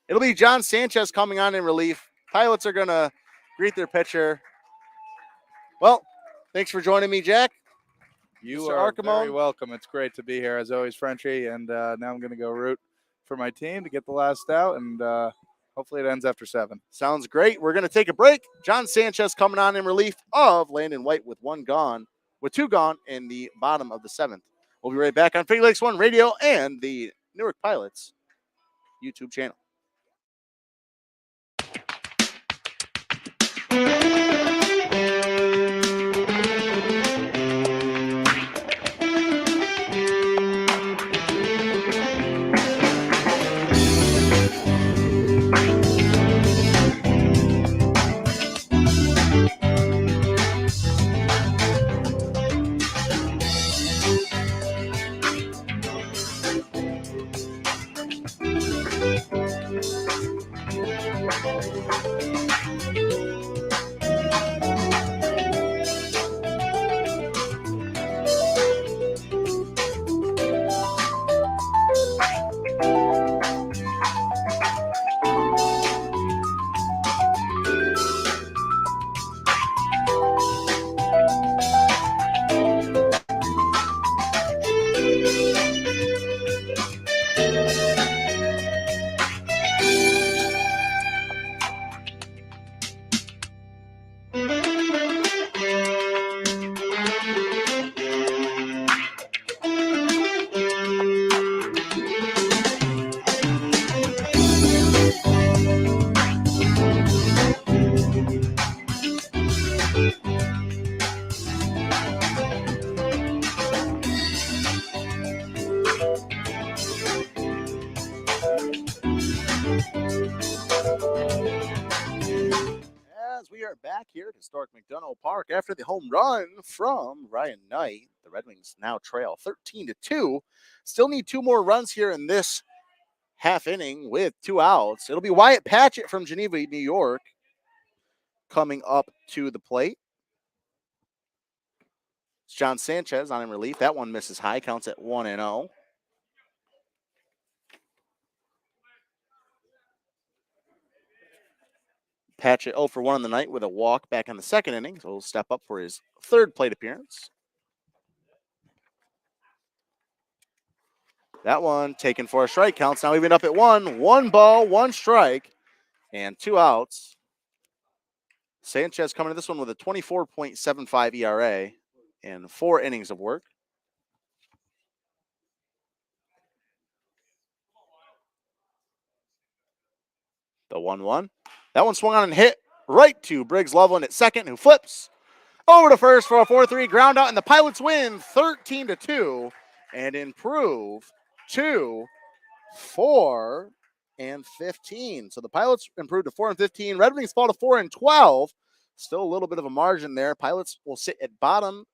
S1: It'll be John Sanchez coming on in relief. Pilots are going to greet their pitcher. Well, thanks for joining me, Jack.
S4: You
S1: Mr.
S4: are
S1: Archimon.
S4: very welcome. It's great to be here, as always, Frenchie. And now I'm going to go root for my team to get the last out, and hopefully it ends after 7.
S1: Sounds great. We're going to take a break. John Sanchez coming on in relief of Landon White with 2 gone in the bottom of the 7th. We'll be right back on Finger Lakes One Radio and the Newark Pilots YouTube channel. As we are back here at Historic McDonough Park after the home run from Ryan Knight, the Red Wings now trail 13-2. Still need 2 more runs here in this half inning with 2 outs. It'll be Wyatt Patchett from Geneva, New York, coming up to the plate. It's John Sanchez on in relief. That one misses high, counts at 1-0. Patchett 0 for 1 on the night with a walk back in the 2nd inning, so he'll step up for his 3rd plate appearance. That one taken for a strike, counts now even up at 1. 1 ball, 1 strike, and 2 outs. Sanchez coming to this one with a 24.75 ERA and 4 innings of work. The 1-1. That one swung on and hit right to Briggs Loveland at second, who flips over to first for a 4-3 ground out, and the Pilots win 13-2 and improve to 4-15. So the Pilots improved to 4-15. Red Wings fall to 4-12. Still a little bit of a margin there. Pilots will sit at bottom,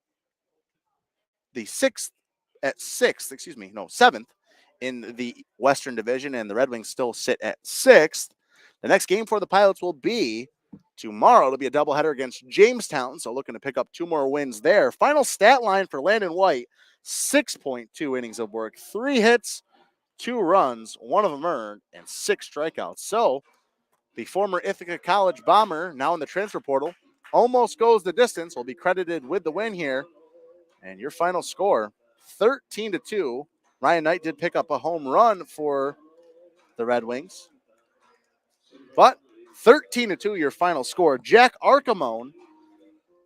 S1: the 7th in the Western Division, and the Red Wings still sit at 6th. The next game for the Pilots will be tomorrow. It'll be a doubleheader against Jamestown, so looking to pick up 2 more wins there. Final stat line for Landon White, 6.2 innings of work, 3 hits, 2 runs, 1 of them earned, and 6 strikeouts. So the former Ithaca College Bomber, now in the transfer portal, almost goes the distance, will be credited with the win here. And your final score, 13-2. Ryan Knight did pick up a home run for the Red Wings. But 13-2, your final score. Jack Archimon,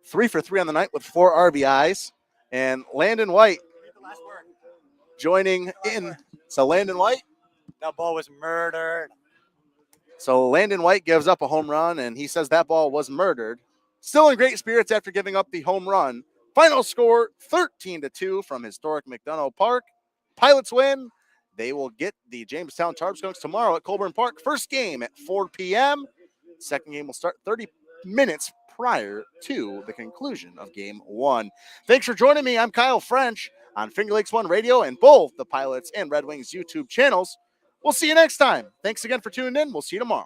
S1: 3 for 3 on the night with 4 RBIs. And Landon White joining in. So Landon White.
S5: That ball was murdered.
S1: So Landon White gives up a home run, and he says that ball was murdered. Still in great spirits after giving up the home run. Final score, 13-2 from Historic McDonough Park. Pilots win. They will get the Jamestown Tarpskunks tomorrow at Colburn Park. First game at 4 p.m. Second game will start 30 minutes prior to the conclusion of Game 1. Thanks for joining me. I'm Kyle French on Finger Lakes One Radio and both the Pilots and Red Wings YouTube channels. We'll see you next time. Thanks again for tuning in. We'll see you tomorrow.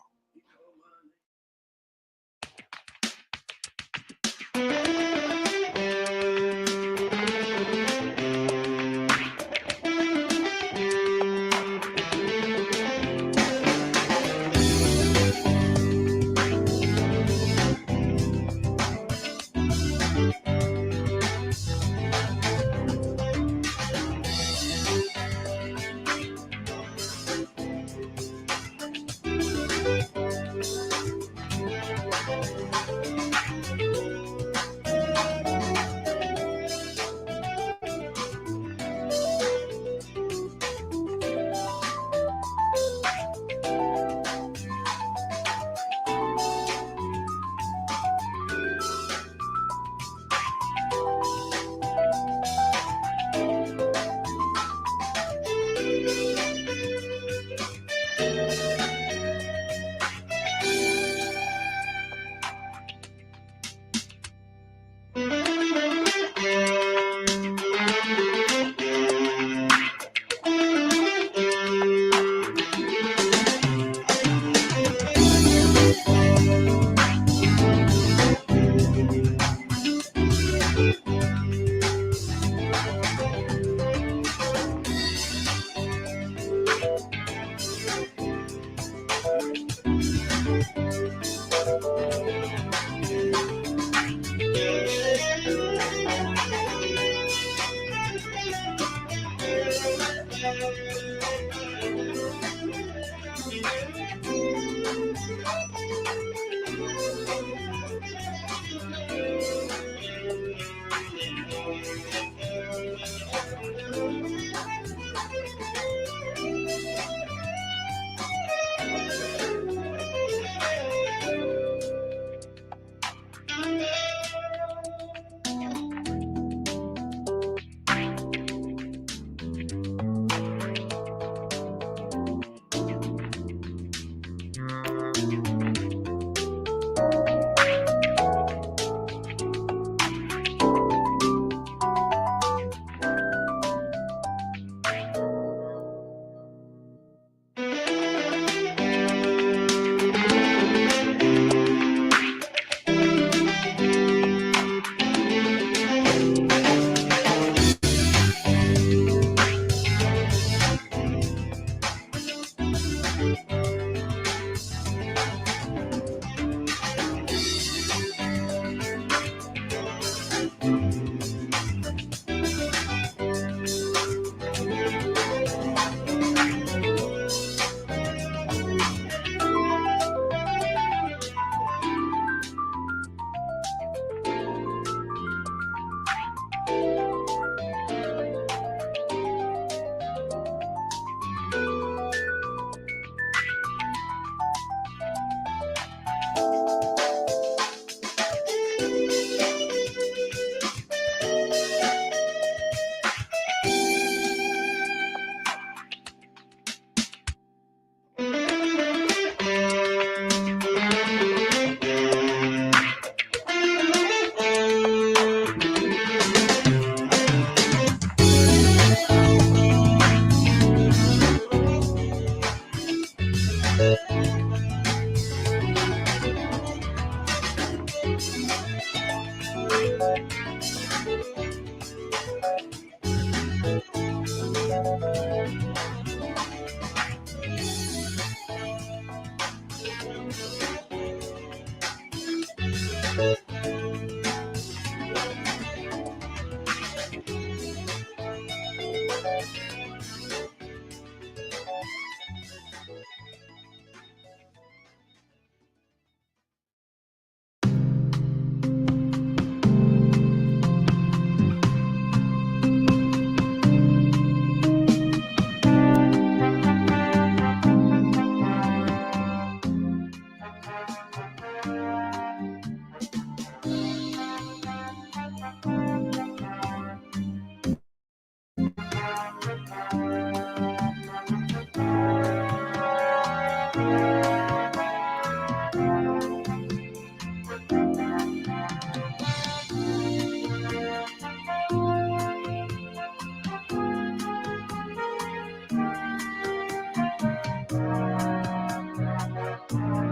S2: Thank